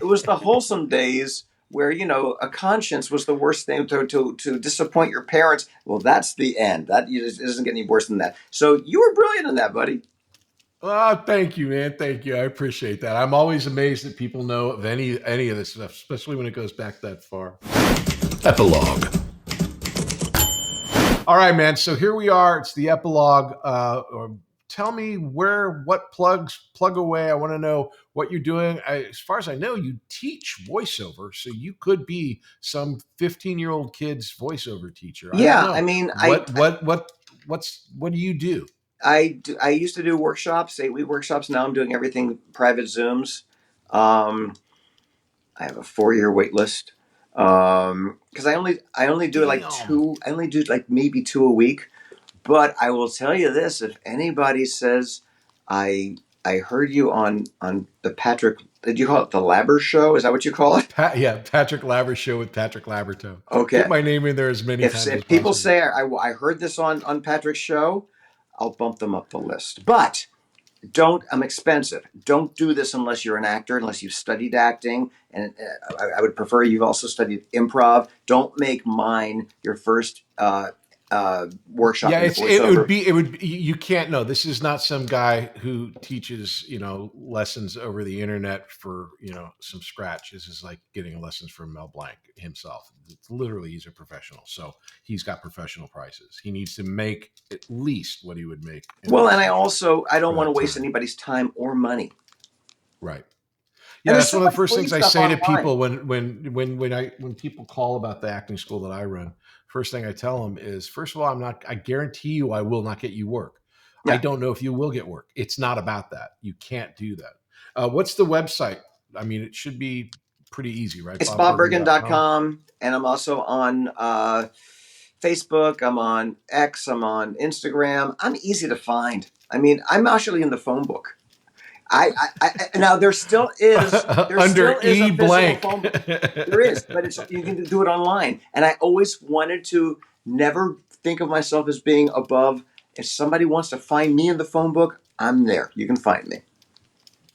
B: was the wholesome days where, you know, a conscience was the worst thing to disappoint your parents. Well, that's the end. That it doesn't get any worse than that. So you were brilliant in that, buddy.
A: Oh, thank you, man. Thank you. I appreciate that. I'm always amazed that people know of any of this stuff, especially when it goes back that far. Epilogue. All right, man. So here we are. It's the epilogue. Tell me what plug away. I want to know what you're doing. As far as I know, you teach voiceover, so you could be some 15-year-old kid's voiceover teacher.
B: I mean,
A: what do you do?
B: I used to do workshops, 8-week workshops. Now I'm doing everything private Zooms. I have a 4-year wait list. Because I only do like two. I only do like maybe 2 a week. But I will tell you this: if anybody says I heard you on the Patrick, did you call it the LabyorSheaux? Is that what you call it?
A: Patrick Labyorteaux with Patrick Labyorteaux.
B: Okay,
A: get my name in there as many times.
B: If people say I heard this on Patrick's show, I'll bump them up the list. But I'm expensive. Don't do this unless you're an actor, unless you've studied acting. And I would prefer you've also studied improv. Don't make mine your first workshop.
A: Yeah, it would you can't know. This is not some guy who teaches, lessons over the internet for, some scratch. This is like getting lessons from Mel Blanc himself. It's literally, he's a professional. So he's got professional prices. He needs to make at least what he would make.
B: Well, and I don't want to waste anybody's time or money.
A: Right. Yeah, that's one of the first things I say to people when people call about the acting school that I run. First thing I tell them is, first of all, I guarantee you I will not get you work. Yeah. I don't know if you will get work. It's not about that. You can't do that. What's the website? I mean, it should be pretty easy, right?
B: It's bobbergen.com. And I'm also on Facebook. I'm on X. I'm on Instagram. I'm easy to find. I mean, I'm actually in the phone book. I now there still is
A: under E blank.
B: Phone book. There is, but you can do it online. And I always wanted to never think of myself as being above. If somebody wants to find me in the phone book, I'm there. You can find me.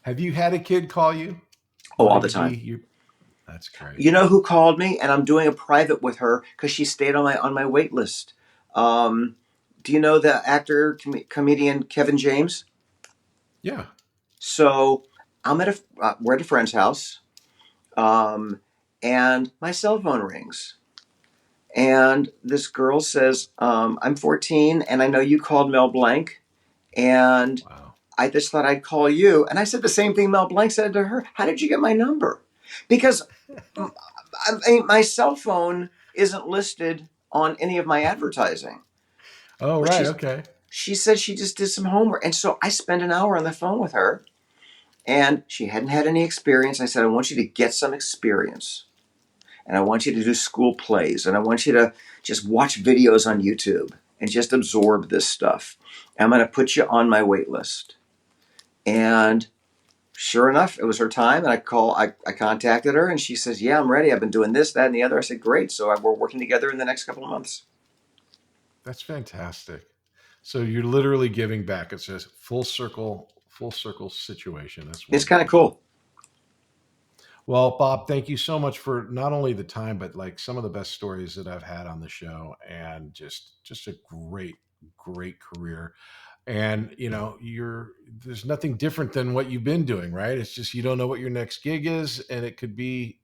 A: Have you had a kid call you?
B: Oh, all the time.
A: That's great.
B: You know who called me? And I'm doing a private with her because she stayed on my wait list. Do you know the actor comedian Kevin James?
A: Yeah.
B: So we're at a friend's house, and my cell phone rings. And this girl says, I'm 14, and I know you called Mel Blanc, and wow. I just thought I'd call you. And I said the same thing Mel Blanc said to her. How did you get my number? Because my cell phone isn't listed on any of my advertising.
A: Oh, right, okay.
B: She said she just did some homework. And so I spent an hour on the phone with her. And she hadn't had any experience. I said, I want you to get some experience. And I want you to do school plays. And I want you to just watch videos on YouTube and just absorb this stuff. And I'm going to put you on my wait list. And sure enough, it was her time. And I contacted her. And she says, yeah, I'm ready. I've been doing this, that, and the other. I said, great. So we're working together in the next couple of months.
A: That's fantastic. So you're literally giving back. It's just full circle situation.
B: It's kind of cool.
A: Well, Bob, thank you so much for not only the time, but like some of the best stories that I've had on the show, and just a great career. And there's nothing different than what you've been doing, right? It's just, you don't know what your next gig is, and it could be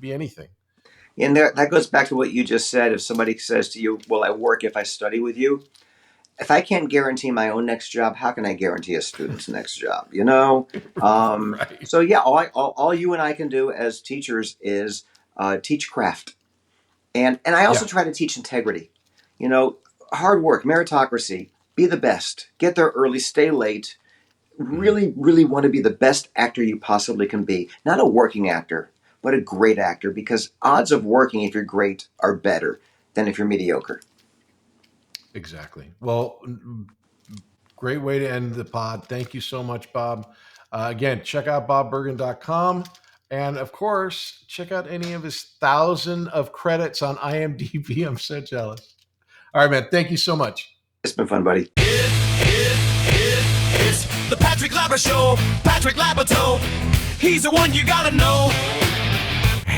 A: anything.
B: And that goes back to what you just said. If somebody says to you, will I work if I study with you? If I can't guarantee my own next job, how can I guarantee a student's next job? Right. So yeah, all you and I can do as teachers is teach craft, and I also try to teach integrity. Hard work, meritocracy, be the best, get there early, stay late. Really, really want to be the best actor you possibly can be. Not a working actor, but a great actor, because odds of working if you're great are better than if you're mediocre.
A: Exactly. Well, great way to end the pod. Thank you so much, Bob. Again, check out bobbergen.com. And of course, check out any of his 1,000 of credits on IMDb. I'm so jealous. All right, man. Thank you so much.
B: It's been fun, buddy.
C: It's the Patrick Labyorteaux Show. Patrick Labyorteaux. He's the one you gotta know.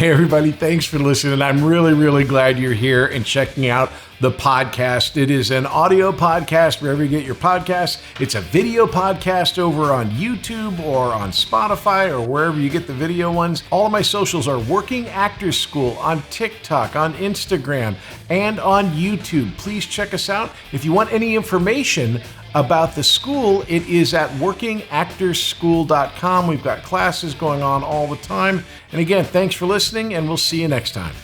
A: Hey, everybody, thanks for listening. I'm really, really glad you're here and checking out the podcast. It is an audio podcast wherever you get your podcasts. It's a video podcast over on YouTube or on Spotify or wherever you get the video ones. All of my socials are Working Actors School on TikTok, on Instagram, and on YouTube. Please check us out. If you want any information about the school, it is at workingactorsschool.com. We've got classes going on all the time. And again, thanks for listening, and we'll see you next time.